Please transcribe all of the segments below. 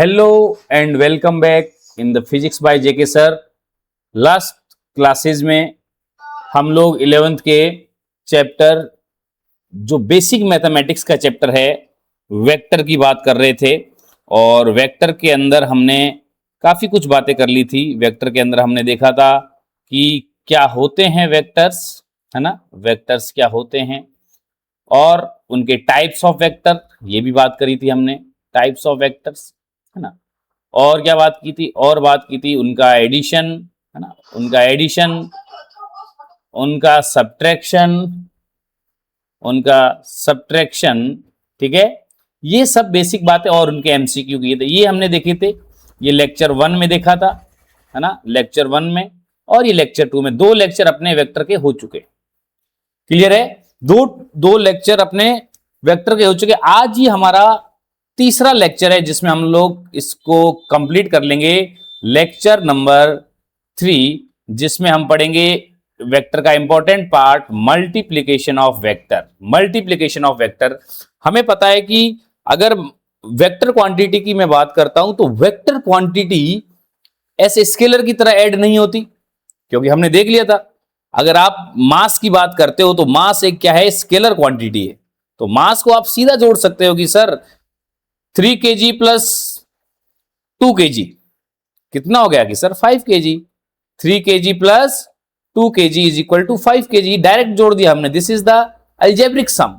Hello and welcome back in the physics by JK sir. Last classes में हम लोग 11th के chapter जो बेसिक मैथमेटिक्स का चैप्टर है वेक्टर की बात कर रहे थे और वेक्टर के अंदर हमने काफ़ी कुछ बातें कर ली थी। वेक्टर के अंदर हमने देखा था कि क्या होते हैं वेक्टर्स, है ना, वेक्टर्स क्या होते हैं और उनके टाइप्स ऑफ वेक्टर, ये भी बात करी थी हमने, टाइप्स ऑफ वेक्टर्स, है ना। और क्या बात की थी, और बात की थी उनका एडिशन, है ना, उनका एडिशन, उनका सब्ट्रैक्शन, ठीक है। ये सब बेसिक बातें और उनके एमसीक्यू किए थे, ये हमने देखे थे। ये लेक्चर 1 में देखा था, है ना, लेक्चर 1 में, और ये लेक्चर 2 में। 2 लेक्चर अपने वेक्टर के हो चुके। क्लियर है? दो लेक्चर अपने वेक्टर के हो चुके। आज ही हमारा तीसरा लेक्चर है जिसमें हम लोग इसको कंप्लीट कर लेंगे, लेक्चर नंबर 3, जिसमें हम पढ़ेंगे वेक्टर का important part, multiplication of vector. Multiplication of vector, हमें पता है कि अगर वेक्टर क्वांटिटी की मैं बात करता हूं तो वेक्टर क्वांटिटी ऐसे स्केलर की तरह ऐड नहीं होती, क्योंकि हमने देख लिया था अगर आप मास की बात करते हो तो मास एक क्या है, स्केलर क्वांटिटी है। तो मास को आप सीधा जोड़ सकते हो कि सर 3 kg प्लस 2 kg कितना हो गया कि sir 5 kg। 3 kg plus 2 kg is equal to 5 kg, direct जोड़ दिया हमने। This is the algebraic sum.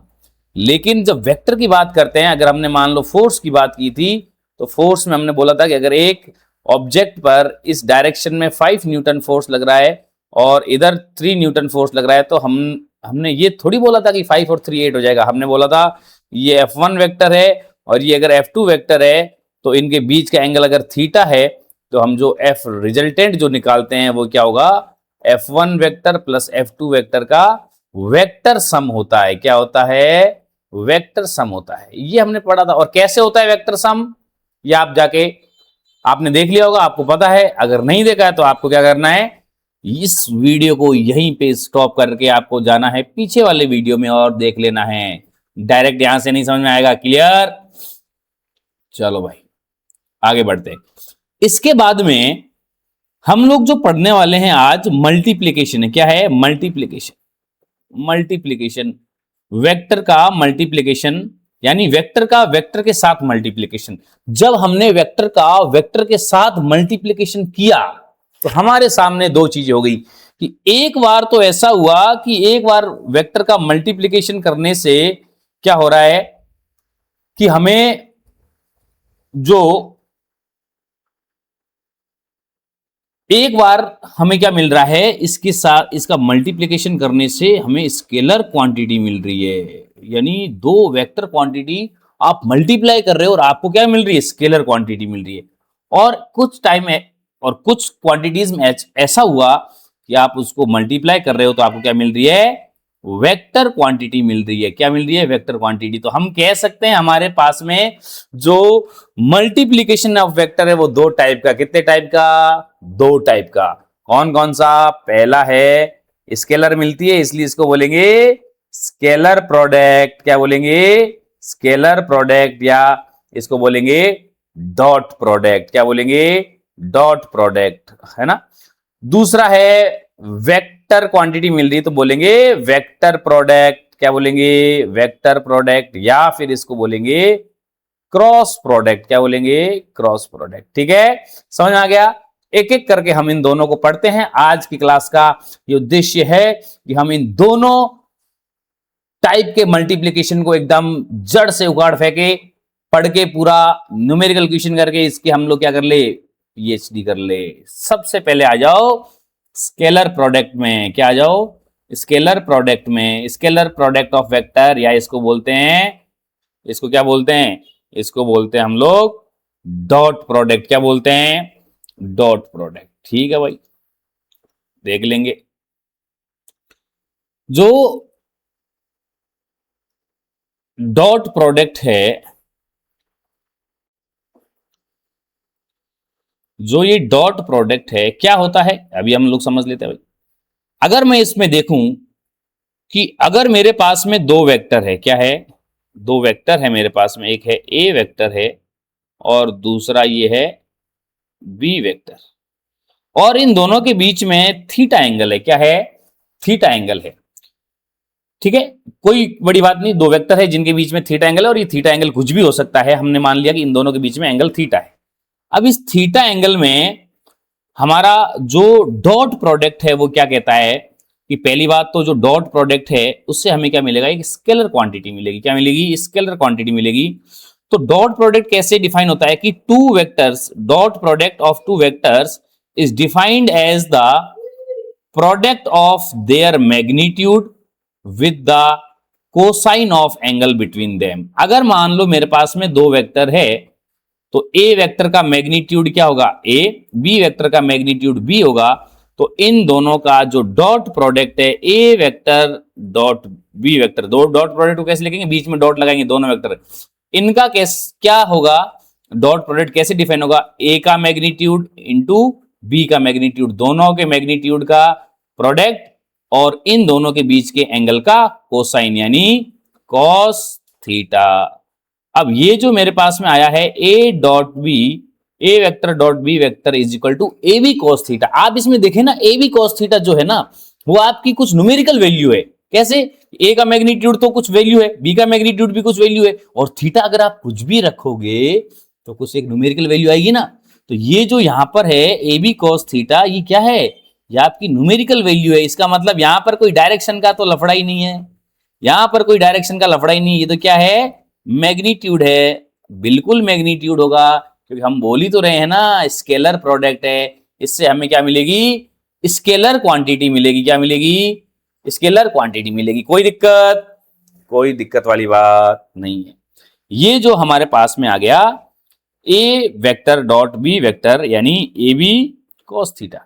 लेकिन जब वेक्टर की बात करते हैं, अगर हमने मान लो फोर्स की बात की थी तो फोर्स में हमने बोला था कि अगर एक ऑब्जेक्ट पर इस डायरेक्शन में 5 न्यूटन फोर्स लग रहा है और इधर 3 न्यूटन फोर्स लग रहा है, तो हमने ये थोड़ी बोला था कि 5 और 3 8 हो जाएगा। हमने बोला था ये F1 वेक्टर है और ये अगर F2 वेक्टर है तो इनके बीच का एंगल अगर थीटा है तो हम जो F रिजल्टेंट जो निकालते हैं वो क्या होगा, F1 vector plus F2 vector का वेक्टर सम होता है। क्या होता है? वेक्टर सम होता है। ये हमने पढ़ा था। और कैसे होता है वेक्टर सम, ये आप जाके आपने देख लिया होगा, आपको पता है। अगर नहीं देखा है तो आपको क्या करना है, इस वीडियो को यहीं पे स्टॉप करके आपको जाना है पीछे वाले वीडियो में और देख लेना है। डायरेक्ट यहां से नहीं समझ में आएगा। क्लियर? चलो भाई आगे बढ़ते हैं। इसके बाद में हम लोग जो पढ़ने वाले हैं आज मल्टीप्लिकेशन है। क्या है? मल्टीप्लिकेशन। मल्टीप्लिकेशन, वेक्टर का मल्टीप्लिकेशन, यानी वेक्टर का वेक्टर के साथ मल्टीप्लिकेशन। जब हमने वेक्टर का वेक्टर के साथ मल्टीप्लिकेशन किया तो हमारे सामने दो चीजें हो गई कि एक बार तो ऐसा हुआ कि एक बार वेक्टर का मल्टीप्लिकेशन करने से क्या हो रहा है कि हमें जो एक बार हमें क्या मिल रहा है, इसके साथ इसका मल्टीप्लिकेशन करने से हमें स्केलर क्वांटिटी मिल रही है। यानी दो वेक्टर क्वांटिटी आप मल्टीप्लाई कर रहे हो और आपको क्या मिल रही है, स्केलर क्वांटिटी मिल रही है। और कुछ टाइम है और कुछ क्वांटिटीज में ऐसा हुआ कि आप उसको मल्टीप्लाई कर रहे हो तो आपको क्या मिल रही है, वेक्टर क्वांटिटी मिल रही है। क्या मिल रही है? Vector quantity. तो हम कह सकते हैं हमारे पास में जो मल्टीप्लिकेशन ऑफ वेक्टर है वो दो टाइप का। कितने टाइप का? दो टाइप का। कौन कौन सा? पहला है स्केलर मिलती है इसलिए इसको बोलेंगे स्केलर प्रोडक्ट। क्या बोलेंगे? स्केलर प्रोडक्ट, या इसको बोलेंगे डॉट प्रोडक्ट। क्या बोलेंगे? डॉट प्रोडक्ट, है ना। दूसरा है वेक्टर क्वांटिटी मिल रही है तो बोलेंगे वेक्टर प्रोडक्ट। क्या बोलेंगे? वेक्टर प्रोडक्ट, या फिर इसको बोलेंगे क्रॉस प्रोडक्ट। क्या बोलेंगे? Cross product. ठीक है, समझ आ गया। एक एक करके हम इन दोनों को पढ़ते हैं। आज की क्लास का ये उद्देश्य है कि हम इन दोनों टाइप के मल्टीप्लिकेशन को एकदम जड़ से उखाड़ फेंके, पढ़ के पूरा न्यूमेरिकल क्वेश्चन करके इसके हम लोग क्या कर ले, पीएचडी कर ले। सबसे पहले आ जाओ स्केलर प्रोडक्ट में। क्या आ जाओ? स्केलर प्रोडक्ट में। स्केलर प्रोडक्ट ऑफ वेक्टर, या इसको बोलते हैं, इसको क्या बोलते हैं, इसको बोलते हैं हम लोग डॉट प्रोडक्ट। क्या बोलते हैं? Dot product. ठीक है भाई, देख लेंगे। जो डॉट प्रोडक्ट है, जो ये डॉट प्रोडक्ट है, क्या होता है अभी हम लोग समझ लेते हैं भाई। अगर मैं इसमें देखूं कि अगर मेरे पास में दो वेक्टर है, क्या है, दो वेक्टर है मेरे पास में, एक है ए वेक्टर है और दूसरा ये है बी वेक्टर, और इन दोनों के बीच में थीटा एंगल है। क्या है? थीटा एंगल है। ठीक है, कोई बड़ी बात नहीं, दो वेक्टर है जिनके बीच में थीटा एंगल है, और ये थीटा एंगल कुछ भी हो सकता है। हमने मान लिया कि इन दोनों के बीच में एंगल थीटा है। अब इस थीटा एंगल में हमारा जो डॉट प्रोडक्ट है वो क्या कहता है कि पहली बात तो जो डॉट प्रोडक्ट है उससे हमें क्या मिलेगा? एक स्केलर क्वांटिटी मिलेगी। क्या मिलेगी? स्केलर क्वांटिटी मिलेगी। तो डॉट प्रोडक्ट कैसे डिफाइन होता है कि two vectors, dot product of two vectors is defined as the product of their magnitude with the cosine of angle between them. अगर मान लो मेरे पास में दो वेक्टर है, तो ए वेक्टर का मैग्नीट्यूड क्या होगा? ए, बी वेक्टर का मैग्नीट्यूड बी होगा। तो इन दोनों का जो डॉट प्रोडक्ट है, A vector dot B vector, दो डॉट प्रोडक्ट को कैसे लिखेंगे? बीच में डॉट लगाएंगे दोनों वेक्टर, इनका क्या होगा? डॉट प्रोडक्ट कैसे डिफाइन होगा? ए का मैग्नीट्यूड इंटू बी का मैग्नीट्यूड, दोनों के मैग्नीट्यूड का प्रोडक्ट और इन दोनों के बीच के एंगल का कोसाइन, यानी कॉस थीटा। अब ये जो मेरे पास में आया है ए dot B, A vector dot B vector is equal to A B cos theta. आप इसमें देखें ना, ए बी कॉस थीटा जो है ना वो आपकी कुछ न्यूमेरिकल वैल्यू है। कैसे? ए का मैग्नीट्यूड तो कुछ वैल्यू है, बी का मैग्नीट्यूड भी कुछ वैल्यू है, और थीटा अगर आप कुछ भी रखोगे तो कुछ एक न्यूमेरिकल वैल्यू आएगी ना। तो ये जो यहां पर है ए बी कॉस थीटा, ये क्या है? ये आपकी न्यूमेरिकल वैल्यू है। इसका मतलब यहां पर कोई डायरेक्शन का तो लफड़ा ही नहीं है, यहां पर कोई डायरेक्शन का लफड़ा ही नहीं। ये तो क्या है? मैग्नीट्यूड है। बिल्कुल मैग्नीट्यूड होगा, क्योंकि हम बोल ही तो रहे हैं ना स्केलर प्रोडक्ट है। इससे हमें क्या मिलेगी? स्केलर क्वांटिटी मिलेगी। क्या मिलेगी? स्केलर क्वांटिटी मिलेगी। कोई दिक्कत? कोई दिक्कत वाली बात नहीं है। ये जो हमारे पास में आ गया ए वेक्टर डॉट बी वेक्टर, यानी ए बी कॉस थीटा,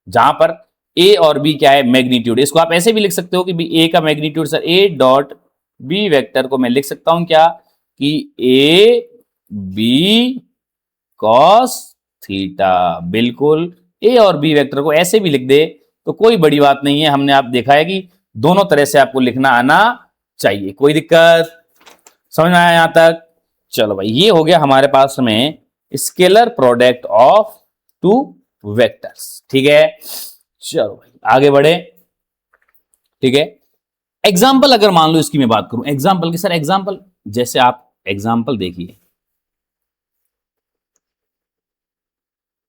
जहां पर ए और बी क्या है? मैग्नीट्यूड। इसको आप ऐसे भी लिख सकते हो कि ए का magnitude sir A dot B vector को मैं लिख सकता हूं क्या कि ए बी कॉस थीटा। बिल्कुल, ए और बी वेक्टर को ऐसे भी लिख दे तो कोई बड़ी बात नहीं है। हमने आप देखा है कि दोनों तरह से आपको लिखना आना चाहिए। कोई दिक्कत? समझ में आया यहां तक? चलो भाई, ये हो गया हमारे पास में scalar product of two vectors. ठीक है, चलो भाई आगे बढ़े। ठीक है, एग्जाम्पल अगर मान लो इसकी मैं बात करूं, एग्जाम्पल की सर, एग्जाम्पल जैसे आप एग्जाम्पल देखिए,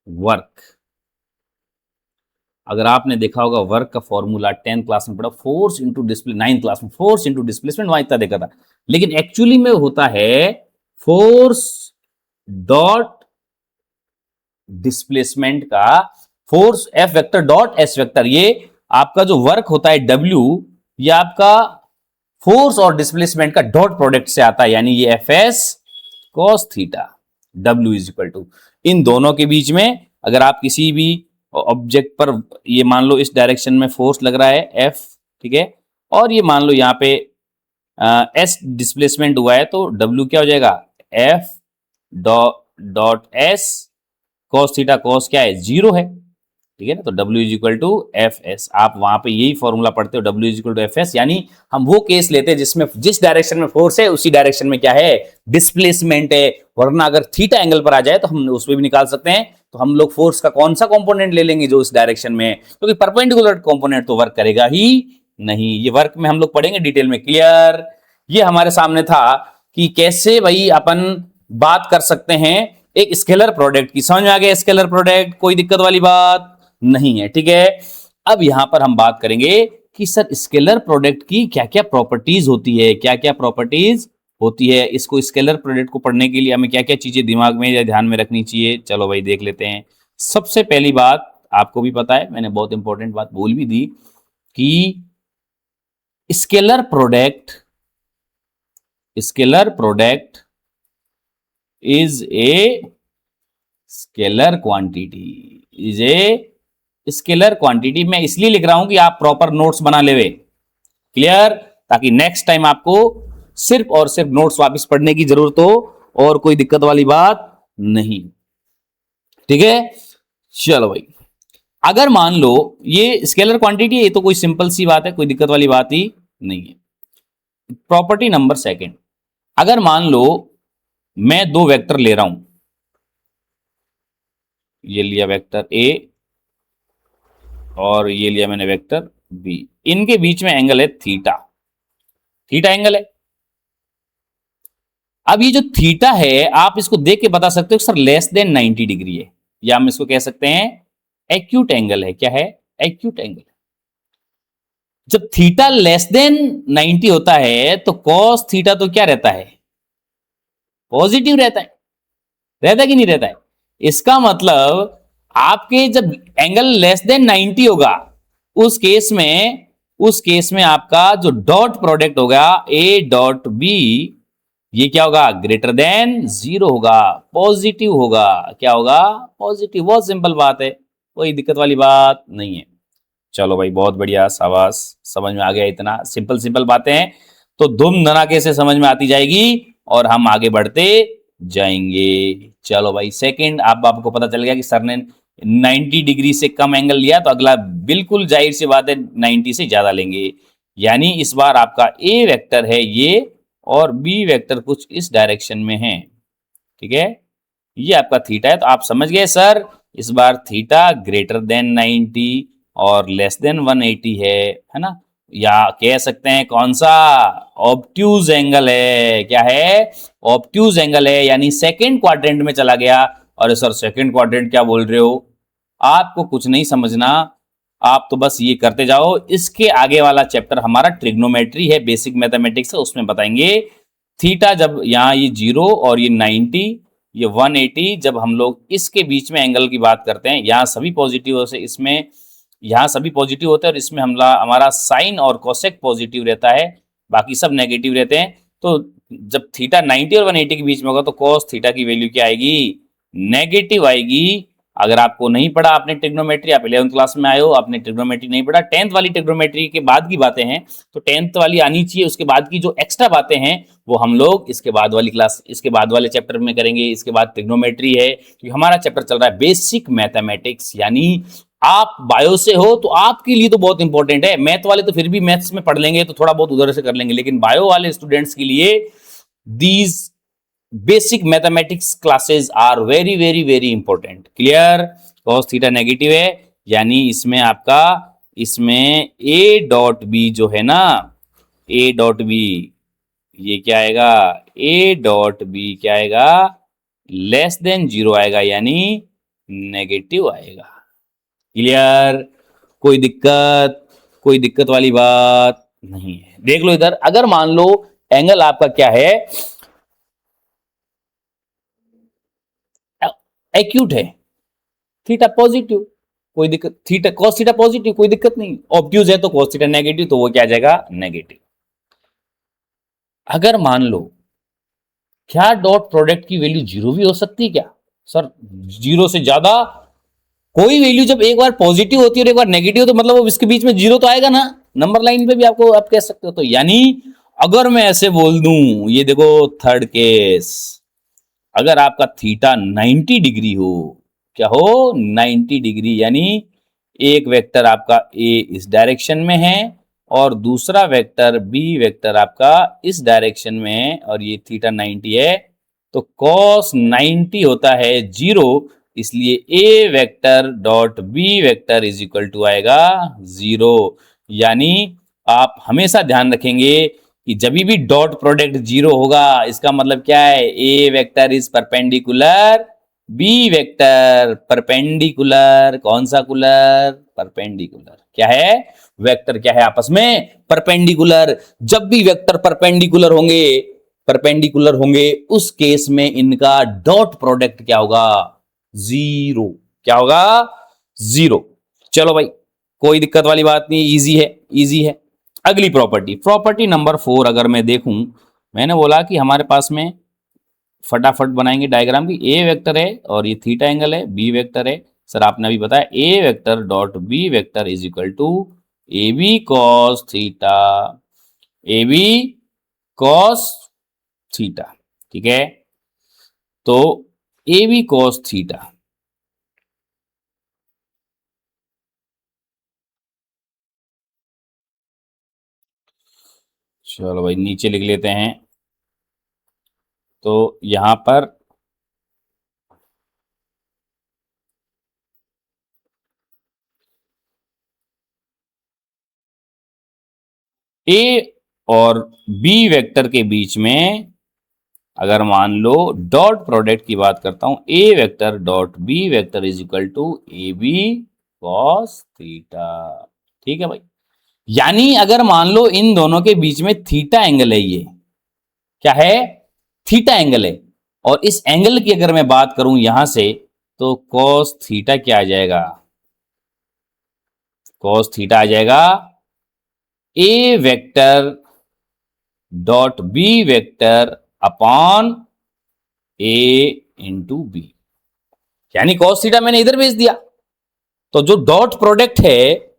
वर्क। अगर आपने देखा होगा वर्क का फॉर्मूला 10th क्लास में पढ़ा, force into display, 9th class में फोर्स इंटू डिस्प्लेसमेंट, वहां इतना देखा था। लेकिन एक्चुअली में होता है फोर्स डॉट डिस्प्लेसमेंट का, force F vector dot S vector. ये आपका जो वर्क होता है डब्ल्यू, ये आपका फोर्स और डिस्प्लेसमेंट का डॉट प्रोडक्ट से आता है, यानी ये F S cos theta. W is equal to, इन दोनों के बीच में अगर आप किसी भी ऑब्जेक्ट पर, ये मान लो इस डायरेक्शन में फोर्स लग रहा है एफ, ठीक है, और ये मान लो यहाँ पे एस डिस्प्लेसमेंट हुआ है, तो डब्ल्यू क्या हो जाएगा? F dot S cos theta. Cos क्या है? 0 है, ठीक है ना। तो W is equal to F S. आप वहां पे यही फॉर्मूला पढ़ते हो, W is equal to F S, यानी हम वो केस लेते हैं जिसमें जिस डायरेक्शन में फोर्स है उसी डायरेक्शन में क्या है? डिस्प्लेसमेंट है। वरना अगर थीटा एंगल पर आ जाए तो हम उसमें भी निकाल सकते हैं। तो हम लोग फोर्स का कौन सा कंपोनेंट ले लेंगे? जो इस डायरेक्शन में है, क्योंकि परपेंडिकुलर कंपोनेंट तो वर्क करेगा ही नहीं। ये वर्क में हम लोग पढ़ेंगे डिटेल में। क्लियर? ये हमारे सामने था कि कैसे भाई अपन बात कर सकते हैं एक स्केलर प्रोडक्ट की। समझ में आ गया? स्केलर प्रोडक्ट कोई दिक्कत वाली बात नहीं है, ठीक है। अब यहां पर हम बात करेंगे कि सर स्केलर प्रोडक्ट की क्या क्या प्रॉपर्टीज होती है, क्या क्या प्रॉपर्टीज होती है। इसको स्केलर प्रोडक्ट को पढ़ने के लिए हमें क्या क्या चीजें दिमाग में या ध्यान में रखनी चाहिए, चलो भाई देख लेते हैं। सबसे पहली बात आपको भी पता है, मैंने बहुत इंपॉर्टेंट बात बोल भी दी कि scalar product is a scalar quantity, is a scalar quantity. मैं इसलिए लिख रहा हूं कि आप प्रॉपर नोट्स बना लेवे। क्लियर? ताकि नेक्स्ट टाइम आपको सिर्फ और सिर्फ नोट्स वापस पढ़ने की जरूरत हो और कोई दिक्कत वाली बात नहीं, ठीक है। चलो भाई, अगर मान लो ये स्केलर क्वांटिटी है, ये तो कोई सिंपल सी बात है, कोई दिक्कत वाली बात ही नहीं है। प्रॉपर्टी नंबर सेकंड, अगर मान लो मैं दो वेक्टर ले रहा हूं, ये लिया वेक्टर ए और ये लिया मैंने वेक्टर बी, इनके बीच में एंगल है थीटा, थीटा एंगल है। अब ये जो थीटा है आप इसको देख के बता सकते हो सर लेस देन 90 डिग्री है, या हम इसको कह सकते हैं एक्यूट एंगल है। क्या है? Acute angle. जब थीटा लेस देन 90 होता है तो कॉस थीटा तो क्या रहता है? पॉजिटिव रहता है। रहता है कि नहीं रहता है? इसका मतलब आपके जब एंगल लेस देन 90 होगा उस केस में आपका जो डॉट प्रोडक्ट होगा ए डॉट बी, ये क्या होगा? ग्रेटर देन 0 होगा, पॉजिटिव होगा। क्या होगा? पॉजिटिव। बहुत सिंपल बात है, कोई दिक्कत वाली बात नहीं है। चलो भाई बहुत बढ़िया, शाबाश, समझ में आ गया। इतना सिंपल सिंपल बातें हैं तो धूम धड़ाके से समझ में आती जाएगी और हम आगे बढ़ते जाएंगे। चलो भाई सेकंड, आपको पता चल गया कि सर ने 90 डिग्री से कम एंगल लिया तो अगला बिल्कुल जाहिर सी बात है 90 से ज्यादा लेंगे। यानी इस बार आपका ए वेक्टर है ये और बी वेक्टर कुछ इस डायरेक्शन में है, ठीक है। ये आपका थीटा है, तो आप समझ गए सर इस बार थीटा ग्रेटर देन 90 और लेस देन 180 है ना। या कह सकते हैं कौन सा? ऑब्ट्यूज एंगल है। क्या है? ऑब्ट्यूज एंगल है, यानी सेकंड क्वाड्रेंट में चला गया। और सर सेकंड क्वाड्रेंट क्या बोल रहे हो? आपको कुछ नहीं समझना, आप तो बस ये करते जाओ। इसके आगे वाला चैप्टर हमारा ट्रिग्नोमेट्री है, बेसिक मैथमेटिक्स है, उसमें बताएंगे थीटा जब यहाँ ये 0 और ये 90 ये 180, जब हम लोग इसके बीच में एंगल की बात करते हैं, यहाँ सभी पॉजिटिव से इसमें यहाँ सभी पॉजिटिव होते हैं और इसमें हमारा साइन और कोसेक पॉजिटिव रहता है, बाकी सब नेगेटिव रहते हैं। तो जब थीटा 90 और 180 के बीच में होगा तो कॉस थीटा की वैल्यू क्या आएगी? नेगेटिव आएगी। अगर आपको नहीं पढ़ा आपने ट्रिग्नोमेट्री, आप 11th क्लास में आए हो, आपने ट्रिग्नोमेट्री नहीं पढ़ा, 10th वाली ट्रिग्नोमेट्री के बाद की बातें हैं तो 10th वाली आनी चाहिए। उसके बाद की जो एक्स्ट्रा बातें हैं वो हम लोग इसके बाद वाली क्लास, इसके बाद वाले चैप्टर में करेंगे। इसके बाद ट्रिग्नोमेट्री है, क्योंकि हमारा चैप्टर चल रहा है बेसिक मैथमेटिक्स, यानी आप बायो से हो तो आपके लिए तो बहुत इंपॉर्टेंट है। मैथ वाले तो फिर भी मैथ्स में पढ़ लेंगे तो थोड़ा बहुत उधर से कर लेंगे, लेकिन बायो वाले स्टूडेंट्स के लिए these basic mathematics classes are very very very important. Clear? Cos theta negative है, यानी इसमें आपका इसमें ए डॉट बी जो है ना, ए डॉट बी ये क्या आएगा? ए डॉट बी क्या आएगा? लेस देन 0 आएगा, यानी नेगेटिव आएगा। क्लियर? कोई दिक्कत वाली बात नहीं है। देख लो इधर, अगर मान लो एंगल आपका क्या है? एक्यूट है, थीटा पॉजिटिव, कोई दिक्कत, थीटा कॉस थीटा पॉजिटिव, कोई दिक्कत नहीं। ऑब्ट्यूज है तो कॉस थीटा नेगेटिव, तो वो क्या आ जाएगा? नेगेटिव। अगर मान लो क्या डॉट प्रोडक्ट की वैल्यू 0 भी हो सकती है क्या? सर 0 से ज्यादा कोई वैल्यू जब एक बार पॉजिटिव होती है और एक बार नेगेटिव, तो मतलब इसके बीच में 0 तो आएगा ना, नंबर लाइन पे भी आपको आप कह सकते हो। तो यानी अगर मैं ऐसे बोल दूं, ये देखो थर्ड केस, अगर आपका थीटा 90 डिग्री हो, क्या हो? 90 डिग्री, यानी एक वेक्टर आपका ए इस डायरेक्शन में है और दूसरा वेक्टर बी वेक्टर आपका इस डायरेक्शन में है और ये थीटा 90 है, तो cos 90 होता है 0, इसलिए A vector dot B vector is equal to आएगा 0। यानी आप हमेशा ध्यान रखेंगे कि जब भी डॉट प्रोडक्ट 0 होगा इसका मतलब क्या है? A vector is perpendicular B vector, perpendicular, कौन सा कुलर? परपेंडिकुलर। क्या है? वेक्टर क्या है आपस में? परपेंडिकुलर। जब भी वेक्टर परपेंडिकुलर होंगे उस केस में इनका डॉट प्रोडक्ट क्या होगा? 0। क्या होगा? 0। चलो भाई कोई दिक्कत वाली बात नहीं, इजी है, इजी है। अगली प्रॉपर्टी नंबर 4 अगर मैं देखूं, मैंने बोला कि हमारे पास में फटाफट बनाएंगे डायग्राम की, ए वेक्टर है और ये थीटा एंगल है, बी वेक्टर है। सर आपने अभी बताया A vector dot B vector is equal to A B cos theta, A B cos theta, ठीक है। तो ए बी कॉस थीटा, चलो भाई नीचे लिख लेते हैं। तो यहां पर ए और बी वेक्टर के बीच में अगर मान लो डॉट प्रोडक्ट की बात करता हूं, A vector dot B vector is equal to A B cos theta. ठीक है भाई, यानी अगर मान लो इन दोनों के बीच में थीटा एंगल है, ये क्या है, थीटा एंगल है, और इस एंगल की अगर मैं बात करूं यहां से, तो कॉस थीटा क्या आ जाएगा, कॉस थीटा आ जाएगा A vector dot B vector upon A into B, यानी कॉस थीटा मैंने इधर भेज दिया। तो जो डॉट प्रोडक्ट है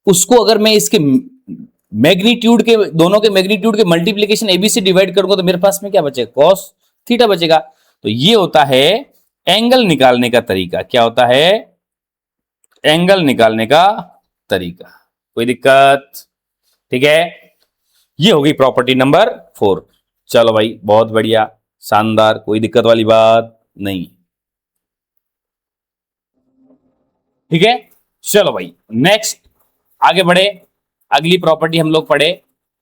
उसको अगर मैं इसके मैग्नीट्यूड के, दोनों के मैग्नीट्यूड के मल्टीप्लीकेशन ए बी से डिवाइड करूंगा तो मेरे पास में क्या बचेगा, कॉस थीटा बचेगा। तो ये होता है एंगल निकालने का तरीका। क्या होता है, एंगल निकालने का तरीका। कोई दिक्कत? ठीक है, ये होगी प्रॉपर्टी नंबर 4। चलो भाई, बहुत बढ़िया, शानदार, कोई दिक्कत वाली बात नहीं। ठीक है, चलो भाई नेक्स्ट आगे बढ़े। अगली प्रॉपर्टी हम लोग पढ़े।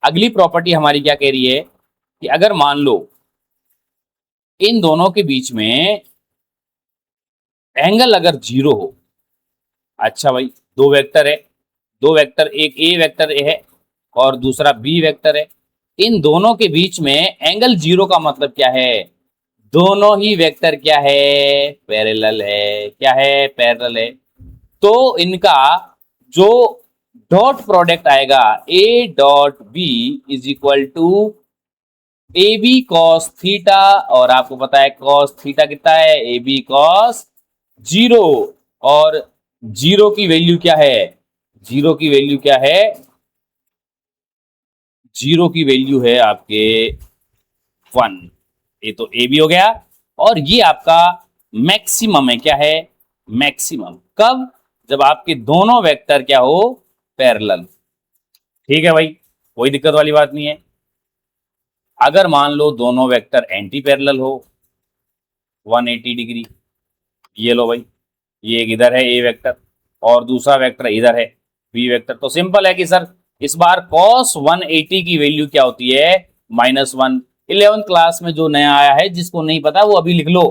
अगली प्रॉपर्टी हमारी क्या कह रही है कि अगर मान लो इन दोनों के बीच में एंगल अगर 0 हो, अच्छा भाई, दो वेक्टर है, दो वेक्टर, एक ए वेक्टर है और दूसरा बी वेक्टर है, इन दोनों के बीच में एंगल 0 का मतलब क्या है, दोनों ही वेक्टर क्या है, पैरेलल है। क्या है, पैरेलल है। तो इनका जो डॉट प्रोडक्ट आएगा A dot B is equal to A B cos theta, और आपको पता है कॉस थीटा कितना है, ए बी कॉस 0, और 0 की वैल्यू क्या है, 0 की वैल्यू क्या है, 0 की वैल्यू है आपके 1। ये तो ए बी हो गया, और ये आपका मैक्सिमम है। क्या है, मैक्सिमम कब, जब आपके दोनों वेक्टर क्या हो, पैरेलल। ठीक है भाई, कोई दिक्कत वाली बात नहीं है। अगर मान लो दोनों वेक्टर एंटी पैरेलल हो 180 डिग्री, ये लो भाई, ये एक इधर है ए वेक्टर और दूसरा वेक्टर इधर है बी वेक्टर, तो सिंपल है कि सर इस बार cos 180 की वैल्यू क्या होती है, -1। 11th क्लास में जो नया आया है, जिसको नहीं पता वो अभी लिख लो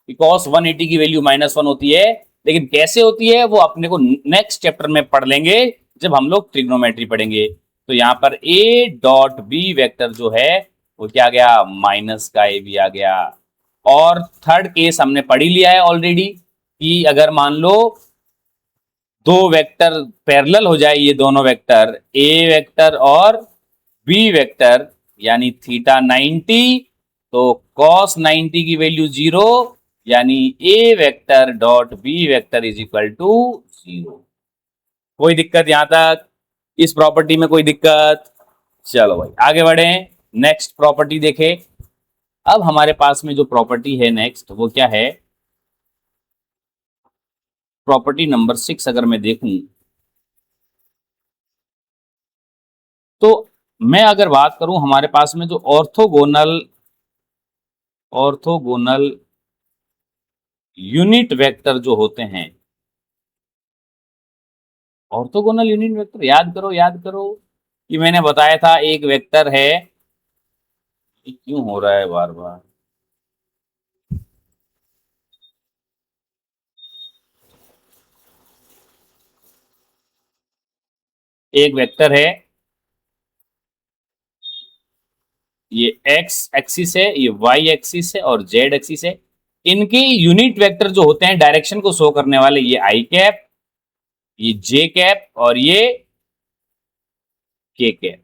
कि cos 180 की वैल्यू -1 होती है, लेकिन कैसे होती है वो अपने को नेक्स्ट चैप्टर में पढ़ लेंगे जब हम लोग ट्रिग्नोमेट्री पढ़ेंगे। तो यहां पर ए डॉट बी वेक्टर जो है वो क्या आ गया, माइनस का ए बी आ गया। और थर्ड केस हमने पढ़ ही लिया है ऑलरेडी कि अगर मान लो दो वेक्टर पैरेलल हो जाए, ये दोनों वेक्टर ए वेक्टर और बी वेक्टर, यानी थीटा 90, तो cos 90 की वैल्यू 0, यानी A vector dot B vector is equal to 0। कोई दिक्कत यहां तक, इस प्रॉपर्टी में कोई दिक्कत? चलो भाई आगे बढ़े, नेक्स्ट प्रॉपर्टी देखे। अब हमारे पास में जो प्रॉपर्टी है नेक्स्ट, वो क्या है, प्रॉपर्टी नंबर 6 अगर मैं देखूं तो मैं अगर बात करूं, हमारे पास में जो ऑर्थोगोनल यूनिट वेक्टर जो होते हैं, ऑर्थोगोनल यूनिट वेक्टर याद करो, याद करो कि मैंने बताया था एक वेक्टर है, ये क्यों हो रहा है बार बार, एक वेक्टर है, ये एक्स एक्सिस है, ये वाई एक्सिस है और जेड एक्सिस है। इनके यूनिट वेक्टर जो होते हैं डायरेक्शन को शो करने वाले, ये आई कैप, ये जे कैप और ये के कैप।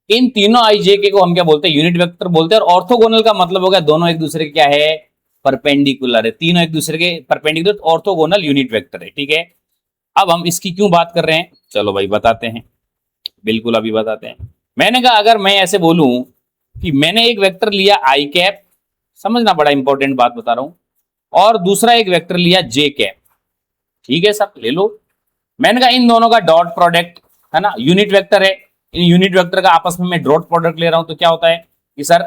इन तीनों आई जे के को हम क्या बोलते हैं, यूनिट वेक्टर बोलते हैं। और ऑर्थोगोनल का मतलब हो गया दोनों एक दूसरे के क्या है, परपेंडिकुलर है, तीनों एक दूसरे के परपेंडिकुलर, ऑर्थोगोनल यूनिट वेक्टर है। ठीक है, अब हम इसकी क्यों बात कर रहे हैं, चलो भाई बताते हैं, बिल्कुल अभी बताते हैं। मैंने कहा अगर मैं ऐसे बोलूं कि मैंने एक वेक्टर लिया आई कैप, समझना बड़ा इंपॉर्टेंट बात बता रहा हूं, और दूसरा एक वेक्टर लिया जे कैप, ठीक है सब ले लो। मैंने कहा इन दोनों का डॉट प्रोडक्ट है ना, यूनिट वेक्टर है, इन यूनिट वेक्टर का आपस में मैं डॉट प्रोडक्ट ले रहा हूं, तो क्या होता है कि सर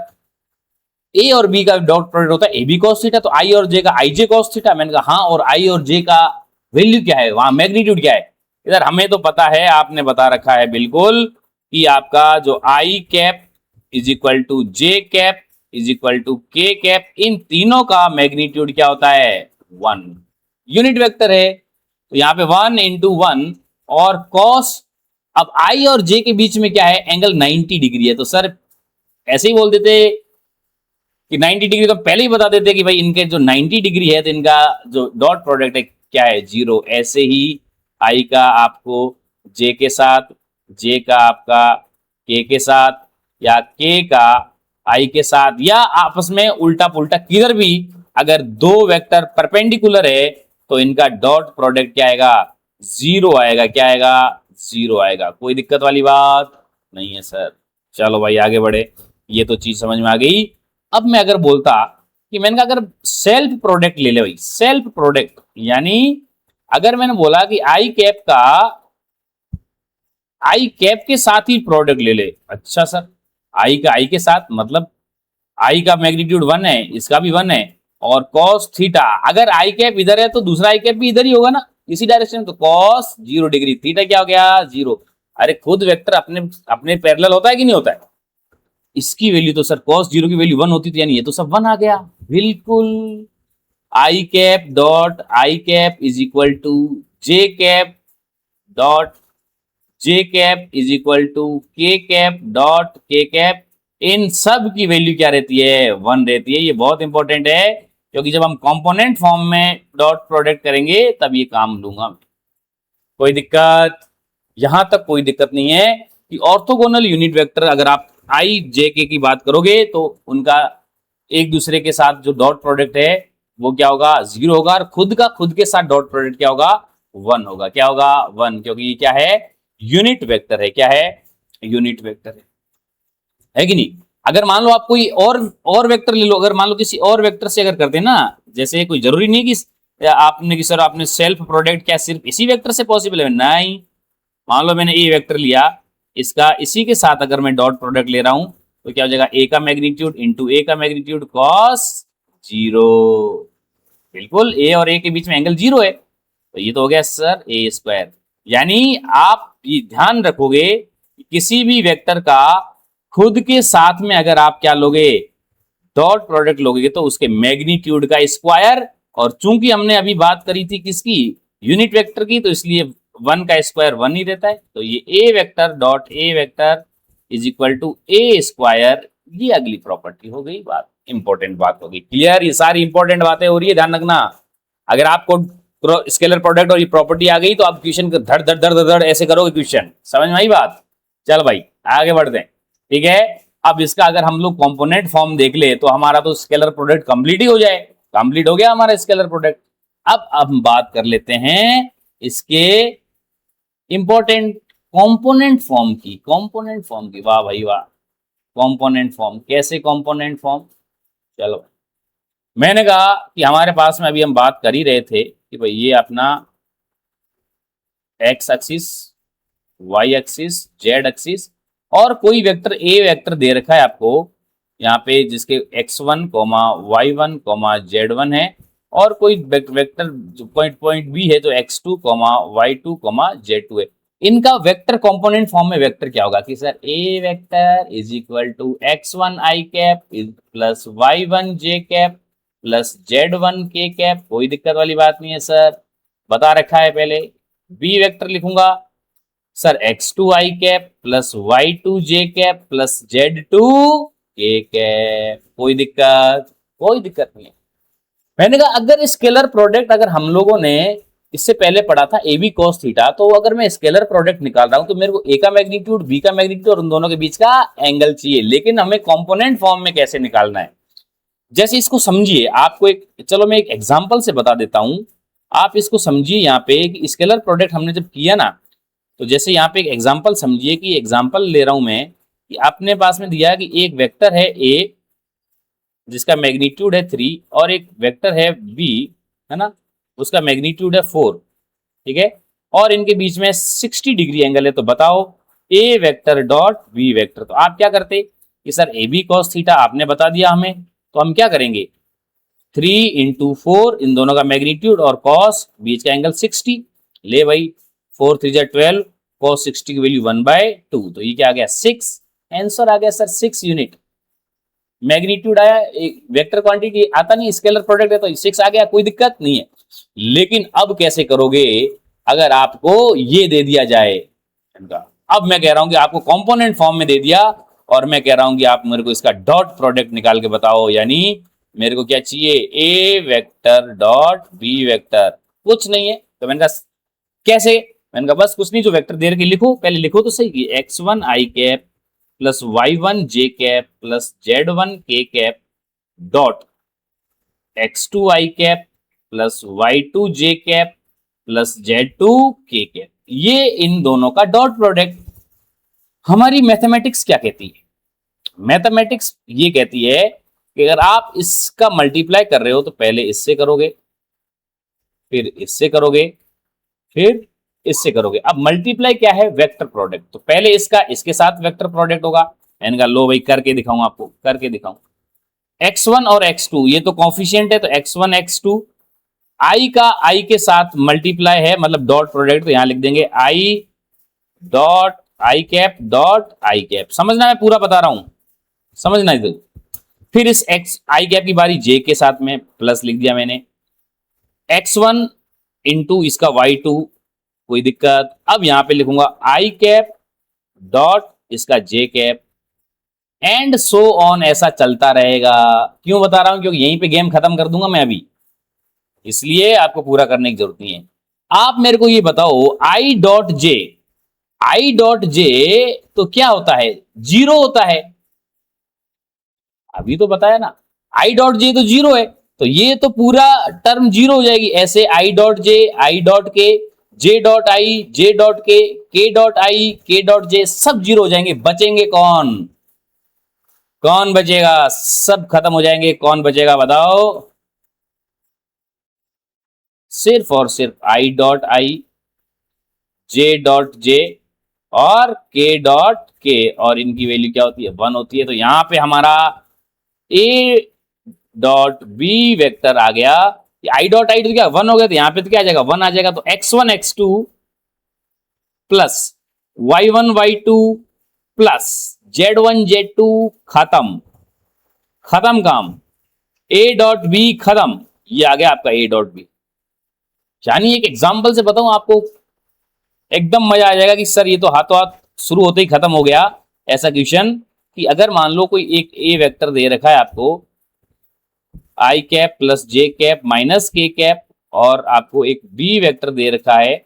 ए और बी का डॉट प्रोडक्ट होता है ए बी कॉस थीटा, तो आई और जे का आई जे कॉस थीटा। मैंने कहा हाँ, और आई और जे का वैल्यू क्या है, वहां मैग्नीट्यूड क्या है, इधर हमें तो पता है, आपने बता रखा है बिल्कुल कि आपका जो I cap is equal to J cap is equal to K cap, इन तीनों का मैग्नीट्यूड क्या होता है 1। यूनिट वेक्टर है तो यहाँ पे 1 इंटू 1 और कॉस, अब आई और जे के बीच में क्या है एंगल 90 डिग्री है, तो सर ऐसे ही बोल देते कि 90 डिग्री, तो पहले ही बता देते कि भाई इनके जो 90 डिग्री है तो इनका जो डॉट प्रोडक्ट है क्या है 0। ऐसे ही आई का आपको जे के साथ, जे का आपका के साथ, या के का आई के साथ, या आपस में उल्टा पुल्टा किधर भी अगर दो वेक्टर परपेंडिकुलर है तो इनका डॉट प्रोडक्ट क्या आएगा 0 आएगा। क्या आएगा 0 आएगा। कोई दिक्कत वाली बात नहीं है सर। चलो भाई आगे बढ़े, ये तो चीज समझ में आ गई। अब मैं अगर बोलता कि मैंने कहा अगर सेल्फ प्रोडक्ट ले ले भाई, सेल्फ प्रोडक्ट यानी अगर मैंने बोला कि आई कैप के साथ ही प्रोडक्ट ले ले। अच्छा सर आई का आई के साथ मतलब आई का मैग्नीट्यूड 1 है, इसका भी 1 है, और कॉस थीटा, अगर आई कैप इधर है तो दूसरा आई कैप भी इधर ही होगा ना, इसी डायरेक्शन, तो कॉस 0 डिग्री, थीटा क्या हो गया 0। अरे खुद वेक्टर अपने अपने पैरेलल होता है कि नहीं होता है। इसकी वैल्यू तो सर कॉस 0 की वैल्यू 1 होती थी, यानी ये तो सब 1 आ गया बिल्कुल। I cap dot I cap is equal to J cap dot J cap is equal to K cap dot K cap, इन सब की वैल्यू क्या रहती है 1 रहती है। ये बहुत इंपॉर्टेंट है क्योंकि जब हम कंपोनेंट फॉर्म में डॉट प्रोडक्ट करेंगे तब ये काम लूंगा। कोई दिक्कत, यहां तक कोई दिक्कत नहीं है कि ऑर्थोगोनल यूनिट वेक्टर अगर आप आई जे के की बात करोगे तो उनका एक दूसरे के साथ जो डॉट प्रोडक्ट है वो क्या होगा 0 होगा, और खुद के साथ डॉट प्रोडक्ट क्या होगा 1 होगा। क्या होगा 1, क्योंकि ये क्या है यूनिट वेक्टर है। क्या है यूनिट वेक्टर है कि नहीं। अगर मान लो आप कोई और वेक्टर ले लो, अगर मान लो किसी और वेक्टर से अगर करते हैं ना, जैसे कोई जरूरी नहीं कि आपने कि सर आपने सेल्फ प्रोडक्ट क्या सिर्फ इसी वेक्टर से पॉसिबल है, नहीं। मान लो मैंने ए वेक्टर लिया, इसका इसी के साथ अगर मैं डॉट प्रोडक्ट ले रहा हूं तो क्या हो जाएगा ए का मैग्नीट्यूड इंटू ए का मैग्नीट्यूड कॉस 0। बिल्कुल ए और ए के बीच में एंगल 0 है तो ये तो हो गया सर ए स्क्वायर। यानी आप ये ध्यान रखोगे किसी भी वेक्टर का खुद के साथ में अगर आप क्या लोगे डॉट प्रोडक्ट लोगे तो उसके मैग्नीट्यूड का स्क्वायर, और चूंकि हमने अभी बात करी थी किसकी यूनिट वेक्टर की, तो इसलिए 1 का स्क्वायर 1 ही रहता है। तो ये A vector dot A vector is equal to A square, ये अगली प्रॉपर्टी हो गई, बात इंपॉर्टेंट बात होगी। क्लियर, ये सारी इंपॉर्टेंट बातें हो रही है, ध्यान रखना। अगर आपको स्केलर प्रोडक्ट और ये प्रॉपर्टी आ गई तो आप क्वेश्चन धड़ धड़ धड़ धड़ ऐसे करोगे, क्वेश्चन समझ में आई बात। चल भाई आगे बढ़ते हैं, ठीक है। अब इसका अगर हम लोग कंपोनेंट फॉर्म देख ले तो हमारा तो स्केलर प्रोडक्ट कंप्लीट ही हो जाए, कंप्लीट हो गया हमारा स्केलर प्रोडक्ट। अब हम बात कर लेते हैं इसके इंपॉर्टेंट कंपोनेंट फॉर्म की। वाह भाई वाह, कंपोनेंट फॉर्म कैसे, कंपोनेंट फॉर्म। चलो मैंने कहा कि हमारे पास में अभी हम बात कर ही रहे थे कि भाई ये अपना x axis, y axis, z axis, और कोई वेक्टर ए वेक्टर दे रखा है आपको यहाँ पे जिसके x1, y1, z1 है, और कोई वेक्टर पॉइंट बी है तो x2, y2, z2 है। इनका वेक्टर कंपोनेंट फॉर्म में वेक्टर क्या होगा कि sir A vector is equal to x1 i cap plus y1 j cap plus z1 k cap. कोई दिक्कत वाली बात नहीं है सर, बता रखा है पहले। बी वेक्टर लिखूंगा sir x2 i cap plus y2 j cap plus z2 k cap. कोई दिक्कत नहीं है। मैंने कहा अगर स्केलर प्रोडक्ट अगर हम लोगों ने इससे पहले पढ़ा था ए बी कॉस थीटा, तो अगर मैं स्केलर प्रोडक्ट निकाल रहा हूं तो मेरे को ए का मैग्नीट्यूड, बी का मैग्नीट्यूड और उन दोनों के बीच का एंगल चाहिए, लेकिन हमें कंपोनेंट फॉर्म में कैसे निकालना है। जैसे इसको समझिए, आपको एक चलो मैं एक एग्जांपल से बता देता हूं, आप इसको समझिए। यहाँ पे कि स्केलर प्रोडक्ट हमने जब किया ना, तो जैसे यहाँ पे एक एग्जांपल समझिए कि एग्जांपल ले रहा हूं मैं कि अपने पास में दिया कि एक वेक्टर है ए जिसका मैग्नीट्यूड है 3 और एक वेक्टर है बी, है ना, उसका मैग्नीट्यूड है 4, ठीक है, और इनके बीच में 60 डिग्री एंगल है। तो बताओ A vector dot B vector. तो आप क्या करते कि sir A B cos theta आपने बता दिया हमें, तो हम क्या करेंगे 3 इंटू 4 इन दोनों का मैग्नीट्यूड और कॉस बीच का एंगल 60, ले भाई 4 3 12 cos 60 की वैल्यू 1/2, तो ये क्या आ गया 6, आंसर आ गया सर 6 यूनिट। मैग्नीट्यूड आया, एक वेक्टर क्वांटिटी आता नहीं, स्केलर प्रोडक्ट है तो 6 आ गया, कोई दिक्कत नहीं है। लेकिन अब कैसे करोगे अगर आपको ये दे दिया जाए इनका। अब मैं कह रहा हूं कि आपको कंपोनेंट फॉर्म में दे दिया और मैं कह रहा हूं कि आप मेरे को इसका डॉट प्रोडक्ट निकाल के बताओ, यानी मेरे को क्या चाहिए, ए वेक्टर डॉट बी वेक्टर, कुछ नहीं है। तो मैंने कहा कैसे, मैंने कहा बस कुछ नहीं, जो वेक्टर दे रखे लिखो, पहले लिखो तो सही कि x1 i cap plus y1 j cap plus z1 k cap dot x2 i cap plus y2 j cap plus z2 k cap, ये इन दोनों का डॉट प्रोडक्ट। हमारी मैथमेटिक्स क्या कहती है, मैथमेटिक्स ये कहती है कि अगर आप इसका मल्टीप्लाई कर रहे हो तो पहले इससे करोगे, फिर इससे करोगे, फिर इससे करोगे। अब मल्टीप्लाई क्या है, वेक्टर प्रोडक्ट, तो पहले इसका इसके साथ वेक्टर प्रोडक्ट होगा। मैंने कहा लो भाई करके दिखाऊं, आपको करके दिखाऊं। x1 और x2 ये तो कॉफिशिएंट है, तो x1 x2 i का i के साथ मल्टीप्लाई है, मतलब डॉट प्रोडक्ट, तो यहां लिख देंगे i dot I cap dot I cap. समझना, मैं पूरा बता रहा हूं, समझना इधर। फिर इस x आई कैप की बारी j के साथ में प्लस लिख दिया मैंने, x1 इंटू इसका y2, कोई दिक्कत। अब यहां पे लिखूंगा आई कैप डॉट इसका j cap and so on, ऐसा चलता रहेगा। क्यों बता रहा हूं, क्योंकि यहीं पे गेम खत्म कर दूंगा मैं अभी, इसलिए आपको पूरा करने की जरूरत नहीं है। आप मेरे को ये बताओ I dot J, I dot J तो क्या होता है, जीरो होता है, अभी तो बताया ना, आई डॉट जे तो जीरो है, तो ये तो पूरा टर्म जीरो हो जाएगी। ऐसे I dot J, I dot के, J dot I, J dot के डॉट आई, के डॉट जे, सब जीरो हो जाएंगे। बचेंगे कौन, कौन बचेगा, सब खत्म हो जाएंगे, कौन बचेगा बताओ, सिर्फ और सिर्फ I dot I, J dot J और के डॉट के, और इनकी वैल्यू क्या होती है, 1 होती है। तो यहां पे हमारा ए डॉट बी वेक्टर आ गया, आई डॉट आई तो क्या 1 हो गया, तो यहां पे तो क्या आ जाएगा 1 आ जाएगा। तो x1 x2 plus y1 y2 plus z1 z2, खत्म, खत्म काम, a डॉट बी खत्म, ये आ गया आपका a डॉट बी। यानी एक एग्जांपल से बताऊं आपको, एकदम मजा आ जाएगा कि सर ये तो हाथों हाथ शुरू होते ही खत्म हो गया। ऐसा क्वेश्चन कि अगर मान लो कोई एक ए वेक्टर दे रखा है आपको, आई कैप प्लस जे कैप माइनस के कैप, और आपको एक बी वेक्टर दे रखा है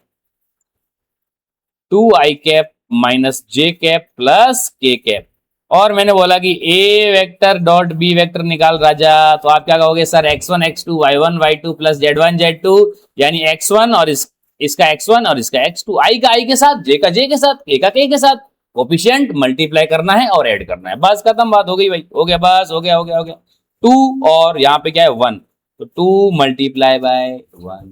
2 आई कैप माइनस जे कैप प्लस के कैप, और मैंने बोला कि A vector dot B vector निकाल राजा, तो आप क्या कहोगे, sir x1 x2 y1 y2 plus z1 z2, यानी x1 और इसका x1 और इसका x2, आई का आई के साथ, जे का जे के साथ, के का के के साथ, कोफिशिएंट मल्टीप्लाई करना है और ऐड करना है, बस खत्म, बात हो गई भाई, हो गया, बस हो गया, हो गया, हो गया। 2 और यहाँ पे क्या है 1, तो 2 मल्टीप्लाई बाय 1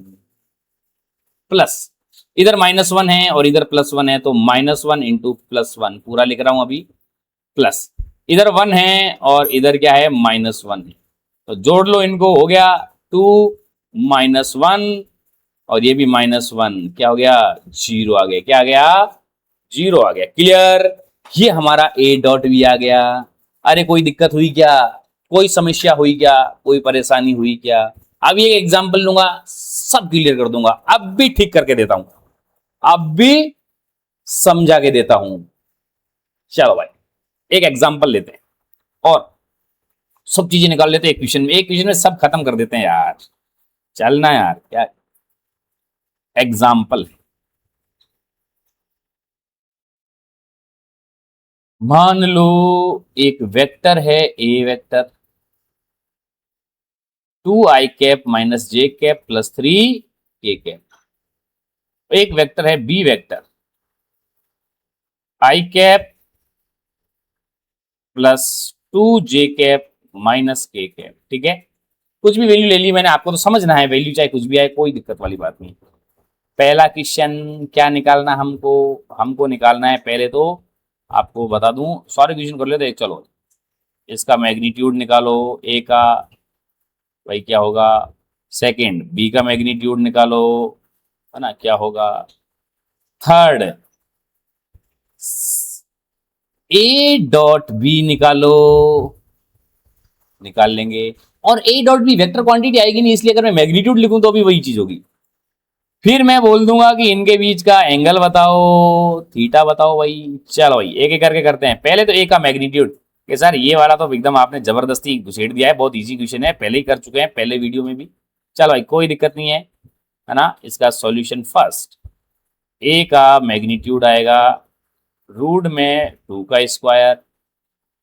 प्लस, इधर -1 है और इधर +1 है, तो -1 इंटू +1 पूरा लिख रहा हूं अभी, प्लस इधर 1 है और इधर क्या है -1 है, तो जोड़ लो इनको, हो गया 2 -1 और ये भी -1, क्या हो गया 0 आ गया, क्या आ गया 0 आ गया। क्लियर, ये हमारा a डॉट भी आ गया। अरे कोई दिक्कत हुई क्या, कोई समस्या हुई क्या, कोई परेशानी हुई क्या? अब ये एग्जाम्पल लूंगा, सब क्लियर कर दूंगा, अब भी ठीक करके देता हूं, अब भी समझा के देता हूं। चलो भाई एक एग्जाम्पल लेते हैं और सब चीजें निकाल लेते हैं एक क्वेश्चन में, एक क्वेश्चन में सब खत्म कर देते हैं यार, चलना यार, क्या एग्जाम्पल है। मान लो एक वेक्टर है A vector 2 I cap minus J cap plus 3 के कैप, एक वेक्टर है बी वेक्टर आई कैप प्लस 2 जे कैप माइनस के कैप, ठीक है, कुछ भी वैल्यू ले ली मैंने, आपको तो समझना है, वैल्यू चाहे कुछ भी आए, कोई दिक्कत वाली बात नहीं। पहला क्वेश्चन क्या निकालना, हमको हमको निकालना है, पहले तो आपको बता दूं, सॉरी क्वेश्चन कर लेते, चलो इसका मैग्नीट्यूड निकालो, ए का भाई क्या होगा, सेकंड बी का मैग्नीट्यूड निकालो, है ना, क्या होगा थर्ड, ए डॉट बी निकालो, निकाल लेंगे। और A dot B vector quantity आएगी नहीं, इसलिए अगर मैं मैग्नीट्यूड लिखूं तो भी वही चीज होगी। फिर मैं बोल दूंगा कि इनके बीच का एंगल बताओ, थीटा बताओ भाई। चलो भाई एक एक करके करते हैं। पहले तो ए का मैग्नीट्यूड कि सर ये वाला तो एकदम आपने जबरदस्ती घुसेड़ दिया है, बहुत इजी क्वेश्चन है, पहले ही कर चुके हैं पहले वीडियो में भी। चलो भाई कोई दिक्कत नहीं है ना। इसका सॉल्यूशन फर्स्ट, ए का मैग्नीट्यूड आएगा रूट में 2 का स्क्वायर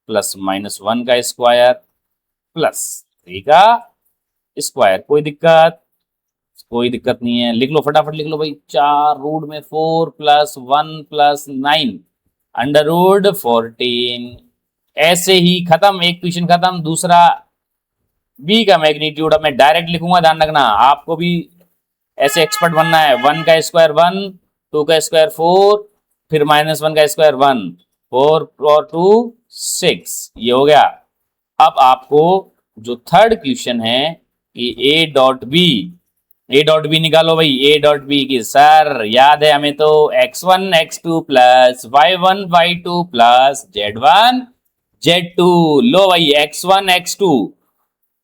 प्लस -1 का स्क्वायर प्लस 3 का स्क्वायर। कोई दिक्कत? कोई दिक्कत नहीं है, लिख लो फटाफट लिख लो भाई। 4 रूट में 4 प्लस 1 प्लस 9 अंडर रूट 14। ऐसे ही खत्म, एक क्वेश्चन खत्म। दूसरा बी का मैग्नीट्यूड अब मैं डायरेक्ट लिखूंगा, ध्यान रखना आपको भी ऐसे एक्सपर्ट बनना है। 1 का स्क्वायर 1, 2 का स्क्वायर 4, फिर -1 का स्क्वायर 1, 4 और 2 6। ये हो गया। अब आपको जो थर्ड क्वेश्चन है कि ए डॉट बी निकालो भाई। ए डॉट बी की सर याद है हमें तो x1 x2 plus y1 y2 plus z1 z2। लो भाई x1 x2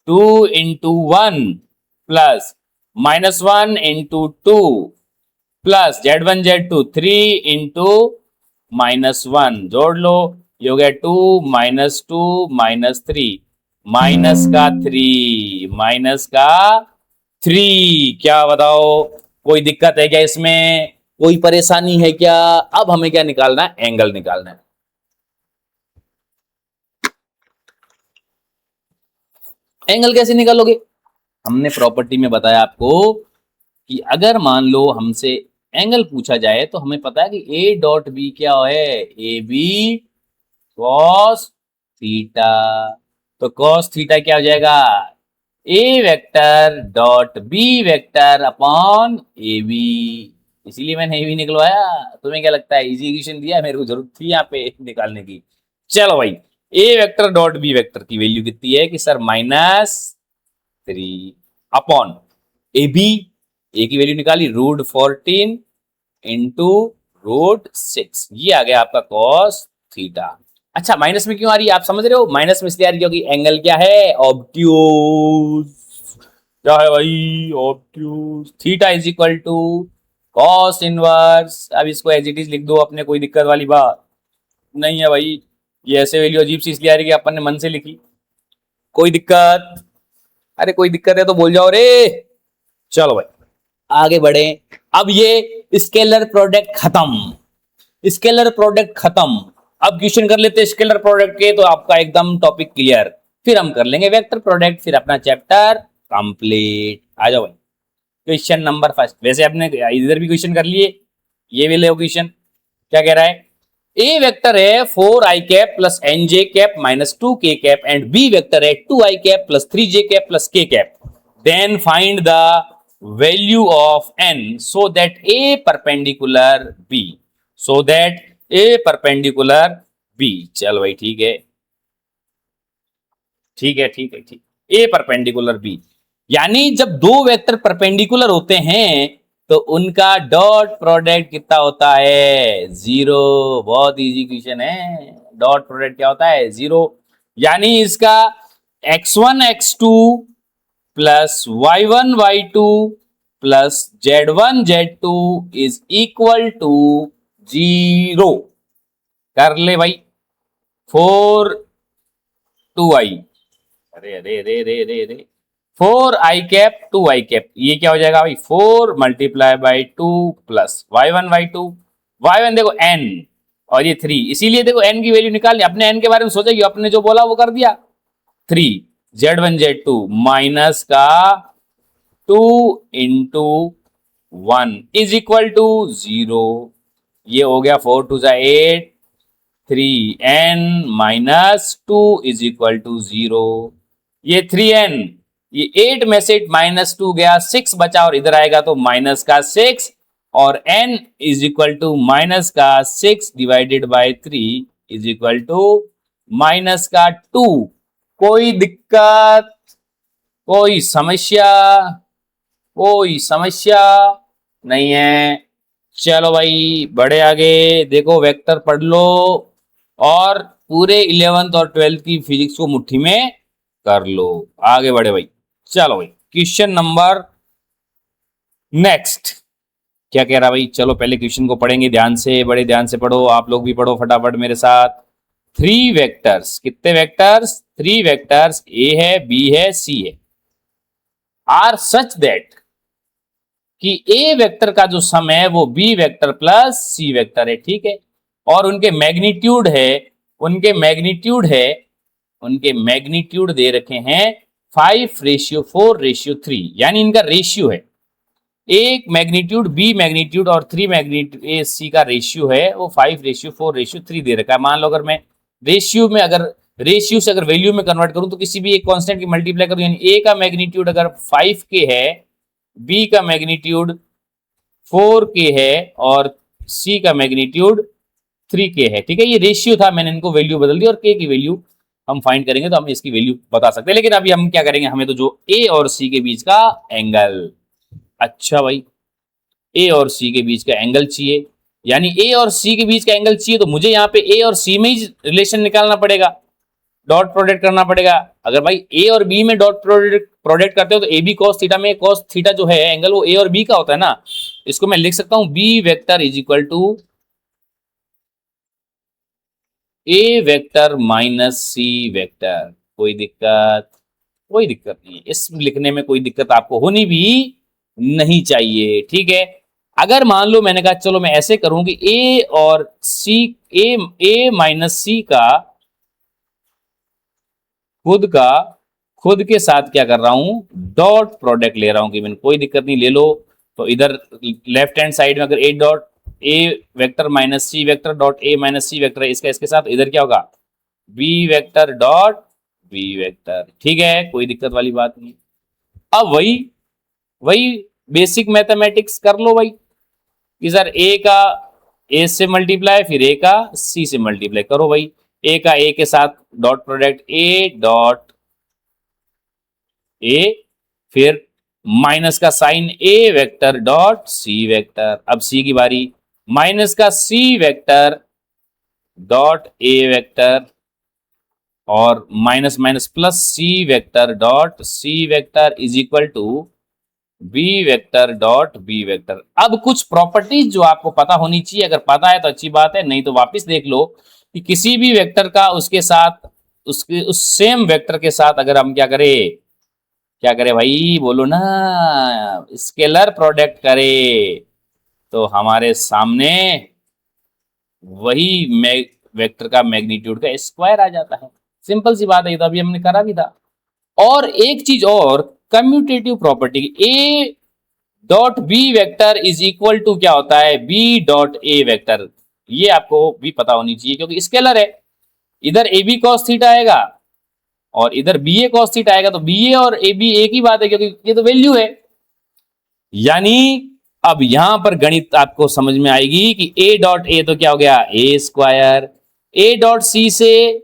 2 into 1 plus -1 into 2 plus z1 z2 3 into -1 जोड़ लो, ये हो गया 2 -2 -3 माइनस का 3। क्या बताओ, कोई दिक्कत है क्या इसमें? कोई परेशानी है क्या? अब हमें क्या निकालना है? एंगल निकालना है। एंगल कैसे निकालोगे? हमने प्रॉपर्टी में बताया आपको कि अगर मान लो हमसे एंगल पूछा जाए तो हमें पता है कि ए डॉट बी क्या है, ए बी कॉस थीटा। तो कॉस थीटा क्या हो जाएगा? A vector dot B vector upon A B. इसीलिए मैंने ए बी निकलवाया। तुम्हें क्या लगता है इजी इक्वेशन दिया, मेरे को जरूरत थी यहाँ पे निकालने की। चलो भाई ए वेक्टर डॉट बी वेक्टर की वैल्यू कितनी है कि सर -3 अपॉन ए बी, ए की वैल्यू निकाली √14 इंटू √6। ये आ गया आपका कॉस थीटा। अच्छा माइनस में क्यों आ रही है आप समझ रहे हो? माइनस में इसलिए आ रही है क्योंकि एंगल क्या है? ऑब्ट्यूज। क्या है भाई? Obtuse. Theta is equal to cos inverse. अब इसको एज इट इज लिख दो अपने, कोई दिक्कत वाली बात नहीं है भाई। ये ऐसे वैल्यू अजीब सी इसलिए आ रही है कि अपन ने मन से लिखी। कोई दिक्कत? अरे कोई दिक्कत है तो बोल जाओ रे। चलो भाई आगे बढ़े। अब ये स्केलर प्रोडक्ट खत्म, स्केलर प्रोडक्ट खत्म। अब क्वेश्चन कर लेते हैं स्केलर प्रोडक्ट के, तो आपका एकदम टॉपिक क्लियर। फिर हम कर लेंगे वेक्टर प्रोडक्ट, फिर अपना चैप्टर कंप्लीट। आ जाओ भाई क्वेश्चन नंबर फर्स्ट। वैसे आपने इधर भी क्वेश्चन कर लिए, ये भी ले क्वेश्चन। क्या कह रहा है? ए वेक्टर है 4i cap plus nj cap -2k cap and B vector है 2i cap plus 3j cap plus k cap. Then find the value of n so that a perpendicular b, so that a perpendicular b। चल भाई ठीक है ठीक है ठीक है ठीक। a परपेंडिकुलर b यानी जब दो वेक्टर परपेंडिकुलर होते हैं तो उनका डॉट प्रोडक्ट कितना होता है? 0। बहुत इजी क्वेश्चन है। डॉट प्रोडक्ट क्या होता है? 0। यानी इसका x1 x2 plus y1 y2 plus z1 z2 is equal to 0। कर ले भाई 4 2i, अरे अरे अरे अरे अरे अरे 4i कैप 2i कैप, ये क्या हो जाएगा भाई? 4 multiply by 2 plus y1 y2, y1 देखो n और ये 3, इसीलिए देखो n की वैल्यू निकालनी। अपने n के बारे में सोचा कि अपने जो बोला वो कर दिया। 3 z1 z2 माइनस का 2 इंटू 1 इज इक्वल टू 0। ये हो गया 4 2 8, 3n minus 2 is equal to 0। ये 3n, ये 8 में से -2 गया, 6 बचा और इधर आएगा तो माइनस का 6 और n is equal to minus का 6 divided by 3 is equal to minus का 2। कोई दिक्कत? कोई समस्या? कोई समस्या नहीं है। चलो भाई बड़े आगे, देखो वेक्टर पढ़ लो और पूरे 11th और 12th की फिजिक्स को मुट्ठी में कर लो। आगे बढ़े भाई। चलो भाई क्वेश्चन नंबर नेक्स्ट क्या कह रहा भाई, चलो पहले क्वेश्चन को पढ़ेंगे ध्यान से, बड़े ध्यान से पढ़ो, आप लोग भी पढ़ो फटाफट मेरे साथ। थ्री वेक्टर्स, कितने वेक्टर्स? थ्री वेक्टर्स, ए है, बी है, सी है, आर सच दैट कि ए वेक्टर का जो सम है वो B vector plus C vector है, ठीक है, और उनके मैग्नीट्यूड है, उनके मैग्नीट्यूड है, उनके मैग्नीट्यूड दे रखे हैं 5:4:3, यानी इनका रेशियो है, एक मैग्नीट्यूड बी मैग्नीट्यूड और 3 मैग्नीट्यूड ए सी का रेशियो है वो 5:4:3 दे रखा है। मान लो अगर मैं रेशियो में, अगर रेशियो से अगर वैल्यू में कन्वर्ट करूं तो किसी भी एक कांस्टेंट की मल्टीप्लाई करूं, यानी ए का मैग्नीट्यूड अगर 5 के है, बी का मैग्नीट्यूड 4 के है और सी का मैग्नीट्यूड 3 के है, ठीक है, ये रेशियो था, मैंने इनको वैल्यू बदल दी और के की वैल्यू हम फाइंड करेंगे तो हम इसकी वैल्यू बता सकते हैं। लेकिन अभी हम क्या करेंगे, हमें तो जो ए और सी के बीच का एंगल, अच्छा भाई ए और सी के बीच का एंगल चाहिए, यानी ए और सी के बीच का एंगल चाहिए तो मुझे यहाँ पे ए और सी में ही रिलेशन निकालना पड़ेगा, डॉट प्रोडक्ट करना पड़ेगा। अगर भाई ए और बी में डॉट प्रोडक्ट करते हो तो ए बी कॉस थीटा में कॉस थीटा जो है एंगल वो ए और बी का होता है ना, इसको मैं लिख सकता हूं b vector is equal to a vector minus C vector. कोई दिक्कत? कोई दिक्कत नहीं है, इस लिखने में कोई दिक्कत आपको होनी भी नहीं चाहिए, ठीक है। अगर मान लो मैंने कहा चलो मैं ऐसे करूं कि ए और सी, ए माइनस सी का खुद के साथ क्या कर रहा हूं, डॉट प्रोडक्ट ले रहा हूं, कि मैंने कोई दिक्कत नहीं, ले लो। तो इधर लेफ्ट हैंड साइड में अगर A vector minus C vector dot A minus C vector है, इसका इसके साथ इधर क्या होगा, B vector dot B vector, ठीक है, कोई दिक्कत वाली बात नहीं। अब वही वही बेसिक मैथमेटिक्स कर लो भाई कि सर ए का ए से मल्टीप्लाई, फिर ए का सी से मल्टीप्लाई करो भाई, ए का ए के साथ dot product A dot A, फिर माइनस का sign A vector dot C vector, अब सी की बारी, माइनस का सी वेक्टर डॉट ए वेक्टर और minus minus plus C vector dot C vector is equal to B vector dot B vector. अब कुछ properties जो आपको पता होनी चाहिए, अगर पता है तो अच्छी बात है, नहीं तो वापस देख लो कि किसी भी वेक्टर का उसके साथ, उसके उस सेम वेक्टर के साथ अगर हम क्या करें, क्या करें भाई बोलो ना, स्केलर प्रोडक्ट करे तो हमारे सामने वही वेक्टर का मैग्नीट्यूड का स्क्वायर आ जाता है। सिंपल सी बात है, तो अभी हमने करा भी था। और एक चीज और, commutative property, a dot B vector is equal to क्या होता है, बी डॉट ए वेक्टर, ये आपको भी पता होनी चाहिए क्योंकि स्केलर है, इधर ए बी कॉस थीटा आएगा और इधर बी ए कॉस थीटा आएगा, तो बी ए और ए बी एक ही बात है क्योंकि ये तो वैल्यू है। यानी अब यहां पर गणित आपको समझ में आएगी कि ए डॉट ए तो क्या हो गया, ए स्क्वायर, ए डॉट सी से,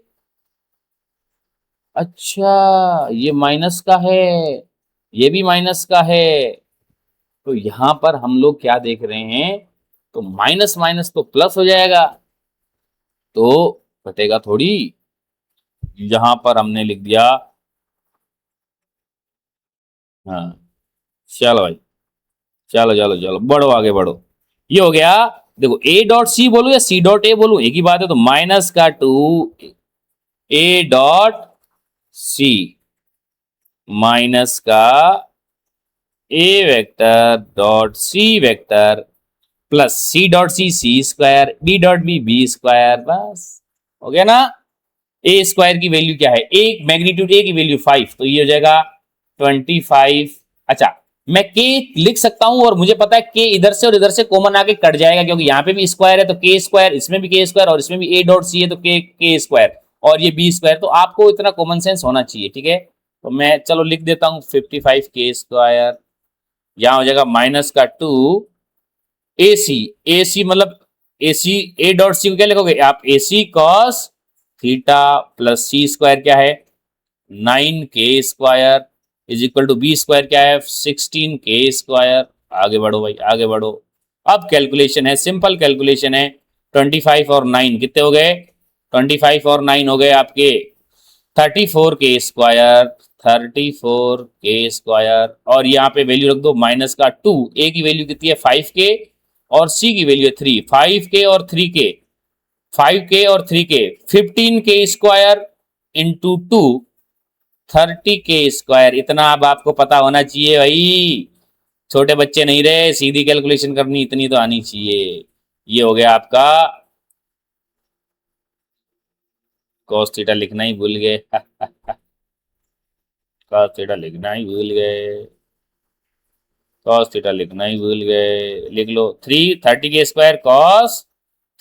अच्छा ये माइनस का है, ये भी माइनस का है, तो यहां पर हम लोग क्या देख रहे हैं, तो माइनस माइनस तो प्लस हो जाएगा, तो घटेगा थोड़ी, यहां पर हमने लिख दिया, हाँ चलो भाई, चलो चलो चलो बढ़ो आगे बढ़ो, ये हो गया। देखो ए डॉट सी बोलूं या सी डॉट ए बोलूं एक ही बात है, तो माइनस का 2 ए डॉट सी माइनस का A vector dot C vector plus C dot C C square, B dot B B square, बस हो गया ना। ए स्क्वायर की वैल्यू क्या है, एक मैग्नीट्यूड ए की वैल्यू 5, तो ये हो जाएगा 25। अच्छा मैं के लिख सकता हूं और मुझे पता है के इधर से और इधर से कॉमन आके कट जाएगा क्योंकि यहां पे भी स्क्वायर है तो के स्क्वायर, इसमें भी के स्क्वायर और इसमें भी ए डॉट सी है तो के स्क्वायर और ये बी स्क्वायर, तो आपको इतना कॉमन सेंस होना चाहिए, ठीक है। तो मैं चलो लिख देता हूं 55 के स्क्वायर, यहां हो जाएगा माइनस का 2 ए सी मतलब ए सी, ए डॉट सी को क्या लिखोगे आप, a c cos theta plus c square क्या है 9 के square is equal to b square क्या है 16 के स्क्वायर। आगे बढ़ो भाई आगे बढ़ो, अब कैलकुलेशन है, सिंपल कैलकुलेशन है। 25 और 9 कितने हो गए? 25 और 9 हो गए आपके 34 k स्क्वायर, 34 k स्क्वायर। और यहाँ पे वैल्यू रख दो माइनस का 2। ए की वैल्यू कितनी है? 5k और सी की वैल्यू है 3। 5k और 3k, 5k और 3k, 15 k square into 2, 30 k square. इतना अब आपको पता होना चाहिए भाई, छोटे बच्चे नहीं रहे, सीधी कैलकुलेशन करनी इतनी तो आनी चाहिए। ये हो गया आपका, कॉस थीटा लिखना ही भूल गए। कॉस थीटा लिखना ही भूल गए, कॉस थीटा लिखना ही भूल गए। लिख लो 30 k square cos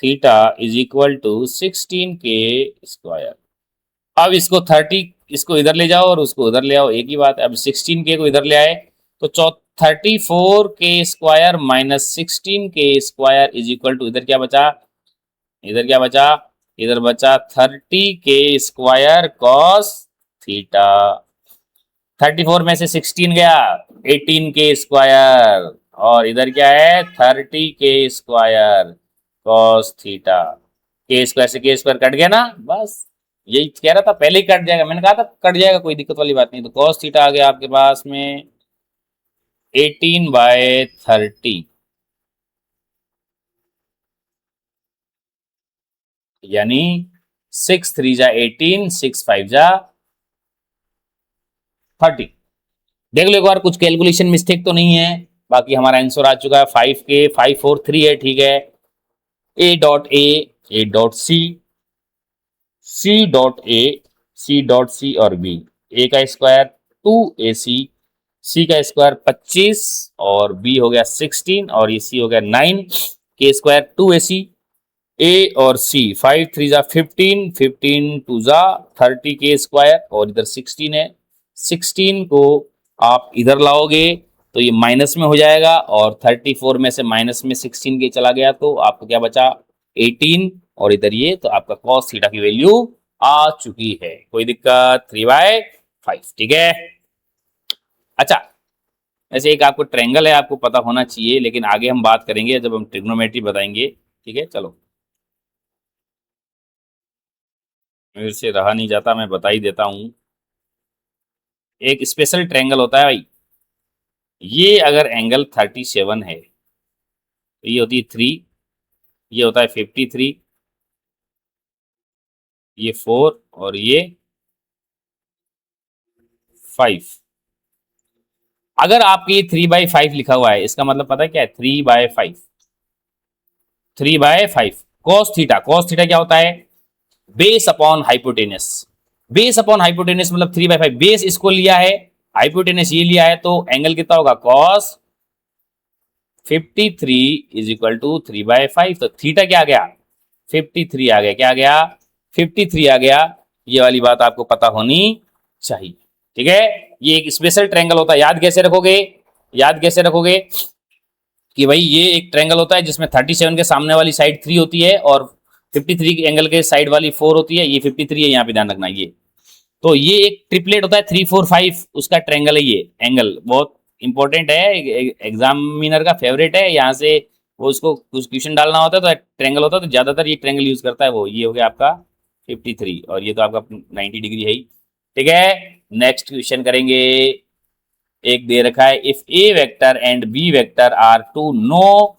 theta is equal to 16 k square. अब इसको 30, इसको इधर ले जाओ और उसको उधर ले आओ, एक ही बात है। अब 16k को इधर ले आए तो 34 k square minus 16 k square is equal to, इधर क्या बचा? इधर क्या बचा? इधर बचा 30 k स्क्वायर कॉस थीटा। 34 में से 16 गया, 18 k स्क्वायर। और इधर क्या है? 30 k स्क्वायर कॉस थीटा। के स्क्वायर से के स्क्वायर कट गया ना, बस यही कह रहा था, पहले ही कट जाएगा, मैंने कहा था कट जाएगा, कोई दिक्कत वाली बात नहीं। तो कॉस थीटा आ गया आपके पास में 18/30, यानी 6 3 जा 18, 6 5 जा 30। देख लो एक बार कुछ कैलकुलेशन मिस्टेक तो नहीं है। बाकी हमारा आंसर आ चुका है 5k, 543 है, ठीक है। ए dot a dot c dot a, c dot c और बी। ए का स्क्वायर 2ac, सी का स्क्वायर 25 और बी हो गया 16 और ये सी हो गया 9। के स्क्वायर 2ac, ए और सी 5 3 जा 15, 15 2 जा 30 k स्क्वायर और इधर 16 है। 16 को आप इधर लाओगे तो ये माइनस में हो जाएगा और 34 में से माइनस में 16k चला गया तो आपको क्या बचा? 18। और इधर ये तो आपका cos थीटा की वैल्यू आ चुकी है। कोई दिक्कत? 3/5, ठीक है। अच्छा, ऐसे एक आपको ट्रायंगल है, आपको पता होना चाहिए, लेकिन आगे हम बात करेंगे जब हम ट्रिग्नोमेट्री बताएंगे, ठीक है। चलो, मेरे से रहा नहीं जाता, मैं बता ही देता हूं। एक स्पेशल ट्रायंगल होता है भाई, ये अगर एंगल 37 है तो ये होती है 3, ये होता है 53, ये 4 और ये 5। अगर आपके ये 3/5 लिखा हुआ है, इसका मतलब पता है क्या है? 3/5, 3/5 कॉस थीटा। कॉस थीटा क्या होता है? Base upon hypotenuse. Base upon hypotenuse मतलब 3/5, बेस इसको लिया है, हाइपोटेनस ये लिया है, तो एंगल कितना होगा? Cos 53 is equal to 3/5। तो थीटा क्या आ गया? 53 आ गया। क्या आ गया? 53 आ गया। ये वाली बात आपको पता होनी चाहिए, ठीक है। ये एक स्पेशल ट्रायंगल होता है। याद कैसे रखोगे? याद कैसे रखोगे कि भाई ये एक ट्रायंगल होता है जिसमें 37 के सामने वाली साइड 3 होती है और 53 एंगल के साइड वाली 4 होती है। ये 53 है, यहाँ पे ध्यान रखना। ये तो ये एक ट्रिपलेट होता है, 3 4 5 उसका ट्रायंगल है। ये एंगल बहुत इंपॉर्टेंट है, एग्जामिनर का फेवरेट है। यहाँ से वो उसको कुछ क्वेश्चन डालना होता है तो ट्रायंगल होता है, तो ज्यादातर ये ट्रायंगल यूज करता है वो। ये हो गया आपका 53 और ये तो आपका 90 डिग्री है ही, ठीक है। नेक्स्ट क्वेश्चन करेंगे। एक दे रखा है, if A vector and B vector are two no,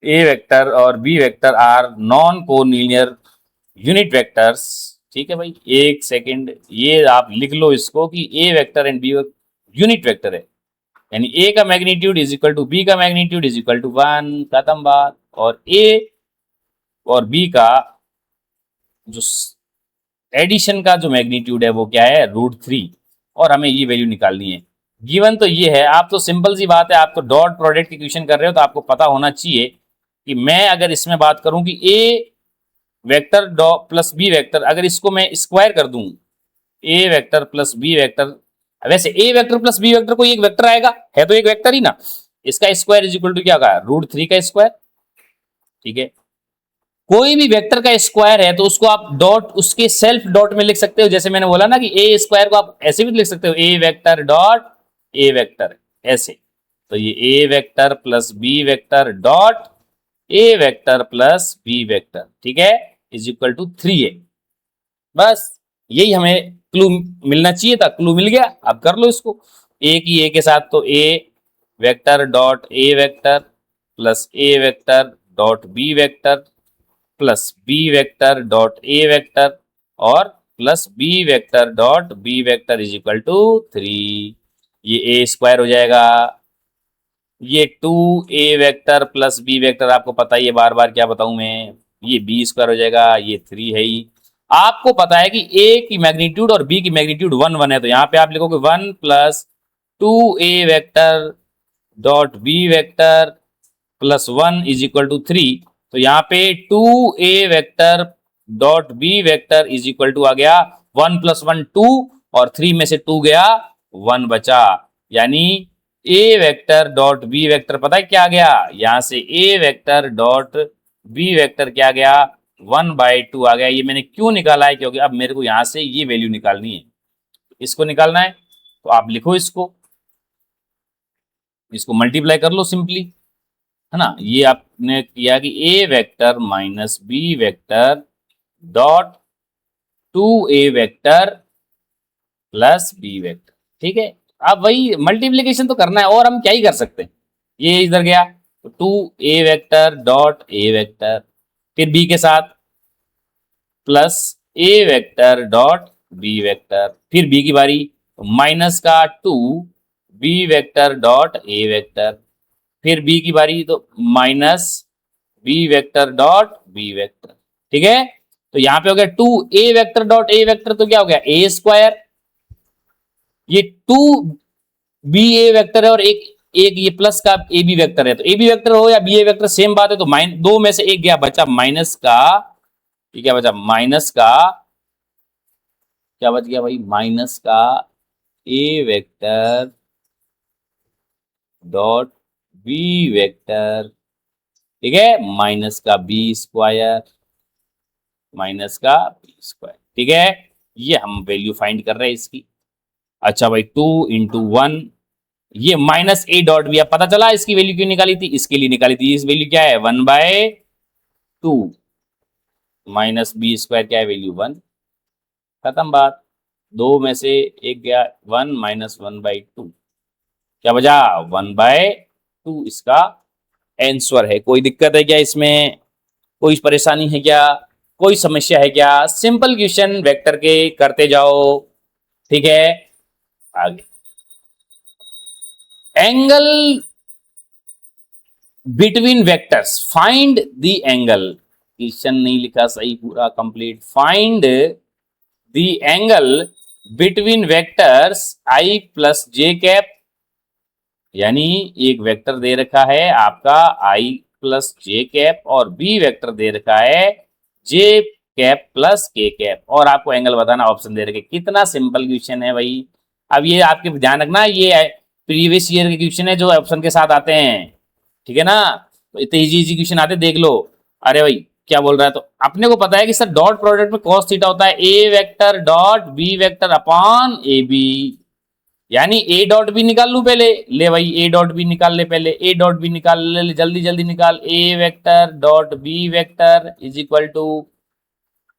A vector और B vector are non collinear unit vectors, ठीक है भाई। एक सेकंड, ये आप लिख लो इसको कि A vector and B unit vector है, यानी ए का magnitude is equal to B का मैग्नीट्यूड इज इक्वल टू 1, खत्म बात। और ए और बी का जो एडिशन का जो मैग्नीट्यूड है वो क्या है? √3, और हमें ये वैल्यू निकालनी है। गिवन तो ये है, आप तो सिंपल सी बात है, आप तो डॉट प्रोडक्ट की क्वेश्चन कर रहे हो तो आपको पता होना चाहिए कि मैं अगर इसमें बात करूं कि A vector plus B vector, अगर इसको मैं स्क्वायर कर दूं, ए वेक्टर प्लस बी वेक्टर, वैसे ए वेक्टर प्लस बी वेक्टर कोई एक वेक्टर आएगा, है तो एक वेक्टर ही ना। इसका स्क्वायर इज इक्वल टू क्या होगा? √3 का स्क्वायर, ठीक है। कोई भी वेक्टर का स्क्वायर है तो उसको आप डॉट, उसके सेल्फ डॉट में लिख सकते हो। जैसे मैंने बोला ना कि ए स्क्वायर को आप ऐसे भी लिख सकते हो, A vector dot A vector, ऐसे। तो ये A vector plus B vector dot A vector plus B vector, ठीक है, इज इक्वल टू 3a। बस यही हमें क्लू मिलना चाहिए था, क्लू मिल गया। अब कर लो इसको ए की ए के साथ, तो A vector dot A vector plus A vector dot B vector plus B vector dot A vector और plus B vector dot B vector is equal to 3। ये ए स्क्वायर हो जाएगा, ये 2a vector plus B vector आपको पता ही है, बार बार क्या बताऊं मैं, ये बी स्क्वायर हो जाएगा, ये 3 है ही। आपको पता है कि a की मैग्नीट्यूड और b की मैग्नीट्यूड 1 1 है, तो यहां पे आप लिखोगे 1 plus 2a vector dot B vector plus 1 is equal to 3। तो यहाँ पे 2a vector dot B vector is equal to आ गया 1 प्लस 1 2 और 3 में से 2 गया 1 बचा, यानी A vector dot B vector पता है क्या आ गया, यहां से ए वेक्टर डॉट बी वेक्टर क्या आ गया 1/2 आ गया। ये मैंने क्यों निकाला है, क्योंकि अब मेरे को यहां से ये वैल्यू निकालनी है, इसको निकालना है, तो आप लिखो इसको मल्टीप्लाई कर लो सिंपली, है ना। ये आपने किया कि A vector minus B vector dot 2a vector plus B vector, ठीक है। अब वही मल्टीप्लीकेशन तो करना है और हम क्या ही कर सकते हैं, ये इधर गया तो 2a वेक्टर डॉट ए वेक्टर फिर b के साथ plus a vector dot B vector, फिर b की बारी माइनस का 2b वेक्टर डॉट ए वेक्टर, फिर b की बारी तो minus b vector dot B vector, ठीक है। तो यहां पे हो गया 2a वेक्टर डॉट ए वेक्टर, तो क्या हो गया a स्क्वायर, ये 2b a वेक्टर है और एक एक ये प्लस का ए बी वेक्टर है, तो ए बी वेक्टर हो या बी ए वेक्टर सेम बात है, तो दो में से एक गया, बचा माइनस का, ये क्या बचा माइनस का, क्या बच गया भाई माइनस का A vector dot B vector, ठीक है, माइनस का बी स्क्वायर, माइनस का बी स्क्वायर, ठीक है। ये हम वैल्यू फाइंड कर रहे हैं इसकी। अच्छा भाई 2 इंटू 1, ये माइनस ए डॉट बी, अब पता चला इसकी वैल्यू क्यों निकाली थी, इसके लिए निकाली थी। इस वैल्यू क्या है 1/2 माइनस बी स्क्वायर क्या है वैल्यू 1, खत्म बात। दो में से एक गया 1 माइनस 1/2, क्या बचा 1/2, इसका आंसर है। कोई दिक्कत है क्या इसमें, कोई परेशानी है क्या, कोई समस्या है क्या, सिंपल क्वेश्चन वेक्टर के करते जाओ, ठीक है। आगे angle between vectors, find the angle, question नहीं लिखा सही पूरा complete, find the angle between vectors I plus J cap, यानी एक वेक्टर दे रखा है आपका आई प्लस जे कैप और बी वेक्टर दे रखा है जे कैप प्लस के कैप, और आपको एंगल बताना ऑप्शन दे रखे। कितना सिंपल क्वेश्चन है भाई। अब ये आपके ध्यान रखना, ये प्रीवियस ईयर के क्वेश्चन है जो ऑप्शन के साथ आते हैं, ठीक है ना, तो इतने इजी क्वेश्चन आते देख लो। अरे भाई क्या बोल रहा है, तो अपने को पता है कि सर डॉट प्रोडक्ट में cos थीटा होता है A vector dot B vector upon A B, यानी ए डॉट बी निकाल लू पहले, ले भाई ए डॉट बी निकाल ले, पहले ए डॉट बी निकाल ले, जल्दी जल्दी निकाल, A vector dot B vector is equal to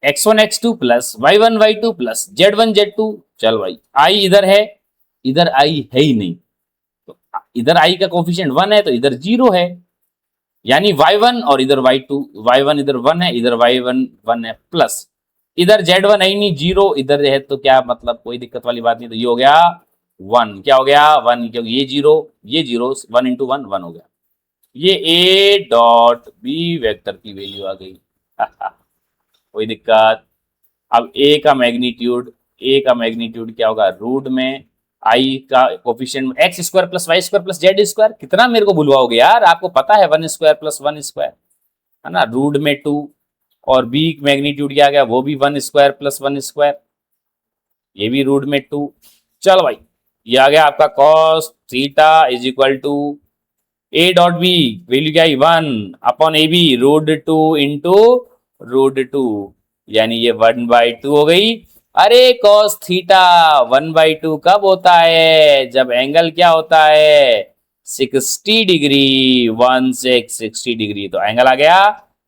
x1 x2 plus y1 y2 plus z1 z2। चल भाई आई इधर है, इधर आई है ही नहीं, तो इधर आई का कोफिशिएंट 1 है तो इधर 0 है, यानी y1 और इधर y2, y1 इधर 1 है इधर y1 1 है, प्लस इधर z1 है ही नहीं 0 इधर है, तो क्या मतलब कोई दिक्कत वाली बात नहीं, तो ये हो गया 1, क्या हो गया 1, क्योंकि ये 0 1 इंटू 1 1 हो गया। ये ए डॉट बी वेक्टर की वैल्यू आ गई कोई दिक्कत। अब ए का मैग्नीट्यूड क्या होगा रूट में आई का coefficient x square plus y square plus z square, कितना मेरे को भूलवाओगे यार, आपको पता है 1 स्क्वायर प्लस 1 स्क्वायर, है ना, रूट में 2, और बी मैग्नीट्यूड क्या आ गया वो भी 1 स्क्वायर प्लस 1 स्क्वायर, ये भी रूट में 2। चलो भाई ये आ गया आपका cos theta is equal to a dot b value क्या है 1 अपॉन ए बी रूट 2 इंटू रूट 2, यानी ये 1/2 हो गई। अरे cos थीटा 1/2 कब होता है, जब एंगल क्या होता है 60 डिग्री, 1 से 60 डिग्री, तो एंगल आ गया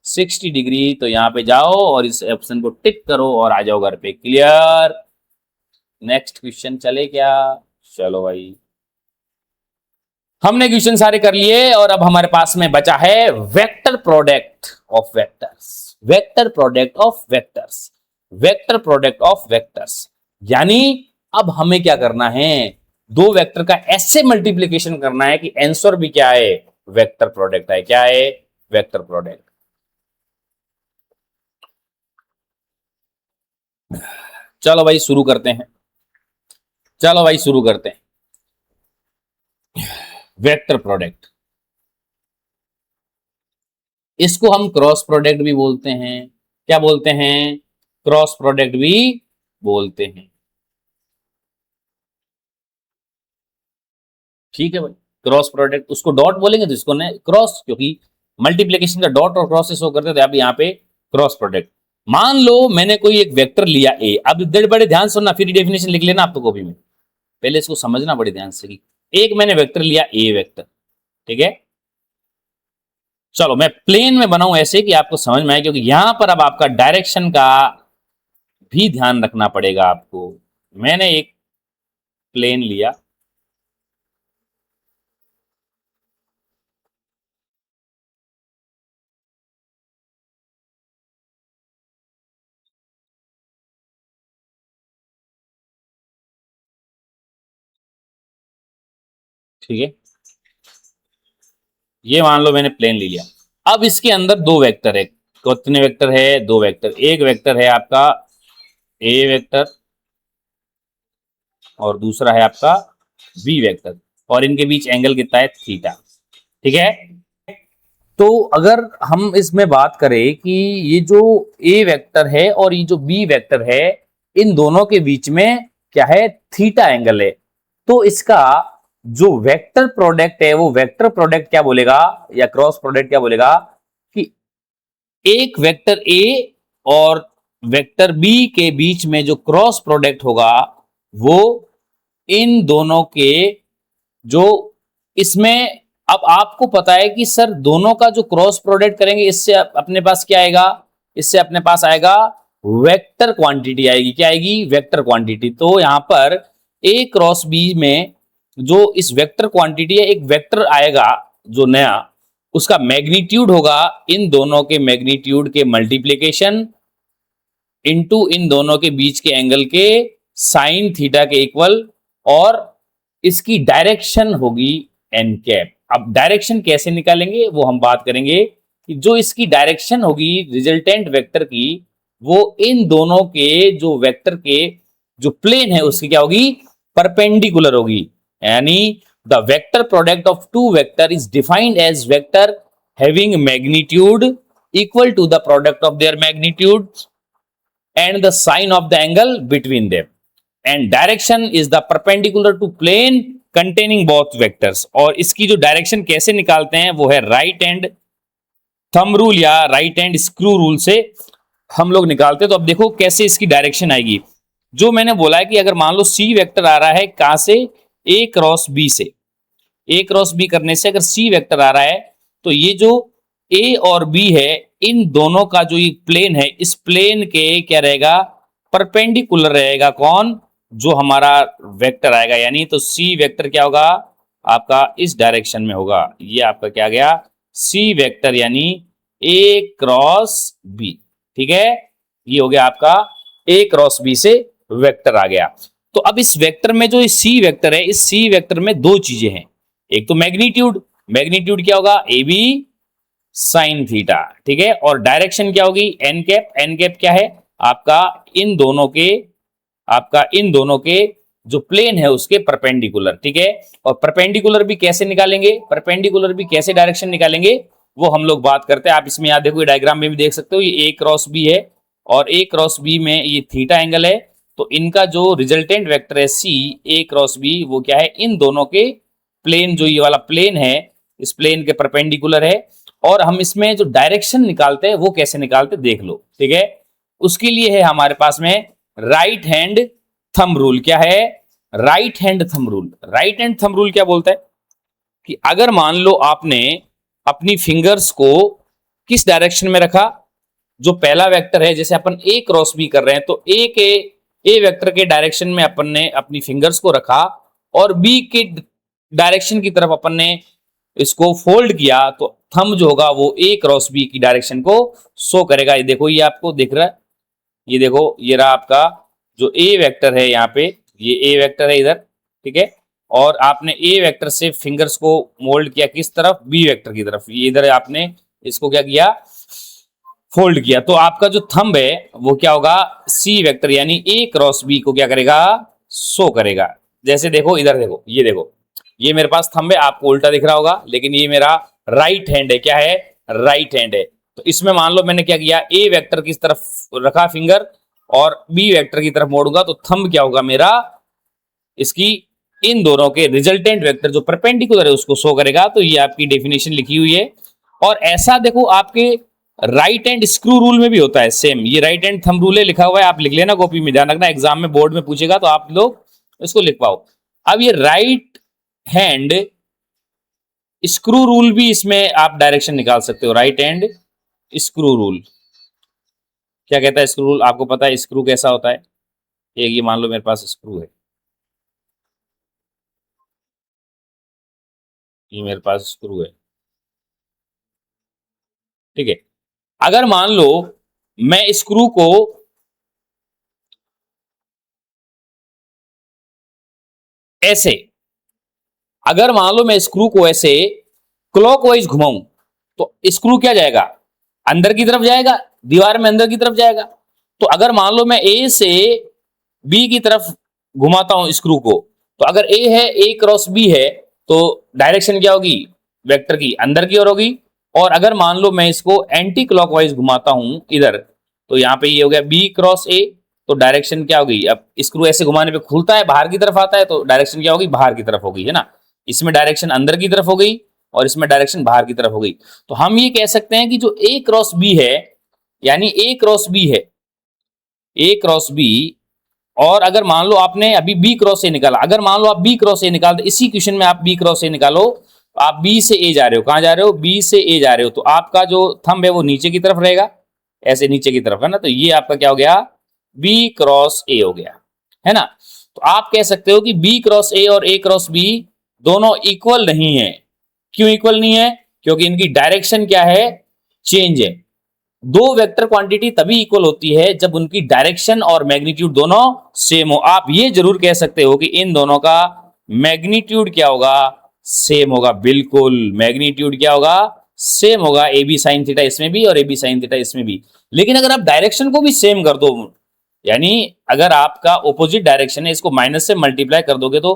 60 डिग्री। तो यहां पे जाओ और इस ऑप्शन को टिक करो और आ जाओ घर पे। क्लियर? नेक्स्ट क्वेश्चन चले क्या? चलो भाई, हमने क्वेश्चन सारे कर लिए और अब हमारे पास में बचा है vector product of vectors. Vector product of vectors, vector product of vectors, यानी अब हमें क्या करना है, दो वेक्टर का ऐसे मल्टीप्लिकेशन करना है कि आंसर भी क्या है, वेक्टर प्रोडक्ट है। क्या है? Vector product. चलो भाई शुरू करते हैं, चलो भाई शुरू करते हैं। वेक्टर प्रोडक्ट, इसको हम क्रॉस प्रोडक्ट भी बोलते हैं। क्या बोलते हैं? क्रॉस प्रोडक्ट भी बोलते हैं। ठीक है भाई, क्रॉस प्रोडक्ट, उसको डॉट बोलेंगे तो इसको क्रॉस, क्योंकि मल्टीप्लिकेशन का डॉट और क्रॉस से शो करते थे। अब यहाँ पे क्रॉस प्रोडक्ट। मान लो मैंने कोई एक वेक्टर लिया ए, अब बड़े ध्यान सुनना, फिर डेफिनेशन लिख लेना आप तो कॉपी में, पहले इसको समझना बड़े ध्यान से कि एक मैंने वेक्टर लिया ए वेक्टर, ठीक है। चलो मैं प्लेन में बनाऊं ऐसे कि आपको समझ में आए, क्योंकि यहां पर अब आपका डायरेक्शन का भी ध्यान रखना पड़ेगा आपको। मैंने एक प्लेन लिया, ठीक है, ये मान लो मैंने प्लेन ले लिया। अब इसके अंदर दो वेक्टर है, कितने वेक्टर है? दो वेक्टर। एक वेक्टर है आपका ए वेक्टर और दूसरा है आपका बी वेक्टर, और इनके बीच एंगल कितना है? थीटा। ठीक है, तो अगर हम इसमें बात करें कि ये जो ए वेक्टर है और ये जो बी वेक्टर है, इन दोनों के बीच में क्या है? थीटा एंगल है। तो इसका जो वेक्टर प्रोडक्ट है वो वेक्टर प्रोडक्ट क्या बोलेगा, या क्रॉस प्रोडक्ट क्या बोलेगा, कि एक वेक्टर ए और वेक्टर बी के बीच में जो क्रॉस प्रोडक्ट होगा वो इन दोनों के जो इसमें, अब आपको पता है कि सर दोनों का जो क्रॉस प्रोडक्ट करेंगे इससे अपने पास क्या आएगा? इससे अपने पास आएगा वेक्टर क्वांटिटी आएगी। क्या आएगी? Vector quantity. तो यहां पर ए क्रॉस बी में जो इस वेक्टर क्वांटिटी है, एक वेक्टर आएगा जो नया, उसका मैग्नीट्यूड होगा इन दोनों के मैग्नीट्यूड के मल्टीप्लीकेशन इनटू इन दोनों के बीच के एंगल के साइन थीटा के इक्वल, और इसकी डायरेक्शन होगी एन कैप। अब डायरेक्शन कैसे निकालेंगे वो हम बात करेंगे, कि जो इसकी डायरेक्शन होगी रिजल्टेंट वेक्टर की, वो इन दोनों के जो वेक्टर के जो प्लेन है उसकी क्या होगी? परपेंडिकुलर होगी। यानी the vector product of two vector is defined as vector having magnitude equal to the product of their magnitude and the sine of the angle between them, and direction is the perpendicular to plane containing both vectors। और इसकी जो direction कैसे निकालते हैं वो है right hand thumb rule या right hand screw rule से हम लोग निकालते हैं। तो अब देखो कैसे इसकी डायरेक्शन आएगी। जो मैंने बोला है कि अगर मान लो सी वेक्टर आ रहा है कहां से? ए क्रॉस बी से। ए क्रॉस बी करने से अगर सी वेक्टर आ रहा है तो ये जो ए और बी है, इन दोनों का जो ये प्लेन है, इस प्लेन के क्या रहेगा? परपेंडिकुलर रहेगा। कौन? जो हमारा वेक्टर आएगा। यानी तो सी वेक्टर क्या होगा? आपका इस डायरेक्शन में होगा। ये आपका क्या गया? सी वेक्टर, यानी ए क्रॉस बी। ठीक है, ये हो गया आपका ए क्रॉस बी से वेक्टर आ गया। तो अब इस वेक्टर में जो सी वेक्टर है, इस सी वेक्टर में दो चीजें हैं। एक तो मैग्नीट्यूड, मैग्नीट्यूड क्या होगा? A b sine theta. ठीक है, और डायरेक्शन क्या होगी? N cap. एन कैप क्या है? आपका इन दोनों के जो प्लेन है उसके परपेंडिकुलर। ठीक है, और परपेंडिकुलर भी कैसे निकालेंगे? परपेंडिकुलर भी कैसे डायरेक्शन निकालेंगे वो हम लोग बात करते हैं। आप इसमें यहाँ देखो, डायग्राम में भी देख सकते हो, ये ए क्रॉस बी है और ए क्रॉस बी में ये थीटा एंगल है। तो इनका जो रिजल्टेंट वेक्टर है सी ए क्रॉस बी, वो क्या है? इन दोनों के प्लेन, जो ये वाला प्लेन है, इस प्लेन के परपेंडिकुलर है। और हम इसमें जो डायरेक्शन निकालते हैं वो कैसे निकालते देख लो। ठीक है, उसके लिए है हमारे पास में राइट हैंड थंब रूल। क्या है? Right hand thumb rule. Right hand thumb rule क्या बोलता है? कि अगर मान लो आपने अपनी फिंगर्स को किस डायरेक्शन में रखा, जो पहला वेक्टर है, जैसे अपन ए क्रॉस बी कर रहे हैं तो ए वेक्टर के डायरेक्शन में अपन ने अपनी फिंगर्स को रखा और बी के डायरेक्शन की तरफ अपन ने इसको फोल्ड किया, तो थंब जो होगा वो ए क्रॉस बी की डायरेक्शन को शो करेगा। ये देखो, ये आपको दिख रहा है, ये देखो, ये रहा आपका जो ए वेक्टर है, यहाँ पे ये ए वेक्टर है इधर, ठीक है, और आपने ए वेक्टर से फिंगर्स को मोल्ड किया किस तरफ, बी वेक्टर की तरफ, ये इधर आपने इसको क्या किया, फोल्ड किया, तो आपका जो थंब है वो क्या होगा, सी वेक्टर यानी ए क्रॉस बी को क्या करेगा, शो करेगा। जैसे देखो इधर देखो, ये देखो, ये मेरे पास थंब है, आपको उल्टा दिख रहा होगा, लेकिन ये मेरा राइट हैंड है, क्या है, राइट हैंड है। तो इसमें मान लो मैंने क्या किया, ए वेक्टर की तरफ रखा फिंगर और बी वेक्टर की तरफ मोड़ूंगा, तो थंब क्या होगा मेरा, इसकी इन दोनों के रिजल्टेंट वेक्टर जो परपेंडिकुलर है उसको शो करेगा। तो ये आपकी डेफिनेशन लिखी हुई है। और ऐसा देखो आपके राइट हैंड स्क्रू रूल में भी होता है सेम, ये राइट हैंड थंब रूल है, लिखा हुआ है, आप लिख लेना कॉपी में, ध्यान रखना एग्जाम में बोर्ड में पूछेगा तो आप लोग इसको लिख पाओ। अब ये राइट हैंड स्क्रू रूल भी इसमें आप डायरेक्शन निकाल सकते हो। राइट हैंड स्क्रू रूल क्या कहता है, स्क्रू रूल आपको पता है स्क्रू कैसा होता है, एक ये मान लो मेरे पास स्क्रू है, ये मेरे पास स्क्रू है, ठीक है। अगर मान लो मैं स्क्रू को ऐसे, अगर मान लो मैं स्क्रू को ऐसे क्लॉकवाइज घुमाऊं तो स्क्रू क्या जाएगा, अंदर की तरफ जाएगा, दीवार में अंदर की तरफ जाएगा। तो अगर मान लो मैं ए से बी की तरफ घुमाता हूं स्क्रू को, तो अगर ए है, ए क्रॉस बी है, तो डायरेक्शन क्या होगी, वेक्टर की अंदर की ओर होगी। और अगर मान लो मैं इसको एंटी क्लॉकवाइज घुमाता हूं इधर, तो यहाँ पे ये हो गया बी क्रॉस ए, तो डायरेक्शन क्या होगी, अब स्क्रू ऐसे घुमाने पे खुलता है, बाहर की तरफ आता है, तो डायरेक्शन क्या होगी, बाहर की तरफ होगी, है ना। इसमें डायरेक्शन अंदर की तरफ हो गई और इसमें डायरेक्शन बाहर की तरफ हो गई। तो हम ये कह सकते हैं कि जो ए क्रॉस बी है, यानी ए क्रॉस बी है, ए क्रॉस बी, और अगर मान लो आपने अभी बी क्रॉस ए निकाला, अगर मान लो आप बी क्रॉस ए निकाल दो, इसी क्वेश्चन में आप बी क्रॉस ए निकालो, आप बी से ए जा रहे हो, कहां जा रहे हो, बी से ए जा रहे हो, तो आपका जो थंब है वो नीचे की तरफ रहेगा, ऐसे नीचे की तरफ, है ना। तो ये आपका क्या हो गया, बी क्रॉस ए हो गया, है ना। तो आप कह सकते हो कि बी क्रॉस ए और ए क्रॉस बी दोनों इक्वल नहीं है। क्यों इक्वल नहीं है, क्योंकि इनकी डायरेक्शन क्या है, चेंज है। दो वेक्टर क्वांटिटी तभी इक्वल होती है जब उनकी डायरेक्शन और मैग्नीट्यूड दोनों सेम हो। आप ये जरूर कह सकते हो कि इन दोनों का मैग्नीट्यूड क्या होगा, सेम होगा, बिल्कुल मैग्नीट्यूड क्या होगा, सेम होगा, ए बी साइन थीटा इसमें भी और ए बी साइन थीटा इसमें भी। लेकिन अगर आप डायरेक्शन को भी सेम कर दो, यानी अगर आपका ऑपोजिट डायरेक्शन है, इसको माइनस से मल्टीप्लाई कर दोगे तो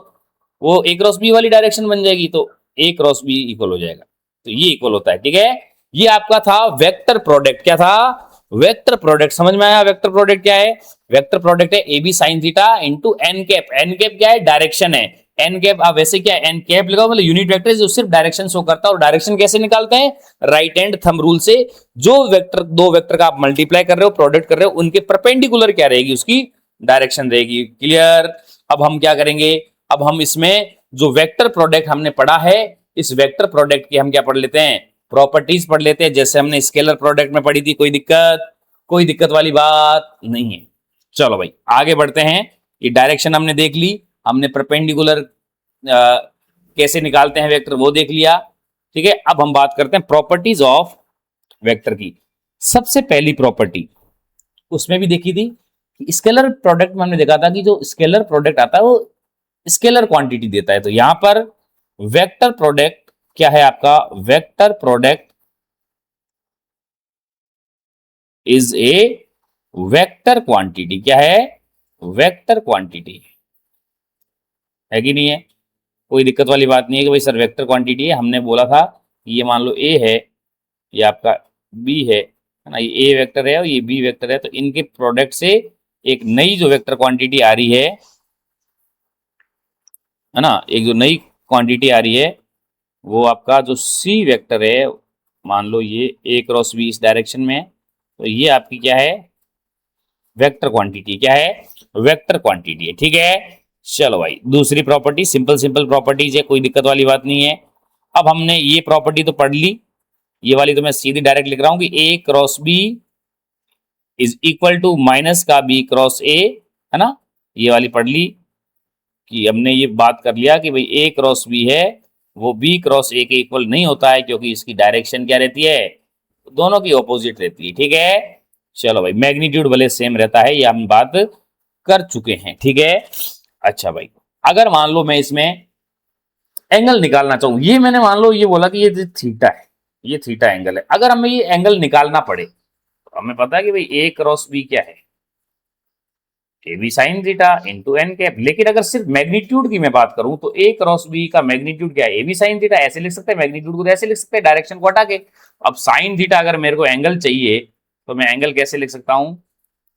वो ए क्रॉस बी वाली डायरेक्शन बन जाएगी, तो ए क्रॉस बी इक्वल हो जाएगा। तो ये इक्वल होता है, ठीक है। ये आपका था वेक्टर प्रोडक्ट, क्या था, वेक्टर प्रोडक्ट। समझ में आया वेक्टर प्रोडक्ट क्या है, वेक्टर प्रोडक्ट है ए b sine theta into n cap. N cap क्या है, डायरेक्शन है, एन कैप आप वैसे क्या एन कैप लगाओ, मतलब यूनिट वेक्टर जो सिर्फ डायरेक्शन शो करता है। और डायरेक्शन कैसे निकालते हैं, राइट हैंड थंब रूल से। जो वेक्टर, दो वेक्टर का आप मल्टीप्लाई कर रहे हो, प्रोडक्ट कर रहे हो, उनके परपेंडिकुलर क्या रहेगी, उसकी डायरेक्शन रहेगी। क्लियर। अब हम क्या करेंगे, अब हम इसमें जो वेक्टर प्रोडक्ट हमने पढ़ा है, इस वेक्टर प्रोडक्ट की हम क्या पढ़ लेते हैं, प्रॉपर्टीज पढ़ लेते हैं, जैसे हमने स्केलर प्रोडक्ट में पढ़ी थी। कोई दिक्कत, कोई दिक्कत वाली बात नहीं है। चलो भाई आगे बढ़ते हैं। ये डायरेक्शन हमने देख ली, हमने परपेंडिकुलर कैसे निकालते हैं वेक्टर वो देख लिया, ठीक है। अब हम बात करते हैं प्रॉपर्टीज ऑफ वेक्टर की। सबसे पहली प्रॉपर्टी उसमें भी देखी थी कि स्केलर प्रोडक्ट में हमने देखा था कि जो स्केलर प्रोडक्ट आता है वो स्केलर क्वांटिटी देता है। तो यहां पर वेक्टर प्रोडक्ट क्या है आपका, vector product is a vector quantity. क्या है, वेक्टर क्वांटिटी है कि नहीं है, कोई दिक्कत वाली बात नहीं है कि भाई सर वेक्टर क्वांटिटी है। हमने बोला था कि ये मान लो ए है, ये आपका बी है ना, ये ए वेक्टर है और ये बी वेक्टर है, तो इनके प्रोडक्ट से एक नई जो वेक्टर क्वांटिटी आ रही है ना, एक जो नई क्वांटिटी आ रही है वो आपका जो सी वेक्टर है, मान लो ये ए क्रॉस बी इस डायरेक्शन में है, तो ये आपकी क्या है, वेक्टर क्वांटिटी। क्या है, वेक्टर क्वांटिटी है, ठीक है। चलो भाई दूसरी प्रॉपर्टी, सिंपल सिंपल प्रॉपर्टीज है, कोई दिक्कत वाली बात नहीं है। अब हमने ये प्रॉपर्टी तो पढ़ ली, ये वाली तो मैं सीधी डायरेक्ट लिख रहा हूं कि A cross B is equal to minus का बी क्रॉस ए, है ना। ये वाली पढ़ ली कि हमने ये बात कर लिया कि भाई ए क्रॉस बी है वो बी क्रॉस ए के इक्वल नहीं होता है, क्योंकि इसकी डायरेक्शन क्या रहती है, दोनों की ऑपोजिट रहती है। ठीक है, चलो भाई, मैग्नीट्यूड भले सेम रहता है, ये हम बात कर चुके हैं। ठीक है, अच्छा भाई, अगर मान लो मैं इसमें एंगल निकालना चाहूं, ये मैंने मान लो ये बोला कि ये थीटा है, ये थीटा एंगल है, अगर हमें ये एंगल निकालना पड़े तो हमें पता है कि भाई ए क्रॉस बी क्या है, ए b sine theta into n cap. लेकिन अगर सिर्फ मैग्नीट्यूड की मैं बात करूं तो ए क्रॉस बी का मैग्नीट्यूड क्या है, ए बी साइन थीटा, ऐसे लिख सकते हैं, मैग्नीट्यूड को ऐसे लिख सकते हैं डायरेक्शन को हटा के। अब साइन थीटा अगर मेरे को एंगल चाहिए तो मैं एंगल कैसे लिख सकता हूं,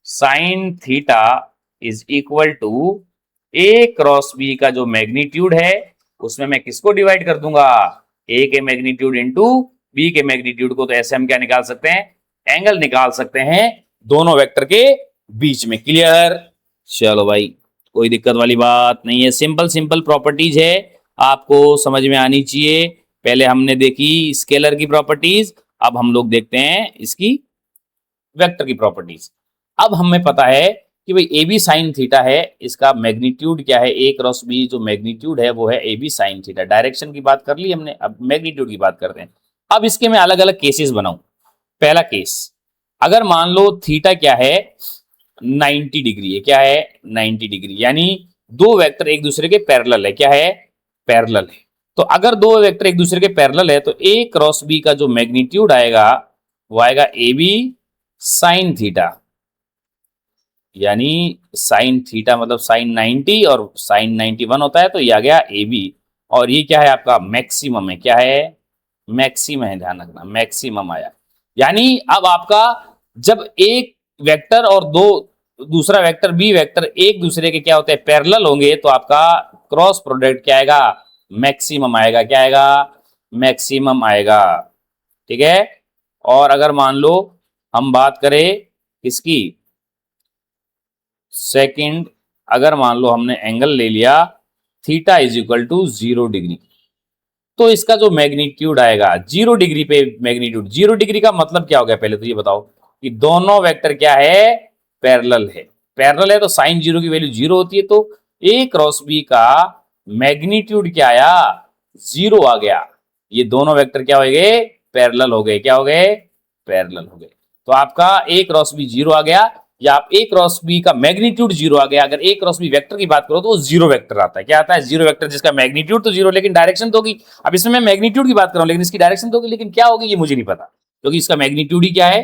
sine theta is equal to a cross b का जो मैग्नीट्यूड है उसमें मैं किसको डिवाइड कर दूंगा, ए के मैग्नीट्यूड इंटू बी के मैग्नीट्यूड को। तो ऐसे हम क्या निकाल सकते हैं, एंगल निकाल सकते हैं दोनों वेक्टर के बीच में। क्लियर, चलो भाई, कोई दिक्कत वाली बात नहीं है, सिंपल सिंपल प्रॉपर्टीज है, आपको समझ में आनी चाहिए। पहले हमने देखी स्केलर की प्रॉपर्टीज, अब हम लोग देखते हैं इसकी वेक्टर की प्रॉपर्टीज। अब हमें पता है कि भाई ए बी साइन थीटा है, इसका मैग्नीट्यूड क्या है, ए क्रॉस बी जो मैग्नीट्यूड है वो है ए बी साइन थीटा। डायरेक्शन की बात कर ली हमने, अब मैग्नीट्यूड की बात करते हैं। अब इसके मैं अलग अलग केसेस बनाऊं। पहला केस, अगर मान लो थीटा क्या है, 90 डिग्री है, क्या है 90 डिग्री, यानी दो वेक्टर एक दूसरे के पैरेलल है, क्या है पैरेलल है। तो अगर दो वेक्टर एक दूसरे के पैरेलल है तो ए क्रॉस बी का जो मैग्नीट्यूड आएगा वो आएगा ए बी साइन थीटा, यानी साइन थीटा मतलब साइन 90 और साइन 91 होता है, तो ये आ गया ए बी। और ये क्या है आपका मैक्सिमम है, क्या है मैक्सिमम है, ध्यान रखना मैक्सिमम आया। यानी अब आपका जब एक वेक्टर और दो दूसरा वेक्टर बी वेक्टर एक दूसरे के क्या होते हैं पैरेलल होंगे तो आपका क्रॉस प्रोडक्ट क्या आएगा, मैक्सिमम आएगा, क्या आएगा मैक्सिमम आएगा। ठीक है, और अगर मान लो हम बात करें किसकी, सेकंड, अगर मान लो हमने एंगल ले लिया theta is equal to 0 degree, तो इसका जो मैग्नीट्यूड आएगा 0 डिग्री पे मैग्नीट्यूड, 0 डिग्री का मतलब क्या हो गया, पहले तो ये बताओ कि दोनों वेक्टर क्या है पैरेलल है। पैरेलल है तो साइन 0 की वैल्यू 0 होती है, तो ए क्रॉस बी का मैग्नीट्यूड क्या आया 0 आ गया। ये दोनों वेक्टर क्या हो गए पैरेलल हो गए, क्या हो गए पैरेलल हो गए। तो आपका ए क्रॉस बी 0 आ गया, या आप ए क्रॉस बी का मैग्नीट्यूड 0 आ गया। अगर ए क्रॉस बी वेक्टर की बात करो तो वो 0 वेक्टर आता है, क्या आता है 0 वेक्टर, जिसका मैग्नीट्यूड तो 0 लेकिन डायरेक्शन तो होगी। अब इसमें मैं मैग्नीट्यूड की बात कर रहा हूं लेकिन इसकी डायरेक्शन तो होगी, लेकिन क्या होगी ये मुझे नहीं पता, क्योंकि इसका मैग्नीट्यूड ही क्या है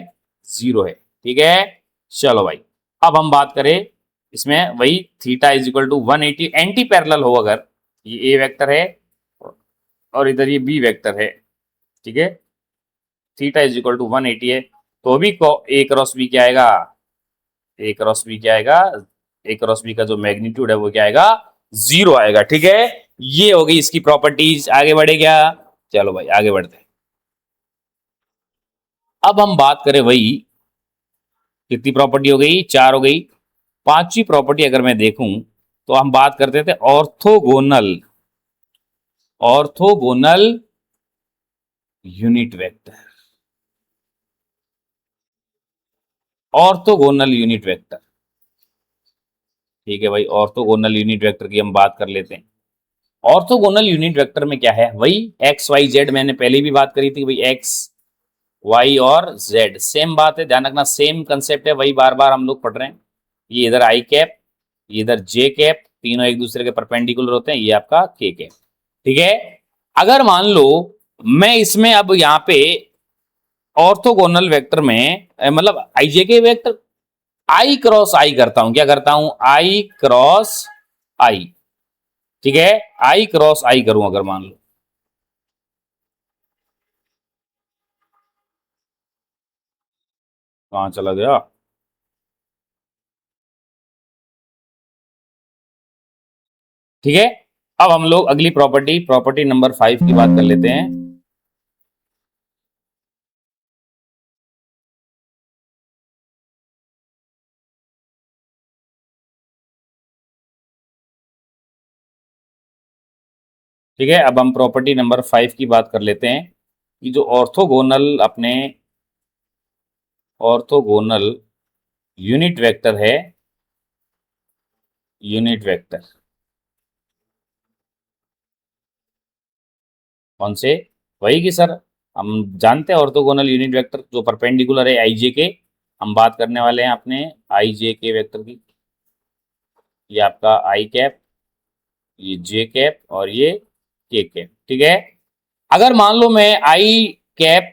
0 है। ठीक है, चलो भाई, अब हम बात करें इसमें वही theta is equal to 180, anti parallel हो अगर, ये ए वेक्टर है और इधर ये बी वेक्टर है, ठीक है, थीटा इज इक्वल टू 180 है, तो भी ए क्रॉस बी क्या आएगा, ए क्रॉस बी क्या आएगा, ए क्रॉस बी का जो मैग्नीट्यूड है वो क्या आएगा 0 आएगा। ठीक है, ये हो गई इसकी प्रॉपर्टीज। आगे बढ़े क्या, चलो भाई आगे बढ़ते हैं। अब हम बात करें वही, कितनी प्रॉपर्टी हो गई, 4 हो गई। पांचवी प्रॉपर्टी अगर मैं देखूं तो हम बात करते थे orthogonal, orthogonal unit vector, orthogonal unit vector. ठीक है भाई, ऑर्थोगोनल यूनिट वेक्टर की हम बात कर लेते हैं। ऑर्थोगोनल यूनिट वेक्टर में क्या है, वही एक्स वाई जेड, मैंने पहले भी बात करी थी भाई, एक्स वाई और जेड सेम बात है, ध्यान रखना सेम कंसेप्ट है, वही बार बार हम लोग पढ़ रहे हैं। ये इधर आई कैप, ये इधर जे कैप, तीनों एक दूसरे के परपेंडिकुलर होते हैं, ये आपका के कैप। ठीक है, अगर मान लो मैं इसमें अब यहाँ पे ऑर्थोगोनल वेक्टर में मतलब आईजे के वेक्टर आई क्रॉस आई करता हूं, क्या करता हूं आई क्रॉस आई। ठीक है, आई क्रॉस आई करूं अगर मान लो, कहां चला गया, ठीक है। अब हम लोग अगली प्रॉपर्टी, प्रॉपर्टी नंबर 5 की बात कर लेते हैं। ठीक है, अब हम प्रॉपर्टी नंबर 5 की बात कर लेते हैं कि जो ऑर्थोगोनल यूनिट वेक्टर है, यूनिट वेक्टर कौन से, वही कि सर हम जानते हैं ऑर्थोगोनल यूनिट वेक्टर जो परपेंडिकुलर है आई जे के, हम बात करने वाले हैं अपने आई जे के वेक्टर की। ये आपका आई कैप, ये जे कैप और ये के कैप। ठीक है, अगर मान लो मैं आई कैप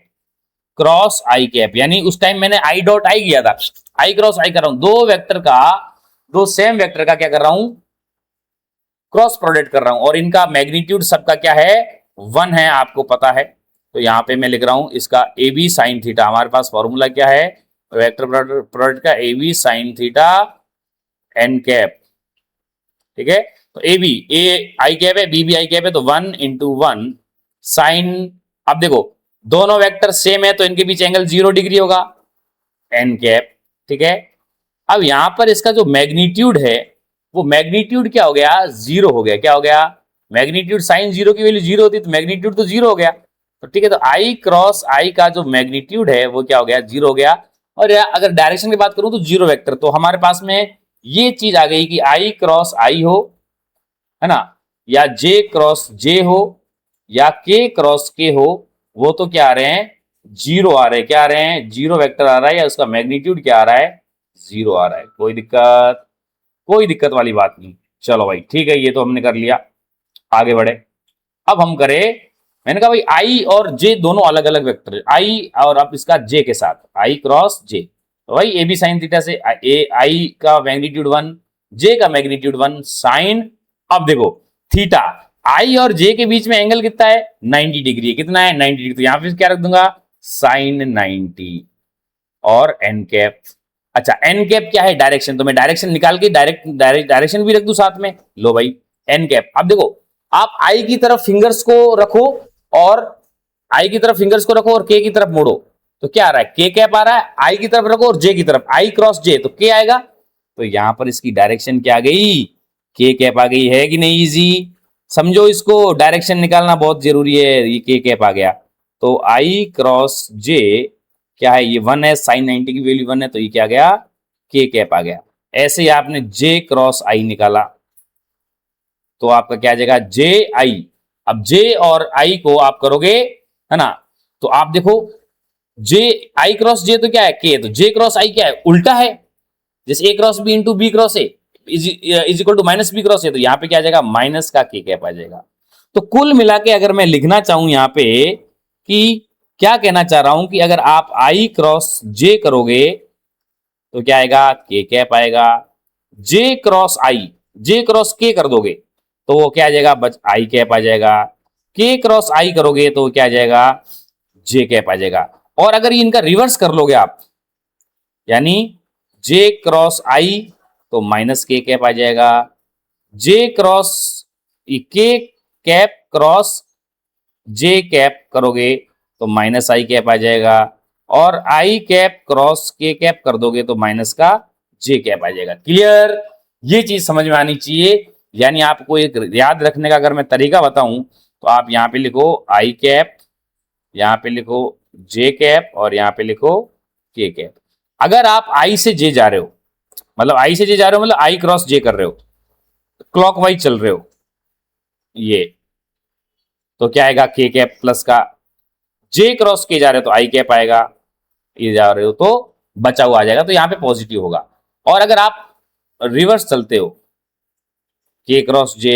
क्रॉस आई कैप, यानी उस टाइम मैंने आई डॉट आई किया था, आई क्रॉस आई कर रहा हूं, दो वेक्टर का, दो सेम वेक्टर का क्या कर रहा हूं, क्रॉस प्रोडक्ट कर रहा हूं, और इनका मैग्नीट्यूड सबका क्या है, 1 है, आपको पता है। तो यहां पे मैं लिख रहा हूं इसका ए बी साइन थीटा, हमारे पास फॉर्मूला क्या है वेक्टर प्रोडक्ट का, a b sine theta n cap. ठीक है, तो a b, a i cap है, बी भी आई कैप है, तो 1 × 1 साइन, अब देखो दोनों वेक्टर सेम है तो इनके बीच एंगल 0 डिग्री होगा, एन कैप। ठीक है, अब यहां पर इसका जो मैग्नीट्यूड है वो मैग्नीट्यूड क्या हो गया, 0 हो गया। क्या हो गया, मैग्नीट्यूड, साइन 0 की वैल्यू 0 होती तो मैग्नीट्यूड तो 0 हो गया। तो ठीक है, तो आई क्रॉस आई का जो मैग्नीट्यूड है वो क्या हो गया, 0 हो गया। और अगर डायरेक्शन की बात करूं तो 0 वेक्टर, तो हमारे पास में ये चीज आ गई कि आई क्रॉस आई हो, है ना, या जे क्रॉस जे हो, या के क्रॉस के हो, वो तो क्या आ रहे हैं, 0 आ रहे हैं। क्या आ रहे हैं, 0 वेक्टर आ रहा है, या उसका मैग्नीट्यूड क्या आ रहा है, 0 आ रहा है। कोई दिक्कत, कोई दिक्कत वाली बात नहीं। चलो भाई ठीक है, ये तो हमने कर लिया, आगे बढ़े। अब हम करें, मैंने कहा भाई आई और जे दोनों अलग अलग वेक्टर है, आई और अब इसका जे के साथ, आई क्रॉस जे, तो भाई ए बी साइन थीटा से ए आई का मैग्नीट्यूड 1, जे का मैग्नीट्यूड 1 साइन, अब देखो थीटा, आई और जे के बीच में एंगल कितना है, 90 डिग्री। कितना है, 90 डिग्री, तो यहां पे क्या रख दूंगा, साइन 90 और एन कैप। अच्छा, एन कैप क्या है, डायरेक्शन, तो मैं डायरेक्शन निकाल के डायरेक्शन भी रख दूं साथ में, लो भाई एन कैप। अब देखो आप आई की तरफ फिंगर्स को रखो, और आई की तरफ फिंगर्स को रखो और के की तरफ मोड़ो, तो क्या आ रहा है, के कैप आ रहा है। आई की तरफ रखो और जे की तरफ, आई क्रॉस जे, तो के आएगा। तो यहां पर इसकी डायरेक्शन क्या आ गई, के कैप आ गई, है कि नहीं, इजी। समझो इसको, डायरेक्शन निकालना बहुत जरूरी है, ये के कैप आ गया। तो आई क्रॉस जे क्या है, ये 1 है, साइन 90 की वैल्यू 1 है, तो ये क्या आ गया, के कैप आ गया। ऐसे ही आपने जे क्रॉस आई निकाला तो आपका क्या आ जाएगा, जे आई। अब जे और आई को आप करोगे, है ना, तो आप देखो जे आई क्रॉस जे तो क्या है, के, तो जे क्रॉस आई क्या है, उल्टा है, जैसे A cross B into B cross A is equal to minus B cross A, तो यहां पे क्या आ जाएगा, माइनस का के कैप आ जाएगा। तो कुल मिला के अगर मैं लिखना चाहूं यहां पे कि क्या कहना चाह रहा हूं कि अगर आप आई क्रॉस जे करोगे तो क्या आएगा, के कैप आएगा। जे क्रॉस आई, जे क्रॉस के कर दोगे तो वो क्या आ जाएगा, बच आई कैप आ जाएगा। के क्रॉस आई करोगे तो क्या आ जाएगा, जे कैप आ जाएगा। और अगर ये इनका रिवर्स कर लोगे आप, यानी जे क्रॉस आई तो माइनस के कैप आ जाएगा, जे क्रॉस के कैप क्रॉस जे कैप करोगे तो माइनस आई कैप आ जाएगा, और आई कैप क्रॉस के कैप कर दोगे तो माइनस का जे कैप आ जाएगा। क्लियर, ये चीज समझ में आनी चाहिए। यानी आपको एक याद रखने का अगर मैं तरीका बताऊं तो आप यहाँ पे लिखो आई कैप, यहाँ पे लिखो जे कैप, और यहाँ पे लिखो के कैप। अगर आप आई से जे जा रहे हो, मतलब आई से जे जा रहे हो, मतलब आई क्रॉस जे कर रहे हो, क्लॉकवाइज चल रहे हो ये, तो क्या आएगा, के कैप प्लस का, जे क्रॉस के जा रहे हो तो आई कैप आएगा, ये जा रहे हो तो बचा हुआ आ जाएगा, तो यहां पे पॉजिटिव होगा। और अगर आप रिवर्स चलते हो, के क्रॉस जे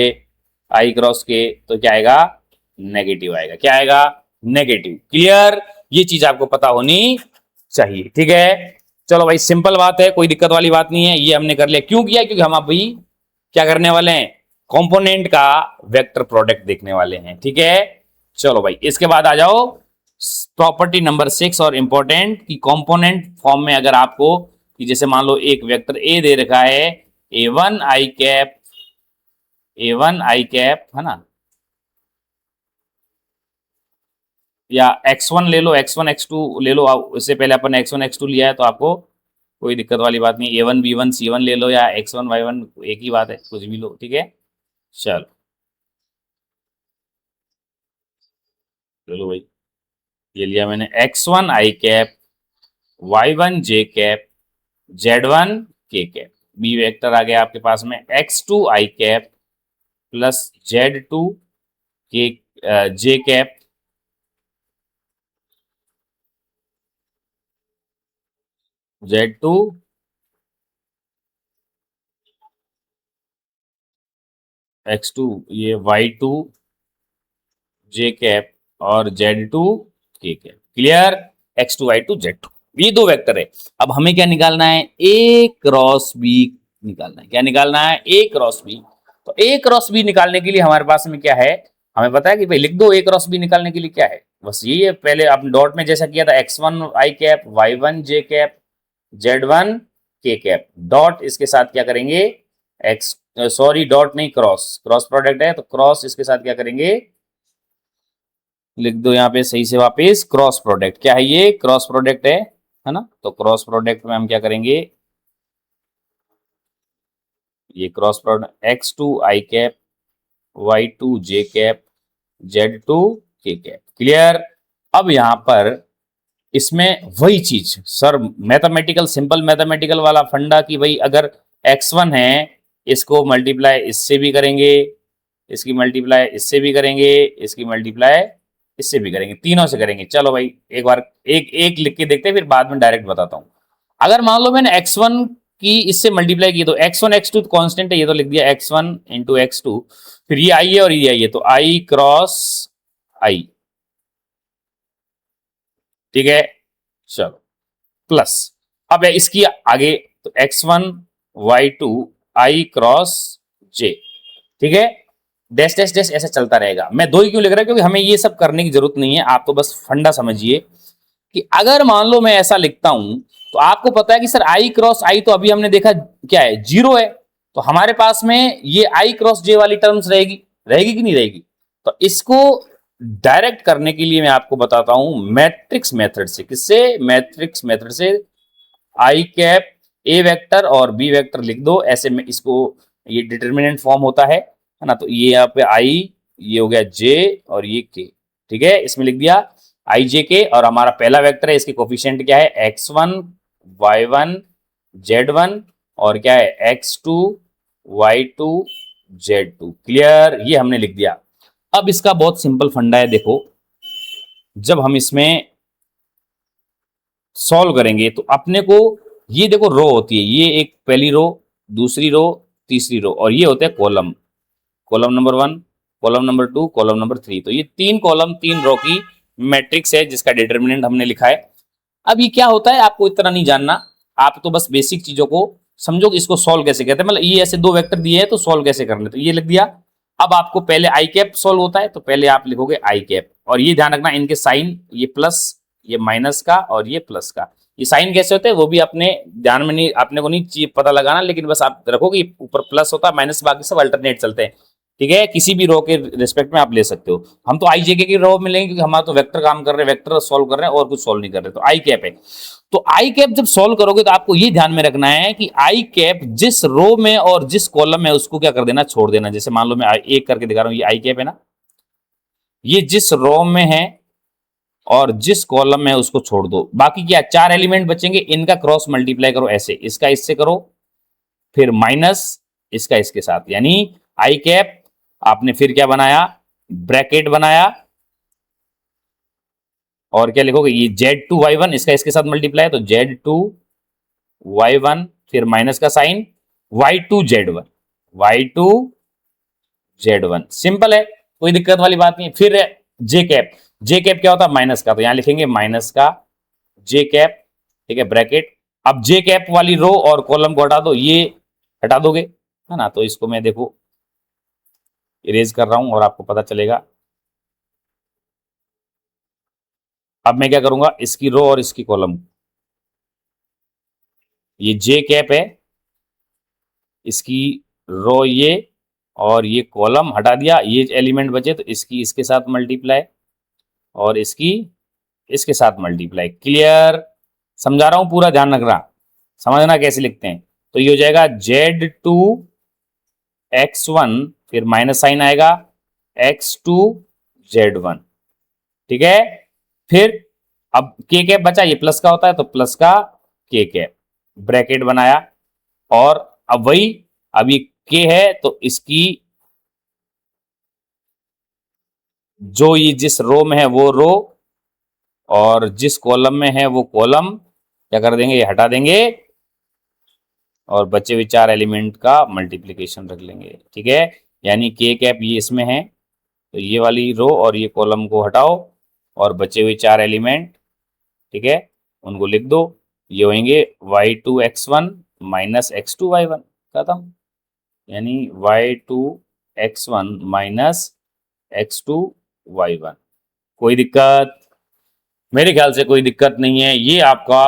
आई क्रॉस के, तो क्या आएगा, नेगेटिव आएगा। क्या आएगा, नेगेटिव। क्लियर, ये चीज आपको पता होनी चाहिए। ठीक है, चलो भाई सिंपल बात है, कोई दिक्कत वाली बात नहीं है, ये हमने कर लिया। क्यों किया, क्योंकि हम अभी क्या करने वाले हैं, कंपोनेंट का वेक्टर प्रोडक्ट देखने वाले हैं। ठीक है, चलो भाई इसके बाद आ जाओ प्रॉपर्टी नंबर 6 और इंपॉर्टेंट कि कंपोनेंट फॉर्म में अगर आपको कि जैसे मान लो एक वेक्टर ए दे रखा है, A1 आई कैप, A1 आई कैप, है ना, या x1 ले लो, x1 x2 ले लो, इससे पहले अपन x1 x2 लिया है तो आपको कोई दिक्कत वाली बात नहीं, A1 B1 C1 ले लो, या x1 y1 एक ही बात है, कुछ भी लो। ठीक है, चलो चलो भाई, ये लिया मैंने x1 आई कैप, y1 जे कैप, z1 के कैप। बी वेक्टर आ गया आपके पास में x2 आई कैप प्लस z2 के जे कैप, z2 x2 ये y2 जे कैप और z2 के cap. Clear? x2 y2 z2 ये दो वेक्टर है। अब हमें क्या निकालना है? a क्रॉस b निकालना है। क्या निकालना है? a cross b। तो a क्रॉस b निकालने के लिए हमारे पास में क्या है? हमें पता है कि भाई लिख दो a क्रॉस b निकालने के लिए क्या है, बस यही है। पहले आपने डॉट में जैसा किया था x1 आई कैप, y1 जे कैप, z1 के कैप, डॉट इसके साथ क्या करेंगे? x सॉरी डॉट नहीं, क्रॉस, क्रॉस प्रोडक्ट है तो क्रॉस इसके साथ क्या करेंगे? लिख दो यहाँ पे सही से वापस, क्रॉस प्रोडक्ट। क्या है ये? क्रॉस प्रोडक्ट है ना। तो क्रॉस प्रोडक्ट में हम क्या करेंगे? ये क्रॉस प्रोडक्ट x2 आई कैप, y2 जे कैप, z2 के कैप। क्लियर? अब यहां पर इसमें वही चीज सर, मैथमेटिकल, सिंपल मैथमेटिकल वाला फंडा कि भाई अगर x1 है, इसको मल्टीप्लाई इससे भी करेंगे, इसकी मल्टीप्लाई इससे भी करेंगे, इसकी मल्टीप्लाई इससे भी करेंगे, तीनों से करेंगे। चलो भाई एक बार एक एक लिख के देखते हैं, फिर बाद में डायरेक्ट बताता हूं। अगर मान लो मैंने x1 की इससे मल्टीप्लाई की तो x1 x2 तो कांस्टेंट है, ये तो लिख दिया x1 इंटू x2, फिर ये आई है और ये आई है, तो आई क्रॉस आई। ठीक है, चलो प्लस, अब है इसकी आगे तो x1 y2 आई क्रॉस जे। ठीक है, डैश डैश डैश ऐसे चलता रहेगा। मैं दो ही क्यों लिख रहा हूं? क्योंकि हमें ये सब करने की जरूरत नहीं है, आप तो बस फंडा समझिए कि अगर मान लो मैं ऐसा लिखता हूं तो आपको पता है कि सर आई क्रॉस आई तो अभी हमने देखा क्या है? जीरो है। तो हमारे पास में ये आई क्रॉस जे वाली टर्म्स रहेगी, रहेगी कि नहीं रहेगी? तो इसको डायरेक्ट करने के लिए मैं आपको बताता हूं मैट्रिक्स मेथड से। किससे? मैट्रिक्स मेथड से। आई कैप ए वेक्टर और बी वेक्टर लिख दो ऐसे में, इसको ये डिटर्मिनेंट फॉर्म होता है ना। तो ये यहाँ पे आई, ये हो गया जे और ये के। ठीक है, इसमें लिख दिया आई जे के, और हमारा पहला वेक्टर है, इसके कोफिशिएंट क्या है? x1 y1 z1 और क्या है? x2 y2 z2। क्लियर? ये हमने लिख दिया। अब इसका बहुत सिंपल फंडा है, देखो जब हम इसमें सॉल्व करेंगे तो अपने को ये देखो रो होती है, ये एक पहली रो, दूसरी रो, तीसरी रो, और ये होते हैं column. Column number 1, column number 2, column number 3। तो ये तीन कॉलम, तीन रो की मैट्रिक्स है जिसका डिटर्मिनेंट हमने लिखा है। अब ये क्या होता है आपको इतना नहीं जानना, आप तो बस बेसिक चीजों को समझो कि इसको सॉल्व कैसे कहते हैं। मतलब ये ऐसे दो वेक्टर दिए हैं तो सॉल्व कैसे करने, तो ये लिख दिया। अब आपको पहले आई कैप सॉल्व होता है तो पहले आप लिखोगे आई कैप, और ये ध्यान रखना इनके साइन, ये प्लस, ये माइनस का और ये प्लस का, ये साइन कैसे होते हैं वो भी अपने ध्यान में नहीं, अपने को नहीं पता लगाना, लेकिन बस आप रखो कि ऊपर प्लस होता है, माइनस बाकी सब अल्टरनेट चलते हैं। ठीक है, किसी भी रो के रिस्पेक्ट में आप ले सकते हो। हम तो आई जेके की रो में लेंगे क्योंकि हमारा तो वेक्टर काम कर रहे हैं, वेक्टर सॉल्व कर रहे हैं और कुछ सॉल्व नहीं कर रहे, तो आई कैप है। तो आई कैप जब सॉल्व करोगे तो आपको ये ध्यान में रखना है कि आई कैप जिस रो में और जिस कॉलम में उसको क्या कर देना, छोड़ देना। जैसे मान लो मैं एक करके दिखा रहा हूं, ये आई कैप है ना, ये जिस रो में है और जिस कॉलम में उसको छोड़ दो, बाकी क्या चार एलिमेंट बचेंगे, इनका क्रॉस मल्टीप्लाई करो ऐसे, इसका इससे करो, फिर माइनस इसका इसके साथ, यानी आई कैप आपने फिर क्या बनाया? ब्रैकेट बनाया, और क्या लिखोगे? ये z2y1 इसका इसके साथ मल्टीप्लाई, तो z2y1 फिर माइनस का साइन, y2z1, y2z1। सिंपल है, कोई दिक्कत वाली बात नहीं। फिर जे कैप, जे कैप क्या होता है? माइनस का, तो यहां लिखेंगे माइनस का जे कैप। ठीक है, ब्रैकेट। अब जे कैप वाली रो और कॉलम को हटा दो, ये हटा दोगे है ना, तो इसको मैं देखो इरेज कर रहा हूं और आपको पता चलेगा। अब मैं क्या करूंगा, इसकी रो और इसकी कॉलम, ये जे कैप है, इसकी रो ये और ये कॉलम हटा दिया, ये एलिमेंट बचे तो इसकी इसके साथ मल्टीप्लाई और इसकी इसके साथ मल्टीप्लाई। क्लियर? समझा रहा हूं, पूरा ध्यान रखना, समझना कैसे लिखते हैं। तो ये हो जाएगा z2x1 फिर माइनस साइन आएगा x2z1, ठीक है। फिर अब के कैप बचा, ये प्लस का होता है तो प्लस का के कैप, ब्रैकेट बनाया, और अब वही, अब ये के है तो इसकी जो ये जिस रो में है वो रो, और जिस कॉलम में है वो कॉलम, क्या कर देंगे, ये हटा देंगे, और बचे हुए 4 एलिमेंट का मल्टीप्लिकेशन रख लेंगे। ठीक है, यानी के कैप ये इसमें है तो ये वाली रो और ये कॉलम को हटाओ, और बचे हुए 4 एलिमेंट, ठीक है, उनको लिख दो। ये होंगे y2x1 माइनस x2y1, खत्म। यानी y2x1 माइनस x2y1। कोई दिक्कत? मेरे ख्याल से कोई दिक्कत नहीं है। ये आपका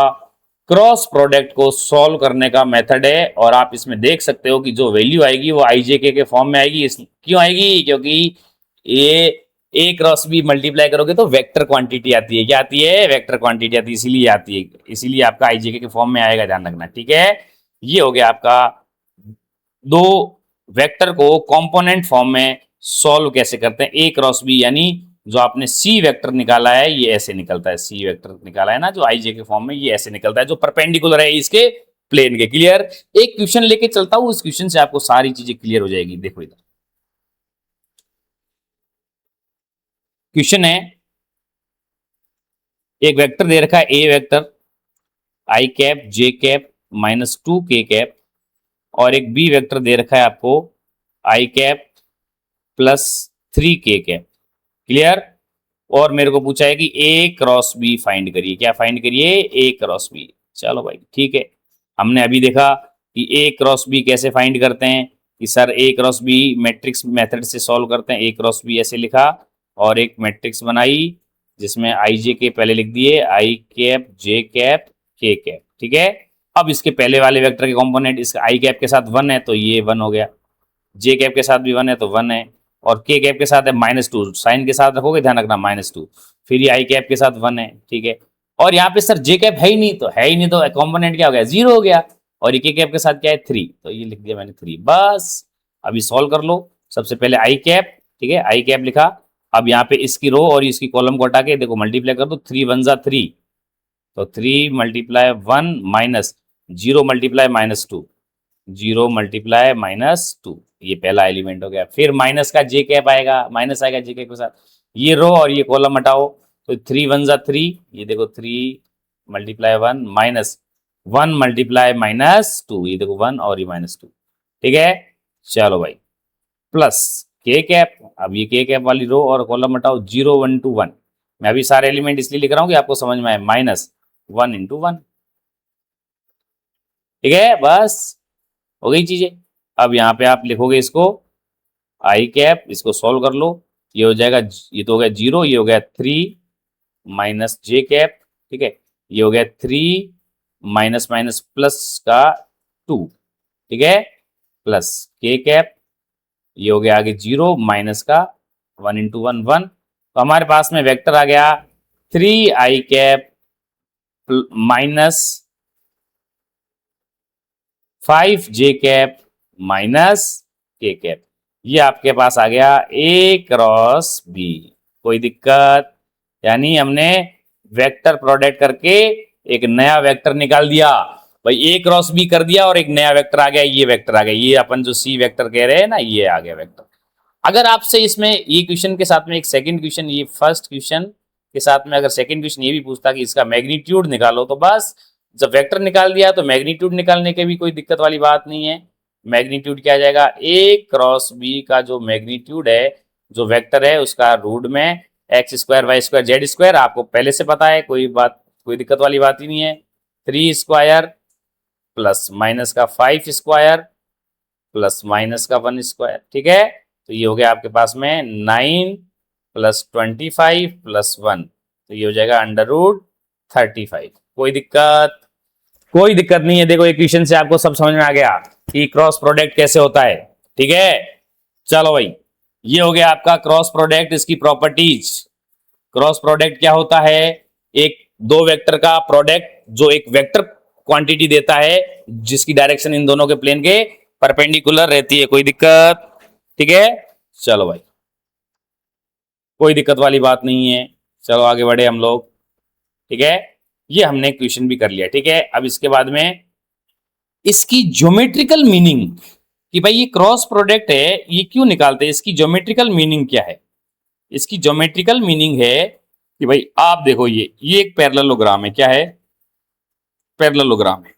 क्रॉस प्रोडक्ट को सॉल्व करने का मेथड है, और आप इसमें देख सकते हो कि जो वैल्यू आएगी वो आईजेके के फॉर्म में आएगी। क्यों आएगी? क्योंकि ये ए क्रॉस बी मल्टीप्लाई करोगे तो वेक्टर क्वांटिटी आती है। क्या आती है? वेक्टर क्वांटिटी आती है, इसीलिए आती है, इसीलिए आपका आईजेके के फॉर्म में आएगा, ध्यान रखना। ठीक है, ये हो गया आपका दो वेक्टर को कंपोनेंट फॉर्म में सॉल्व कैसे करते हैं, ए क्रॉस बी, यानी जो आपने सी वेक्टर निकाला है ये ऐसे निकलता है, सी वेक्टर निकाला है ना जो आईजे के फॉर्म में, ये ऐसे निकलता है जो परपेंडिकुलर है इसके प्लेन के। क्लियर? एक क्वेश्चन लेके चलता हूं, उस क्वेश्चन से आपको सारी चीजें क्लियर हो जाएगी। देखो इधर क्वेश्चन है, एक वेक्टर दे रखा है A vector I cap J cap minus 2 के कैप, और एक बी वेक्टर दे रखा है आपको आई कैप प्लस 3 के कैप। क्लियर? और मेरे को पूछा है कि ए क्रॉस बी फाइंड करिए। क्या फाइंड करिए? ए क्रॉस बी। चलो भाई ठीक है, हमने अभी देखा कि ए क्रॉस बी कैसे फाइंड करते हैं, कि सर ए क्रॉस बी मैट्रिक्स मेथड से सॉल्व करते हैं। ए क्रॉस बी ऐसे लिखा, और एक मैट्रिक्स बनाई जिसमें आई जे के पहले लिख दिए, आई कैप जे कैप के कैप। ठीक है, अब इसके पहले वाले वेक्टर के कंपोनेंट, इसका आई कैप के साथ 1 है तो ये 1 हो गया, जे कैप के साथ भी 1 है तो 1 है, और के कैप के साथ है -2, साइन के साथ रखोगे, ध्यान रखना -2, फिर ये आई कैप के साथ 1 है। ठीक है, और यहाँ पे सर जे कैप है ही नहीं, तो है ही नहीं तो कंपोनेंट क्या हो गया? 0 हो गया, और ये के कैप के साथ क्या है? 3, तो ये लिख दिया मैंने 3। बस अभी सॉल्व कर लो। सबसे पहले आई कैप, ठीक है, आई कैप लिखा, अब यहाँ पे इसकी रो और इसकी कॉलम को हटा के देखो मल्टीप्लाई कर दो, 3 1 जा 3, तो 3 मल्टीप्लाई 1 माइनस 0 मल्टीप्लाई -2, 0 मल्टीप्लाई -2, ये पहला एलिमेंट हो गया। फिर माइनस का जे कैप आएगा, माइनस आएगा जे कैप के साथ, ये रो और ये कॉलम हटाओ, तो 3 1 जा 3, ये देखो 3 मल्टीप्लाई 1 माइनस 1 मल्टीप्लाई -2, ये देखो 1 और ये -2। ठीक है, चलो भाई, प्लस के कैप, अब ये के कैप वाली रो और कॉलम हटाओ, 0 1 2 1, मैं अभी सारे एलिमेंट इसलिए लिख रहा हूँ कि आपको समझ में आए, -1 × 1। ठीक है, बस हो गई चीजें। अब यहाँ पे आप लिखोगे इसको आई कैप, इसको सॉल्व कर लो, ये हो जाएगा, ये तो हो गया 0, ये हो गया 3 माइनस जे कैप, ठीक है, ये हो गया 3 माइनस माइनस प्लस का 2, ठीक है, प्लस के कैप, ये हो गया आगे 0 माइनस का 1 × 1 1, तो हमारे पास में वेक्टर आ गया 3 आई कैप माइनस 5 जे कैप माइनस के कैप। ये आपके पास आ गया ए क्रॉस बी। कोई दिक्कत? यानी हमने वेक्टर प्रोडक्ट करके एक नया वेक्टर निकाल दिया भाई, ए क्रॉस बी कर दिया और एक नया वेक्टर आ गया, ये वेक्टर आ गया, ये अपन जो सी वेक्टर कह रहे हैं ना, ये आ गया वेक्टर। अगर आपसे इसमें ये क्वेश्चन के साथ में एक सेकंड क्वेश्चन, ये फर्स्ट क्वेश्चन के साथ में अगर सेकंड क्वेश्चन ये भी पूछता कि इसका मैग्नीट्यूड निकालो, तो बस जब वेक्टर निकाल दिया तो मैग्नीट्यूड निकालने के भी कोई दिक्कत वाली बात नहीं है। मैग्नीट्यूड क्या आ जाएगा? ए क्रॉस बी का जो मैग्नीट्यूड है, जो वेक्टर है उसका रूट में x square y square z square, आपको पहले से पता है, कोई दिक्कत वाली बात ही नहीं है। 3 स्क्वायर प्लस माइनस का 5 स्क्वायर प्लस माइनस का 1 स्क्वायर। ठीक है, तो ये हो गया आपके पास में 9 प्लस 25 प्लस 1, तो ये हो जाएगा √35। कोई दिक्कत? कोई दिक्कत नहीं है। देखो इक्वेशन से आपको सब समझ में आ गया कि क्रॉस प्रोडक्ट कैसे होता है। ठीक है, चलो भाई, ये हो गया आपका क्रॉस प्रोडक्ट, इसकी प्रॉपर्टीज। क्रॉस प्रोडक्ट क्या होता है? एक दो वेक्टर का प्रोडक्ट जो एक वेक्टर क्वांटिटी देता है जिसकी डायरेक्शन इन दोनों के प्लेन के परपेंडिकुलर रहती है। कोई दिक्कत? ठीक है, चलो भाई, कोई दिक्कत वाली बात नहीं है। चलो आगे बढ़े हम लोग। ठीक है, ये हमने क्वेश्चन भी कर लिया। ठीक है, अब इसके बाद में इसकी ज्योमेट्रिकल मीनिंग कि भाई ये क्रॉस प्रोडक्ट है, ये क्यों निकालते हैं, इसकी ज्योमेट्रिकल मीनिंग क्या है। इसकी ज्योमेट्रिकल मीनिंग है कि भाई आप देखो, ये एक पैरेललोग्राम है। क्या है, पैरेललोग्राम है।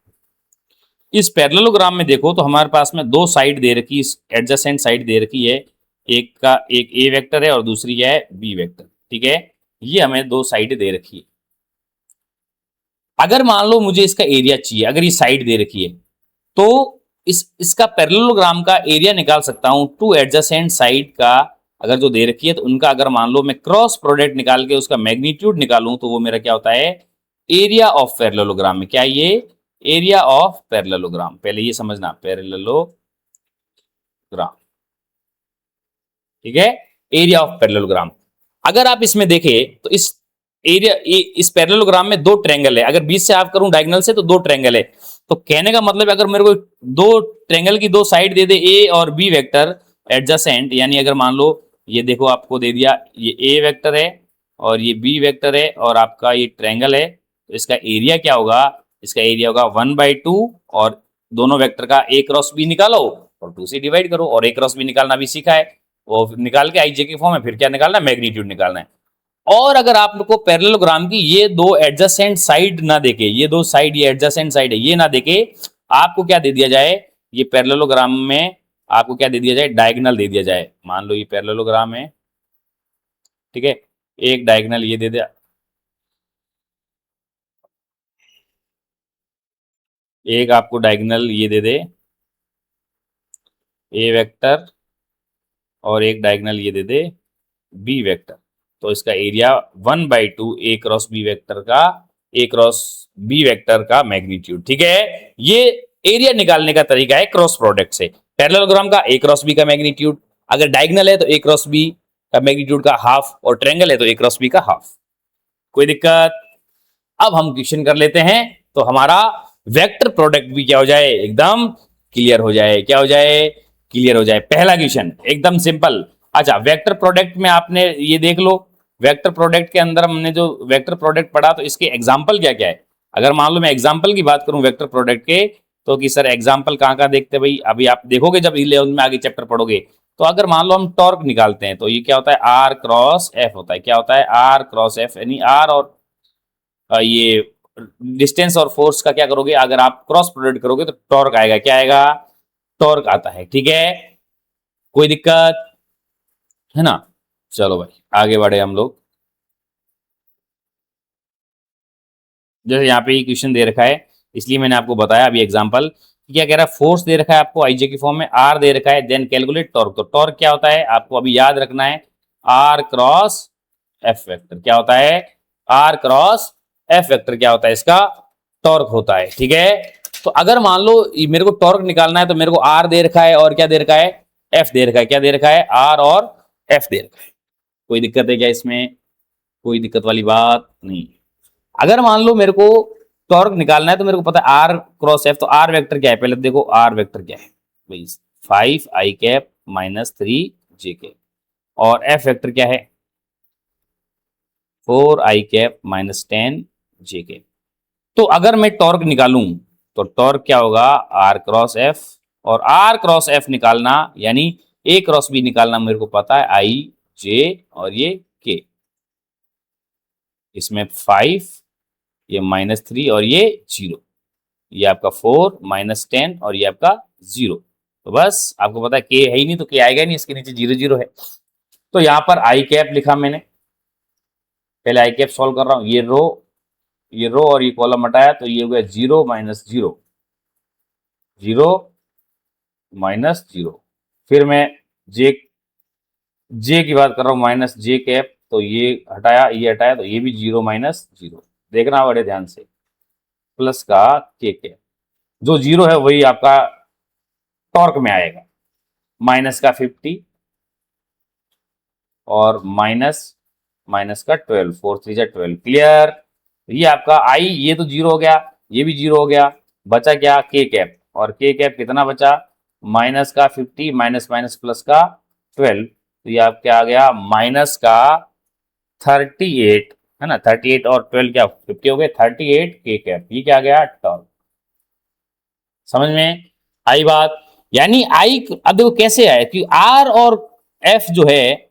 इस पैरेललोग्राम में देखो तो हमारे पास में दो साइड दे रखी, एडजेसेंट साइड दे रखी है। एक का एक ए वेक्टर है और दूसरी है बी वेक्टर। ठीक है, ये हमें दो साइड दे रखी है। अगर मान लो मुझे इसका एरिया चाहिए, अगर ये साइड दे रखी है तो इसका पैरेललोग्राम का एरिया निकाल सकता हूं टू एडजेसेंट साइड का। अगर जो दे रखी है तो उनका अगर मान लो मैं क्रॉस प्रोडक्ट निकाल के उसका मैग्नीट्यूड निकालूं तो वो मेरा क्या होता है, एरिया ऑफ पैरेललोग्राम में। क्या ये, एरिया ऑफ पैरेललोग्राम। पहले ये समझना, पैरेललोग्राम। ठीक है, एरिया ऑफ पैरेललोग्राम। अगर आप इसमें देखें तो इस एरिया, इस पैरेललोग्राम में दो ट्रायंगल है। अगर बीच से आप करूं डायगोनल से तो दो ट्रायंगल है। तो कहने का मतलब अगर मेरे को दो ट्रायंगल की दो साइड दे दे ए और बी वेक्टर एडजेसेंट, यानी अगर मान लो ये देखो आपको दे दिया, ये ए वेक्टर है और ये बी वेक्टर है और आपका ये ट्रायंगल है, तो इसका एरिया क्या होगा, इसका एरिया होगा 1/2 और दोनों वेक्टर का ए क्रॉस बी निकालो और 2 से डिवाइड करो। और ए क्रॉस बी निकालना भी सीखा है, वो निकाल के आईजे के फॉर्म में फिर क्या निकालना है, मैग्नीट्यूड निकालना है। और अगर आपको पैरेललोग्राम की ये दो एडजेसेंट साइड ना देके, ये दो साइड, ये एडजेसेंट साइड है, ये ना देके आपको क्या दे दिया जाए, ये पैरेललोग्राम में आपको क्या दे दिया जाए, डायगोनल दे दिया जाए। मान लो ये पैरेललोग्राम है, ठीक है, एक डायगोनल ये दे दिया, एक आपको डायगोनल ये दे दे ए वेक्टर और एक डायगोनल ये दे दे बी वेक्टर, तो इसका एरिया 1/2 ए क्रॉस बी वेक्टर का, ए क्रॉस बी वेक्टर का मैग्नीट्यूड। ठीक है, ये एरिया निकालने का तरीका है क्रॉस प्रोडक्ट से। पैरेललोग्राम का ए क्रॉस बी का मैग्नीट्यूड, अगर डायगोनल है तो ए क्रॉस बी का मैग्नीट्यूड का हाफ और ट्रायंगल है तो ए क्रॉस बी का हाफ। कोई दिक्कत। अब हम क्वेश्चन कर लेते हैं तो हमारा वेक्टर प्रोडक्ट भी क्या हो जाए, एकदम क्लियर हो जाए। क्या हो जाए, क्लियर हो जाए। पहला क्वेश्चन एकदम सिंपल। अच्छा, वेक्टर प्रोडक्ट में आपने ये देख लो, वेक्टर प्रोडक्ट के अंदर हमने जो वेक्टर प्रोडक्ट पढ़ा तो इसके एग्जाम्पल क्या क्या है। अगर मान लो मैं एग्जाम्पल की बात करूं वेक्टर प्रोडक्ट के, तो कि सर एग्जाम्पल कहाँ कहाँ देखते हैं भाई, अभी आप देखोगे जब 11 में आगे चैप्टर पढ़ोगे। तो अगर मान लो हम टॉर्क निकालते हैं तो ये क्या होता है, आर क्रॉस एफ होता है। क्या होता है, आर क्रॉस एफ, यानी आर और ये डिस्टेंस और फोर्स का क्या करोगे, अगर आप क्रॉस प्रोडक्ट करोगे तो टॉर्क आएगा। क्या आएगा, टॉर्क आता है। ठीक है, कोई दिक्कत है ना। चलो भाई आगे बढ़े हम लोग। जैसे यहाँ पे क्वेश्चन दे रखा है इसलिए मैंने आपको बताया अभी एग्जांपल। क्या कह रहा है, फोर्स दे रखा है आपको आईजे की फॉर्म में, आर दे रखा है, देन कैलकुलेट टॉर्क। तो टॉर्क क्या होता है आपको अभी याद रखना है, आर क्रॉस एफ वेक्टर। क्या होता है, आर क्रॉस एफ वेक्टर क्या होता है, इसका टॉर्क होता है। ठीक है, तो अगर मान लो मेरे को टॉर्क निकालना है तो मेरे को आर दे रखा है और क्या दे रखा है, एफ दे रखा है। क्या दे रखा है, आर और एफ दे रखा है। कोई दिक्कत है क्या इसमें, कोई दिक्कत वाली बात नहीं। अगर मान लो मेरे को टॉर्क निकालना है तो मेरे को पता है आर क्रॉस एफ, तो आर वेक्टर क्या है, पहले देखो आर वेक्टर क्या है भाई, 5 आई कैप माइनस 3 जे कैप, और एफ वेक्टर क्या है, 4 आई कैप माइनस 10 जे कैप। तो अगर मैं टॉर्क निकालूं तो टॉर्क क्या होगा, आर क्रॉस एफ, और आर क्रॉस एफ निकालना यानी ए क्रॉस बी निकालना मेरे को पता है, आई जे और ये के। इसमें 5, ये -3 और ये 0, ये आपका 4 -10 और ये आपका 0। तो बस आपको पता है के है ही नहीं तो के आएगा नहीं, इसके नीचे 0 0 है। तो यहां पर आई कैप लिखा मैंने, पहले आई कैप सॉल्व कर रहा हूं, ये रो और ये कॉलम हटाया तो ये हो गया 0 - 0, 0 -0। फिर मैं जे जे की बात कर रहा हूँ, माइनस जे कैप, तो ये हटाया तो ये भी 0 -0। देखना बड़े ध्यान से, प्लस का के कैप, जो 0 है वही आपका टॉर्क में आएगा, माइनस का 50 और माइनस का 12, 4 3 12। क्लियर। ये आपका आई, ये तो 0 हो गया, ये भी 0 हो गया, बचा क्या, के कैप, और के कैप कितना बचा, माइनस का 50 माइनस माइनस प्लस का 12, तो ये आप क्या आ गया, माइनस का 38 है ना। 38 और 12 क्या 50 हो गए, 38 के कैप, ये क्या आ गया टॉर्क। समझ में आई बात। यानी आई, अब देखो कैसे है कि आर और एफ जो है,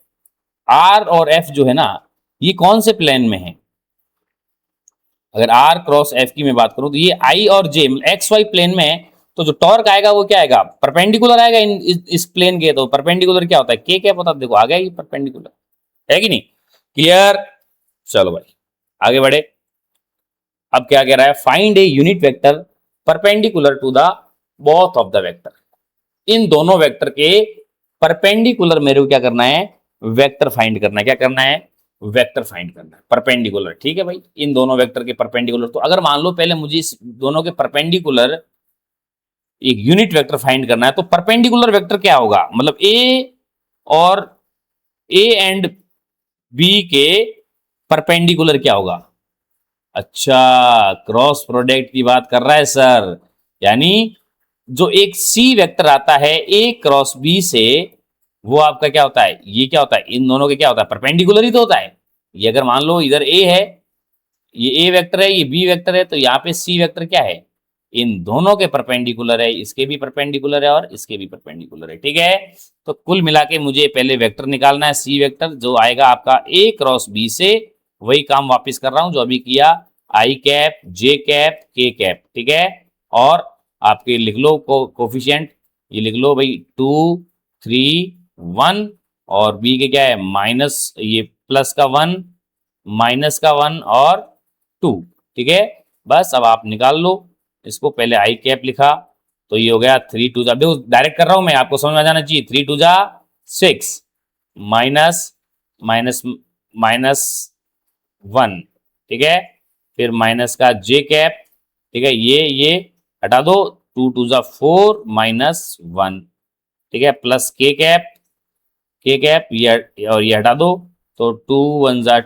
आर और एफ जो है ना, ये कौन से प्लेन में है। अगर आर क्रॉस एफ की मैं बात करूं तो ये आई और जे एक्स वाई प्लेन में है, तो जो टॉर्क आएगा वो क्या आएगा, परपेंडिकुलर आएगा इस प्लेन के। तो परपेंडिकुलर क्या होता है, के कैप होता है। देखो आ गया ये परपेंडिकुलर, है कि नहीं, क्लियर। चलो भाई आगे बढ़े। अब क्या कह रहा है, find a unit vector perpendicular to the both of the vector. इन दोनों वेक्टर के परपेंडिकुलर मेरे को क्या करना है, वेक्टर फाइंड करना है। क्या करना है, वेक्टर फाइंड करना है परपेंडिकुलर। ठीक है भाई, इन दोनों वेक्टर के परपेंडिकुलर। तो अगर मान लो पहले मुझे इस दोनों के परपेंडिकुलर एक यूनिट वेक्टर फाइंड करना है, तो परपेंडिकुलर वेक्टर क्या होगा, मतलब ए और ए एंड बी के परपेंडिकुलर क्या होगा। अच्छा, क्रॉस प्रोडक्ट की बात कर रहा है सर। यानी जो एक सी वेक्टर आता है ए क्रॉस बी से, वो आपका क्या होता है, ये क्या होता है, इन दोनों के क्या होता है, परपेंडिकुलर ही तो होता है। ये अगर मान लो इधर ए है, ये ए वेक्टर है, ये बी वेक्टर है, तो यहाँ पे सी वेक्टर क्या है, इन दोनों के परपेंडिकुलर है, इसके भी परपेंडिकुलर है और इसके भी परपेंडिकुलर है। ठीक है, तो कुल मिला के मुझे पहले वेक्टर निकालना है, सी वेक्टर जो आएगा आपका ए क्रॉस बी से। वही काम वापस कर रहा हूं जो अभी किया, आई कैप जे कैप के कैप। ठीक है, और आपके लिख लो कोफिशिएंट, ये लिख लो भाई 2 3 1, और बी के क्या है माइनस, ये प्लस का 1 माइनस का 1 और 2। ठीक है, बस अब आप निकाल लो इसको। पहले आई कैप लिखा तो ये हो गया 3 2 जा, देखो डायरेक्ट कर रहा हूं मैं, आपको समझ में आ जाना चाहिए। 3 2 जा 6 माइनस माइनस माइनस 1। ठीक है, फिर माइनस का जे कैप। ठीक है, ये हटा दो, 2 2 जा 4 माइनस 1। ठीक है, प्लस के कैप, के कैप ये और ये हटा दो, तो 2 1 जा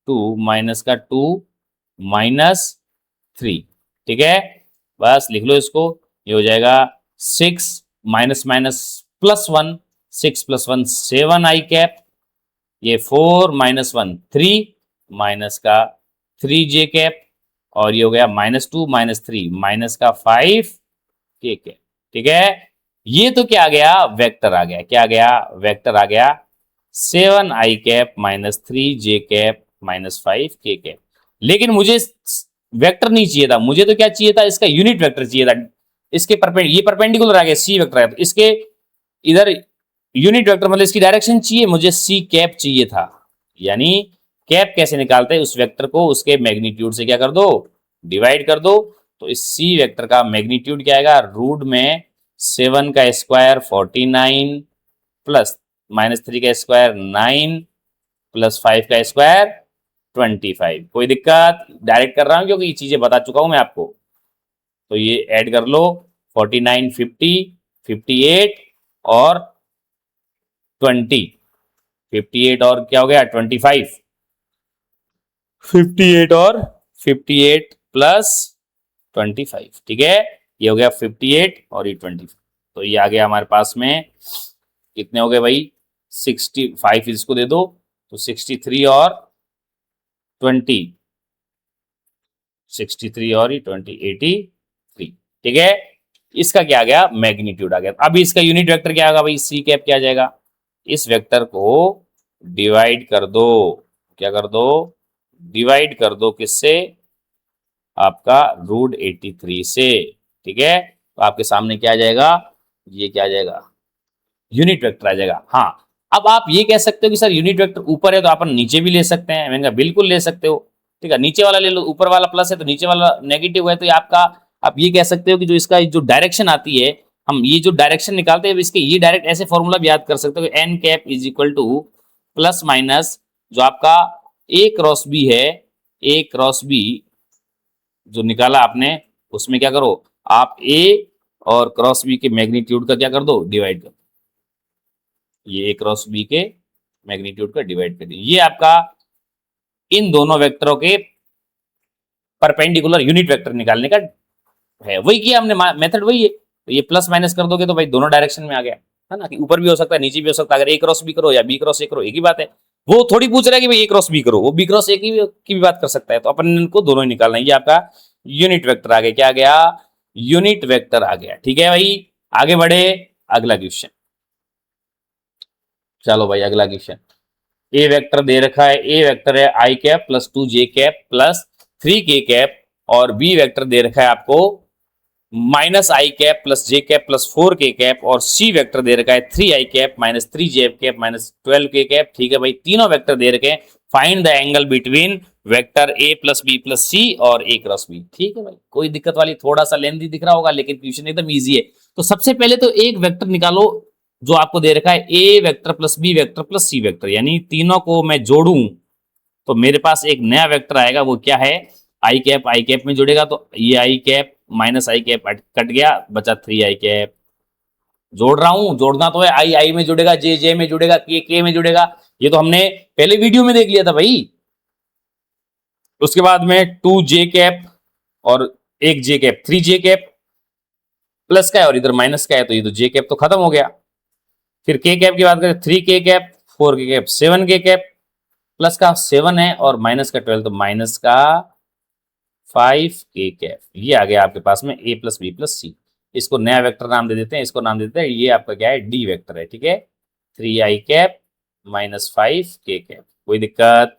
2 माइनस का 2 माइनस 3। ठीक है, बस लिख लो इसको, ये हो जाएगा 6 माइनस माइनस प्लस 1, 6 प्लस 1 7 आई कैप, ये 4 माइनस 1 3 माइनस का 3 जे कैप, और ये हो गया -2 -3 माइनस का 5 के कैप। ठीक है, ये तो क्या आ गया, वेक्टर आ गया। क्या आ गया, वेक्टर आ गया 7 आई कैप -3 जे कैप -5 के कैप। लेकिन मुझे वेक्टर नहीं चाहिए था, मुझे तो क्या चाहिए था, इसका यूनिट वेक्टर चाहिए था। इसके ये परपेंडिकुलर आ गया, सी वेक्टर आ गया, तो इसके इधर यूनिट वेक्टर मतलब इसकी डायरेक्शन चाहिए, मुझे सी कैप चाहिए था। यानी कैप कैसे निकालते हैं, उस वेक्टर को उसके मैग्नीट्यूड से क्या कर दो, डिवाइड कर दो। तो इस सी वेक्टर का मैग्नीट्यूड क्या आएगा, रूट में 7 का स्क्वायर 49 प्लस -3 का स्क्वायर 9 प्लस 5 का स्क्वायर 25। कोई दिक्कत, डायरेक्ट कर रहा हूं क्योंकि ये चीजें बता चुका हूं मैं आपको। तो ये ऐड कर लो, 49 50 58 और 20, 58 और क्या हो गया 25, 58 और 58 प्लस 25। ठीक है, ये हो गया 58 और ये 25, तो ये आ गया हमारे पास में कितने हो गए भाई 65, इसको दे दो तो 63 और 20, 63 और 20 83। ठीक है, इसका क्या आ गया, मैग्नीट्यूड आ गया। अब इसका यूनिट वेक्टर क्या आएगा भाई, सी कैप क्या आ जाएगा, इस वेक्टर को डिवाइड कर दो, क्या कर दो, डिवाइड कर दो किससे, आपका रूट 83 से। ठीक है, तो आपके सामने क्या आ जाएगा, ये क्या आ जाएगा, यूनिट वेक्टर आ जाएगा। हाँ, अब आप ये कह सकते हो कि सर यूनिट वेक्टर ऊपर है तो अपन नीचे भी ले सकते हैं। मैंने कहा बिल्कुल ले सकते हो। ठीक है, नीचे वाला ले लो, ऊपर वाला प्लस है तो नीचे वाला नेगेटिव है, तो ये आपका, आप ये कह सकते हो कि जो इसका जो डायरेक्शन आती है, हम ये जो डायरेक्शन निकालते हैं इसके, ये डायरेक्ट ऐसे फॉर्मूला भी याद कर सकते हो, n cap is equal to plus minus जो आपका ए क्रॉस बी है, ए क्रॉस बी जो निकाला आपने, उसमें क्या करो, आप ए और क्रॉस बी के मैग्नीट्यूड का क्या कर दो, डिवाइड कर दो। ये ए क्रॉस बी के मैग्नीट्यूड का डिवाइड कर दिए, ये आपका इन दोनों वेक्टरों के परपेंडिकुलर यूनिट वेक्टर निकालने का है। वही किया हमने, मेथड वही है। तो ये प्लस माइनस कर दोगे तो भाई दोनों डायरेक्शन में आ गया, है ना, कि ऊपर भी हो सकता है नीचे भी हो सकता है। अगर ए क्रॉस बी करो या बी क्रॉस ए करो, एक ही बात है। वो थोड़ी पूछ रहा है कि भाई ए क्रॉस बी करो, वो बी क्रॉस ए की भी बात कर सकता है। तो अपन इनको दोनों ही निकालना है। ये आपका यूनिट वेक्टर आ गया, क्या आ गया, यूनिट वेक्टर आ गया। ठीक है भाई, आगे बढ़े, अगला क्वेश्चन। चलो भाई अगला क्वेश्चन। ए वेक्टर दे रखा है, ए वेक्टर है आई कैप प्लस 2 जे कैप प्लस 3 के कैप, और बी वेक्टर दे रखा है आपको माइनस आई कैप प्लस जे कैप प्लस 4 के कैप, और सी वेक्टर दे रखा है 3 i cap minus 3 J cap minus 12 के कैप। ठीक है भाई, तीनों वेक्टर दे रखे हैं। Find the angle between vector A plus B plus C और ए क्रॉस बी। ठीक है भाई, कोई दिक्कत वाली, थोड़ा सा लेंथी दिख रहा होगा लेकिन क्वेश्चन एकदम ईजी है। तो सबसे पहले तो एक वेक्टर निकालो जो आपको दे रखा है A vector plus B vector plus C vector, यानी तीनों को मैं जोड़ूं तो मेरे पास एक नया वेक्टर आएगा। वो क्या है, आई कैप में जुड़ेगा तो ये आई कैप माइनस आई कैप कट गया, बचा 3 i कैप। जोड़ रहा हूं, जोड़ना तो है, आई आई में जुड़ेगा, जे जे में जुड़ेगा, के में जुड़ेगा। ये तो हमने पहले वीडियो में देख लिया था भाई। उसके बाद में 2 j कैप और 1 j cap, 3 j cap plus का है और इधर माइनस का है, तो ये तो जे कैप तो खत्म हो गया। फिर के कैप की बात करें, 3 के कैप, 4 के कैप, 7 के कैप प्लस का 7 है और माइनस का 12, तो माइनस का 5 के कैप। ये आ गया आपके पास में ए प्लस बी प्लस सी। इसको नया वेक्टर नाम दे देते हैं, इसको नाम दे देते हैं, ये आपका क्या है, डी वेक्टर है। ठीक है, 3 i कैप माइनस 5 के कैप, कोई दिक्कत।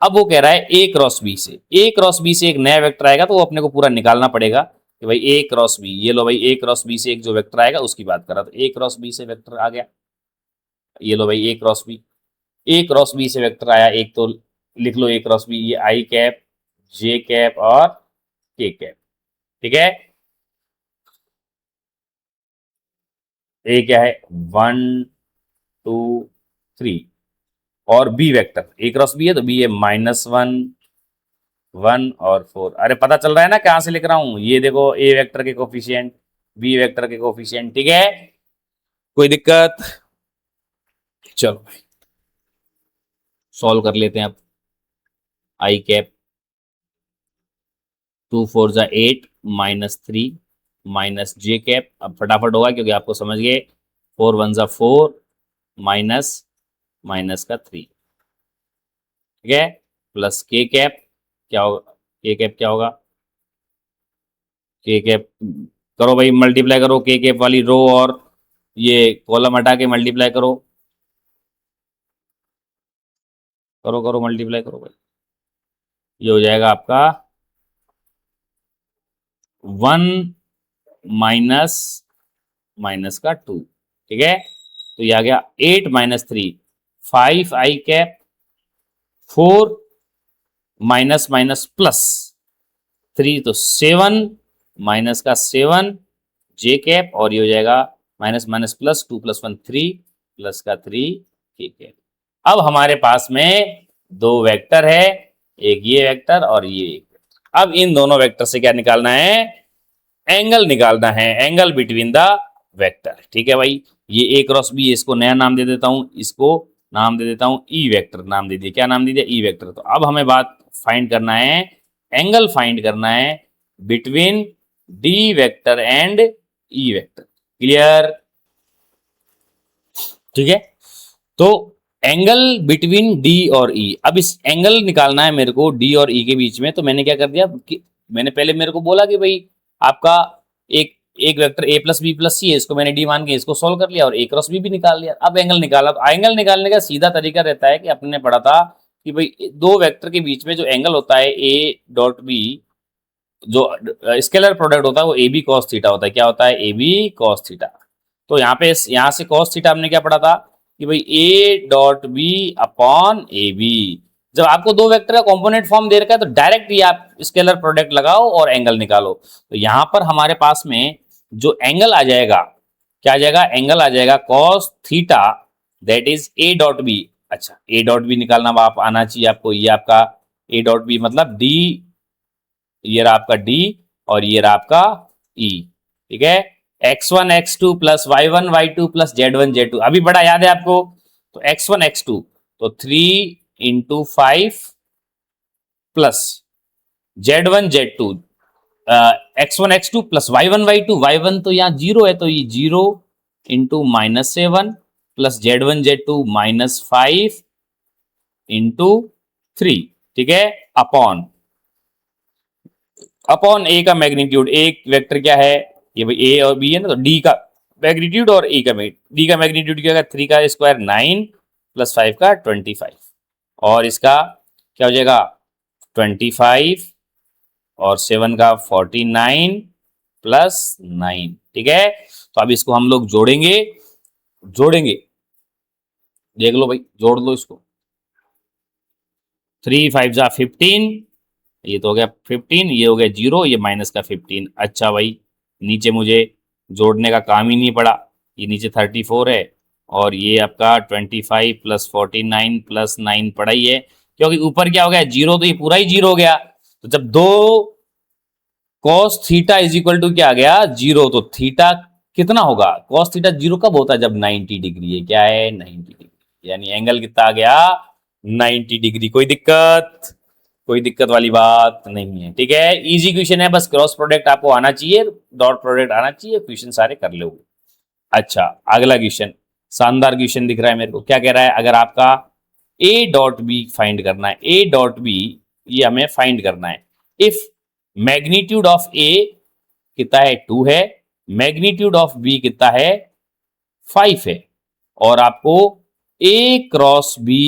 अब वो कह रहा है ए क्रॉस बी से, ए क्रॉस बी से एक नया वेक्टर आएगा तो वो अपने को पूरा निकालना पड़ेगा कि भाई ए क्रॉस बी। ये लो भाई, ए क्रॉस बी से एक जो वेक्टर आएगा उसकी बात कर रहा था। ए क्रॉस बी से वेक्टर आ गया, ये लो भाई ए क्रॉस बी। ए क्रॉस बी से वेक्टर आया एक, तो लिख लो ए क्रॉस बी, ये आई कैप, जे कैप और के कैप। ठीक है, ए क्या है, 1 2 3, और B vector a cross b है तो बी है -1 1 और 4। अरे पता चल रहा है ना कहां से लिख रहा हूं, ये देखो ए वेक्टर के कोफिशिएंट, बी वेक्टर के कोफिशिएंट। ठीक है, कोई दिक्कत। चलो भाई सॉल्व कर लेते हैं अब। आई कैप 2 4 जा 8 -3 माइनस जे कैप, अब फटाफट होगा क्योंकि आपको समझ गए, 4 1 जा 4 माइनस माइनस का 3। ठीक है, प्लस के कैप, क्या होगा, के कैप क्या होगा, के कैप करो भाई, मल्टीप्लाई करो के कैप वाली रो और ये कॉलम हटा के मल्टीप्लाई करो, करो करो मल्टीप्लाई करो भाई। ये हो जाएगा आपका 1 माइनस माइनस का 2। ठीक है, तो ये आ गया 8 -3 5 i cap, 4 minus minus plus 3 तो 7 माइनस का 7 जे कैप, और ये हो जाएगा माइनस माइनस प्लस 2 + 1 3 प्लस का 3 के कैप। अब हमारे पास में दो वेक्टर है, एक ये वेक्टर और ये एक। अब इन दोनों वेक्टर से क्या निकालना है, एंगल निकालना है, एंगल बिटवीन द वेक्टर। ठीक है भाई, ये ए क्रॉस बी, इसको नया नाम दे देता हूं, इसको नाम दे देता हूं ई वेक्टर, नाम दे दिया, क्या नाम दे दिया, ई वेक्टर। तो अब हमें बात फाइंड करना है, एंगल फाइंड करना है between D vector and E vector. Clear, ठीक है। तो एंगल बिटवीन डी और ई, अब इस एंगल निकालना है मेरे को डी और ई के बीच में। तो मैंने क्या कर दिया कि मैंने पहले मेरे को बोला कि भाई आपका एक एक vector A plus B plus C है, इसको मैंने डी मान के इसको सॉल्व कर लिया और ए क्रॉस बी भी निकाल लिया। अब एंगल निकाला, तो एंगल निकालने का सीधा तरीका रहता है कि अपने ने पढ़ा था कि भाई दो वेक्टर के बीच में जो एंगल होता है ए डॉट बी, जो स्केलर प्रोडक्ट होता है वो ए बी कॉस थीटा होता है। क्या होता है, ए बी कॉस थीटा। तो यहाँ पे यहाँ से कॉस थीटा हमने क्या पढ़ा था कि भाई a dot b upon A b. जब आपको दो वेक्टर का कंपोनेंट फॉर्म दे रखा है तो डायरेक्ट ये आप स्केलर प्रोडक्ट लगाओ और एंगल निकालो। तो यहाँ पर हमारे पास में जो एंगल आ जाएगा, क्या आ जाएगा, एंगल आ जाएगा cos theta, that is a dot b. अच्छा, ए डॉट बी निकालना आप आना चाहिए आपको, ये आपका ए डॉट बी मतलब डी, ये रहा आपका डी और ये रहा आपका ई। ठीक है, x1 x2 plus y1 y2 plus z1 z2, अभी बड़ा याद है आपको। तो x1 x2 तो 3 × 5 plus z1 z2, x1 x2 plus y1 y2, y1 तो यहाँ 0 है तो ये 0 × -7 प्लस z1 z2 -5 इंटू 3, ठीक है, अपॉन ए का मैग्नीट्यूड, एक वेक्टर क्या है ये भाई ए और बी है ना, तो डी का मैग्नीट्यूड और ए का डी का मैग्नीट्यूड क्या होगा 3 का स्क्वायर 9 प्लस 5 का 25, और इसका क्या हो जाएगा 25 और 7 का 49 प्लस 9, ठीक है। तो अब इसको हम लोग जोड़ेंगे, देख लो भाई, जोड़ लो इसको, 3 5 जा 15, ये तो हो गया 15, ये हो गया 0, ये माइनस का 15। अच्छा भाई, नीचे मुझे जोड़ने का काम ही नहीं पड़ा, ये नीचे 34 है और ये आपका 25 प्लस 49 प्लस 9 पड़ा ही है, क्योंकि ऊपर क्या हो गया 0, तो ये पूरा ही 0 हो गया। तो जब 2 cos theta is equal to क्या आ गया 0, तो थीटा कितना होगा, cos थीटा 0 कब होता है, जब 90 डिग्री है, क्या है 90 डिग्री, यानी एंगल कितना आ गया 90 डिग्री। कोई दिक्कत वाली बात नहीं है, ठीक है, इजी क्वेश्चन है, बस क्रॉस प्रोडक्ट आपको आना चाहिए, डॉट प्रोडक्ट आना चाहिए, क्वेश्चन सारे कर लोगे। अच्छा, अगला क्वेश्चन, शानदार क्वेश्चन दिख रहा है मेरे को, क्या कह रहा है, अगर आपका ए डॉट बी फाइंड करना है, ए डॉट बी ये हमें फाइंड करना है, इफ मैग्नीट्यूड ऑफ ए कितना है 2 है, मैग्नीट्यूड ऑफ बी कितना है 5 है, और आपको ए क्रॉस बी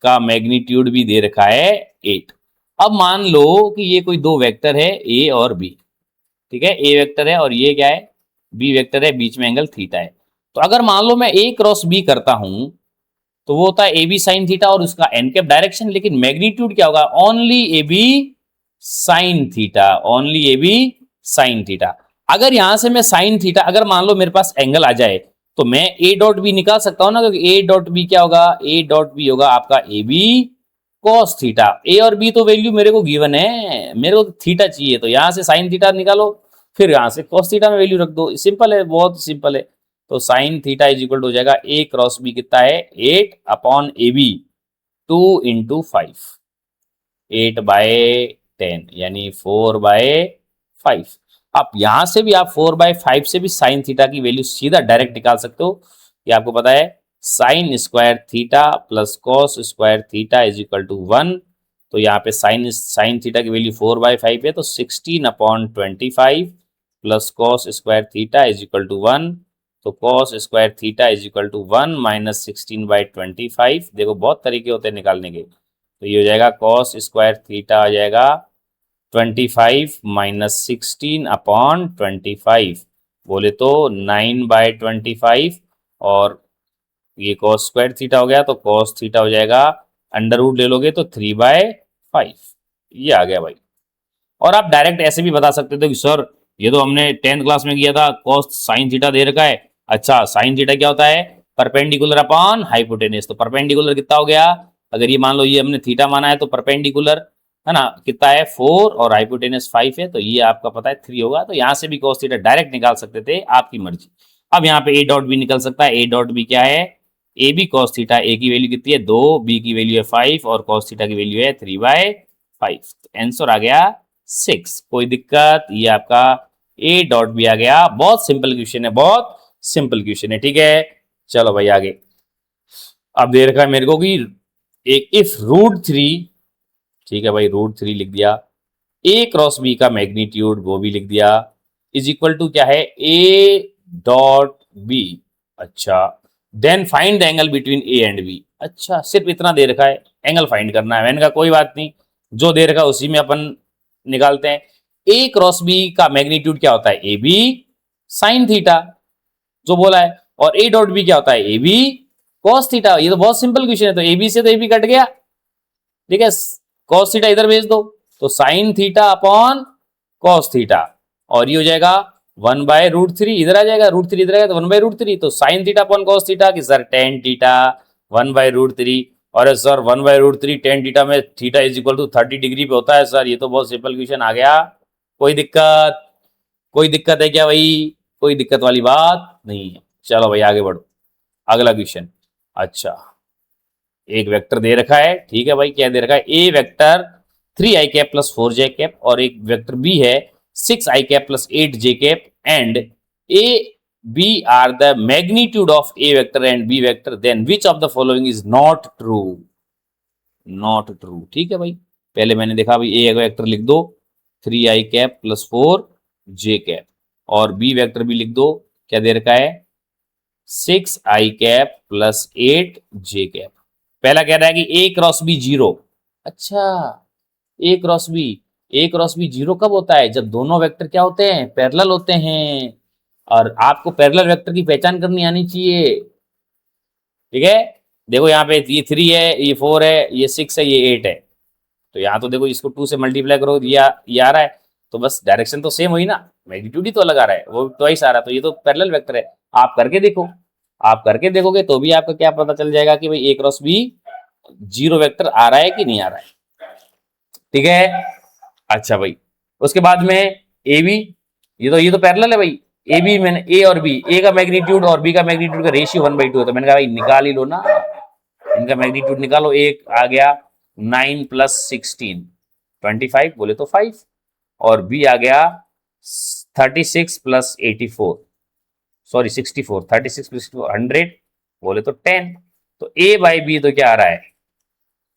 का मैग्नीट्यूड भी दे रखा है 8। अब मान लो कि ये कोई दो वेक्टर है ए और बी, ठीक है, ए वेक्टर है और ये क्या है बी वेक्टर है, बीच में एंगल थीटा है। तो अगर मान लो मैं ए क्रॉस बी करता हूं तो वो होता है ए बी साइन थीटा और उसका एन कैप डायरेक्शन, लेकिन मैग्नीट्यूड क्या होगा only a b sine theta, only a b sine theta. अगर यहां से मैं साइन थीटा, अगर मान लो मेरे पास एंगल आ जाए तो मैं ए डॉट बी निकाल सकता हूं ना, क्योंकि ए डॉट बी क्या होगा, ए डॉट बी होगा आपका ए बी कॉस थीटा। ए और बी तो वैल्यू मेरे को गिवन है, मेरे को थीटा चाहिए, तो यहां से साइन थीटा निकालो, फिर यहां से कॉस थीटा में वैल्यू रख दो, सिंपल है, बहुत सिंपल है। तो sine theta is equal to हो जाएगा ए क्रॉस बी कितना है 8 upon A b 2 into 5, 8 by 10 यानी 4 बाय 5। आप यहां से भी आप 4 बाय 5 से भी साइन थीटा की वैल्यू सीधा डायरेक्ट निकाल सकते हो, ये आपको पता है, sine square theta plus cos square theta is equal to 1। तो यहाँ पे साइन थीटा की वैल्यू 4 बाय 5 है, तो 16 upon 25 plus cos square theta is equal to 1। तो cos square theta is equal to 1 minus 16 by 25। देखो बहुत तरीके होते हैं निकालने के, तो ये हो जाएगा कॉस स्क्वायर थीटा आ जाएगा 25 माइनस 16 अपॉन 25, बोले तो 9 बाय 25, और ये कॉस स्क्वायर थीटा हो गया, तो कॉस थीटा हो जाएगा अंडर रूट ले लोगे तो 3 बाय 5, ये आ गया भाई। और आप डायरेक्ट ऐसे भी बता सकते थे कि सर ये तो हमने 10th क्लास में किया था, कॉस साइन थीटा दे रखा है। अच्छा, साइन थीटा क्या होता है, परपेंडिकुलर अपॉन हाइपोटेन्यूज। तो परपेंडिकुलर कितना हो गया, अगर ये मान लो ये हमने थीटा माना है तो परपेंडिकुलर है ना कितना है 4 और हाइपोटेन्यूज 5 है, तो ये आपका पता है 3 होगा। तो यहां से भी कॉस थीटा डायरेक्ट निकाल सकते थे, आपकी मर्जी। अब यहाँ पे ए डॉट बी निकल सकता है, ए डॉट बी क्या है, ए बी कॉस थीटा, ए की वैल्यू कितनी है 2, बी की वैल्यू है 5 और कॉस थीटा की वैल्यू है 3 बाय 5। तो आंसर आ गया 6। कोई दिक्कत, ये आपका ए डॉट बी आ गया। बहुत सिंपल क्वेश्चन है, बहुत सिंपल क्वेश्चन है, ठीक है। चलो भाई आगे, अब दे रखा है मेरे को कि एक इफ √3, ठीक है भाई √3 लिख दिया, ए क्रॉस बी का मैग्नीट्यूड वो भी लिख दिया, इज इक्वल टू क्या है ए डॉट बी। अच्छा, then find the angle between a and b. अच्छा, सिर्फ इतना दे रखा है, एंगल फाइंड करना है। मैंने कहा कोई बात नहीं, जो दे रखा है उसी में अपन निकालते हैं। ए क्रॉस बी का मैग्नीट्यूड क्या होता है, ए बी साइन थीटा जो बोला है, और ए डॉट बी क्या होता है, ए बी कॉस थीटा। ये तो बहुत सिंपल क्वेश्चन है, तो ए बी से तो ए बी कट गया, ठीक है, कॉस थीटा इधर भेज दो, तो sine theta upon cos theta, और ये हो जाएगा 1 बाय √3, इधर आ जाएगा √3 इधर आएगा तो 1 बाय √3, तो sine theta upon cos theta कि सर टेन थीटा 1 बाय √3, और सर 1 बाय √3 टेन थीटा में theta is equal to 30 degree पे होता है सर, ये तो बहुत सिंपल क्वेश्चन आ गया। कोई दिक्कत, कोई दिक्कत है क्या भाई, कोई दिक्कत वाली बात नहीं है। चलो भाई आगे बढ़ो, अगला क्वेश्चन। अच्छा, एक वेक्टर दे रखा है, ठीक है भाई, क्या दे रखा है, A vector 3i cap plus 4j cap, और एक वेक्टर बी है 6i cap plus 8j cap, and A B are the magnitude of A vector and B vector, then which of the following is not true. Not true. ठीक है भाई, पहले मैंने देखा भाई ए वेक्टर लिख दो 3i cap plus 4j cap, और बी वेक्टर भी लिख दो, क्या दे रखा है 6i cap plus 8j cap. पहला कह रहा है कि ए क्रॉस बी जीरो। अच्छा, ए क्रॉस बी जीरो कब होता है, जब दोनों वेक्टर क्या होते हैं, पैरेलल होते हैं। और आपको पैरेलल वेक्टर की पहचान करनी आनी चाहिए। ठीक है, देखो यहाँ पे ये 3 है, ये 4 है, ये 6 है, ये 8 है। तो यहाँ तो देखो इसको 2 से मल्टीप्लाई करो, ये आ रहा है, तो बस डायरेक्शन तो सेम हुई ना, मैग्नीट्यूड ही तो अलग आ रहा है, वो ट्वाइस आ रहा है, तो ये तो पैरेलल वेक्टर है। आप करके देखो, आप करके देखोगे तो भी आपका क्या पता चल जाएगा कि भाई ए क्रॉस बी जीरो वेक्टर आ रहा है कि नहीं आ रहा है। ठीक है, अच्छा भाई, उसके बाद में ए बी, ये तो पैरेलल है भाई। ए बी मैंने ए और बी, ए का मैग्नीट्यूड और बी का मैग्नीट्यूड का रेशियो 1/2 है, तो मैंने कहा भाई निकाल ही लो ना, इनका मैग्नीट्यूड निकालो। एक आ गया 9 प्लस 16 25 बोले तो 5, और बी आ गया 36 प्लस 84 सॉरी 64 36 प्लस 100 बोले तो 10। तो ए बाई बी तो क्या आ रहा है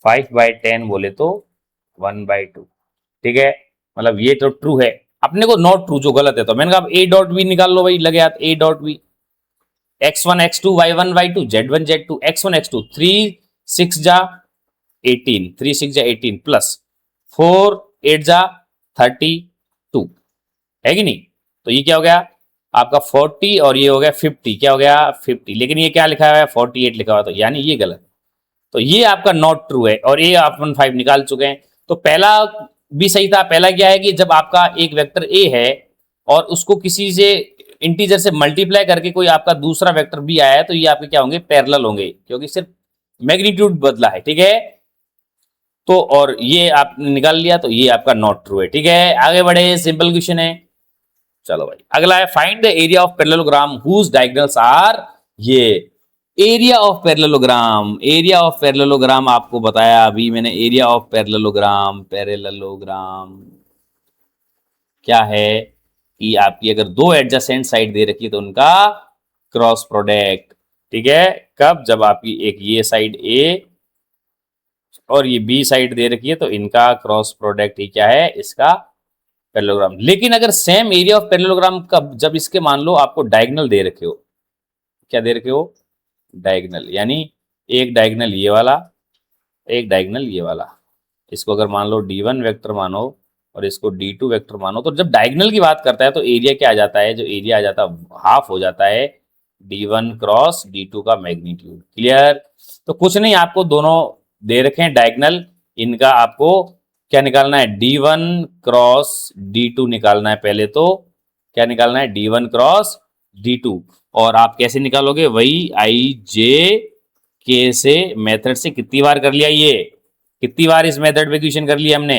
5/10 बोले तो 1/2। ठीक है, मतलब ये तो ट्रू है, अपने को नॉट ट्रू जो गलत है। तो मैंने कहा ए डॉट बी निकाल लो भाई, लगे हाथ ए dot B, x1 x2 y1 y2 z1 z2 x1 x2 3 6 जा 18 3 6 जा 18 प्लस 4 8 जा 32 है कि नहीं। तो ये क्या हो गया आपका 40 और ये हो गया 50, क्या हो गया 50, लेकिन ये क्या लिखा हुआ है 48 लिखा हुआ, तो यानी ये गलत। तो ये आपका नॉट ट्रू है, और ये आप 5 निकाल चुके हैं। तो पहला भी सही था। पहला क्या है कि जब आपका एक वेक्टर ए है और उसको किसी से इंटीजर से मल्टीप्लाई करके कोई आपका दूसरा वेक्टर भी आया है, तो ये आपके क्या होंगे पैरेलल होंगे, क्योंकि सिर्फ मैग्नीट्यूड बदला है। ठीक है, तो और ये आपने निकाल लिया, तो ये आपका नॉट ट्रू है। ठीक है, आगे बढ़े, सिंपल क्वेश्चन है। चलो भाई, अगला है find the area of parallelogram whose diagonals are, ये area of parallelogram. Area of parallelogram आपको बताया अभी मैंने, एरिया ऑफ पैरेललोग्राम क्या है कि आपकी अगर दो एडजेसेंट साइड दे रखी है तो उनका क्रॉस प्रोडक्ट। ठीक है, कब, जब आपकी एक ये साइड ए और ये बी साइड दे रखी है तो इनका क्रॉस प्रोडक्ट ही क्या है, इसका पैरेललोग्राम। लेकिन अगर सेम एरिया ऑफ पैरेललोग्राम कब, जब इसके मान लो आपको डायगोनल दे रखे हो, क्या दे रखे हो डायगोनल, यानी एक डायगोनल ये वाला, एक डायगोनल ये वाला। इसको अगर मान लो D1 वेक्टर मानो और इसको D2 वेक्टर मानो, तो जब डायगोनल की बात करता है तो एरिया क्या आ जाता है, जो एरिया आ जाता है हाफ हो जाता है D1 क्रॉस D2 का मैग्नीट्यूड। क्लियर। तो कुछ नहीं, आपको दोनों दे रखे हैं डायगोनल, इनका आपको क्या निकालना है D1 क्रॉस D2 निकालना है। पहले तो क्या निकालना है D1 क्रॉस D2, और आप कैसे निकालोगे, वही IJK से मेथड से कितनी बार कर लिया, ये कितनी बार इस मेथड पे क्वेश्चन कर लिया हमने।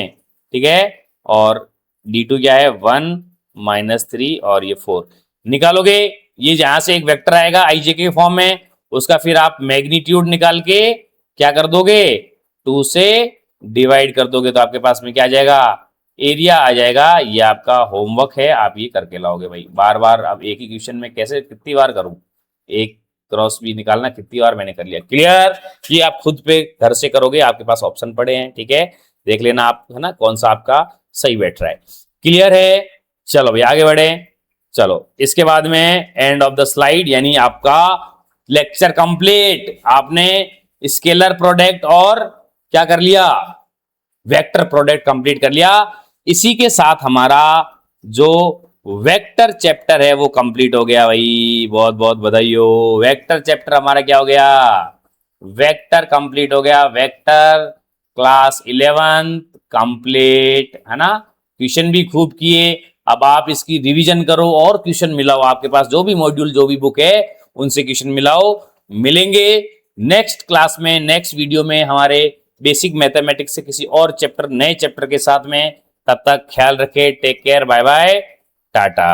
ठीक है, और D2 क्या है 1 - 3 और ये 4 निकालोगे। ये जहां से एक वेक्टर आएगा IJK के फॉर्म में, उसका फिर आप मैग्नीट्यूड निकाल के क्या कर दोगे 2 से डिवाइड कर दोगे, तो आपके पास में क्या आ जाएगा एरिया आ जाएगा। ये आपका होमवर्क है, आप ये करके लाओगे भाई। बार बार अब एक ही क्वेश्चन में कैसे कितनी बार करूं, एक क्रॉस भी निकालना कितनी बार मैंने कर लिया। क्लियर, ये आप खुद पे घर से करोगे, आपके पास ऑप्शन पड़े हैं। ठीक है, देख लेना आप, है ना, कौन सा आपका सही बैठ रहा है। क्लियर है, चलो भाई आगे बढ़े। चलो, इसके बाद में एंड ऑफ द स्लाइड, यानी आपका लेक्चर कंप्लीट। आपने स्केलर प्रोडक्ट और क्या कर लिया, वेक्टर प्रोडक्ट कंप्लीट कर लिया। इसी के साथ हमारा जो वेक्टर चैप्टर है वो कंप्लीट हो गया भाई, बहुत बहुत बधाई हो। वेक्टर चैप्टर हमारा क्या हो गया, वेक्टर कंप्लीट हो गया। वेक्टर क्लास 11 कंप्लीट, है ना। क्वेश्चन भी खूब किए, अब आप इसकी रिवीजन करो और क्वेश्चन मिलाओ। आपके पास जो भी मॉड्यूल जो भी बुक है उनसे क्वेश्चन मिलाओ। मिलेंगे नेक्स्ट क्लास में, नेक्स्ट वीडियो में हमारे बेसिक मैथमेटिक्स से किसी और चैप्टर, नए चैप्टर के साथ में। तब तक ख्याल रखें, take care, bye bye, Tata.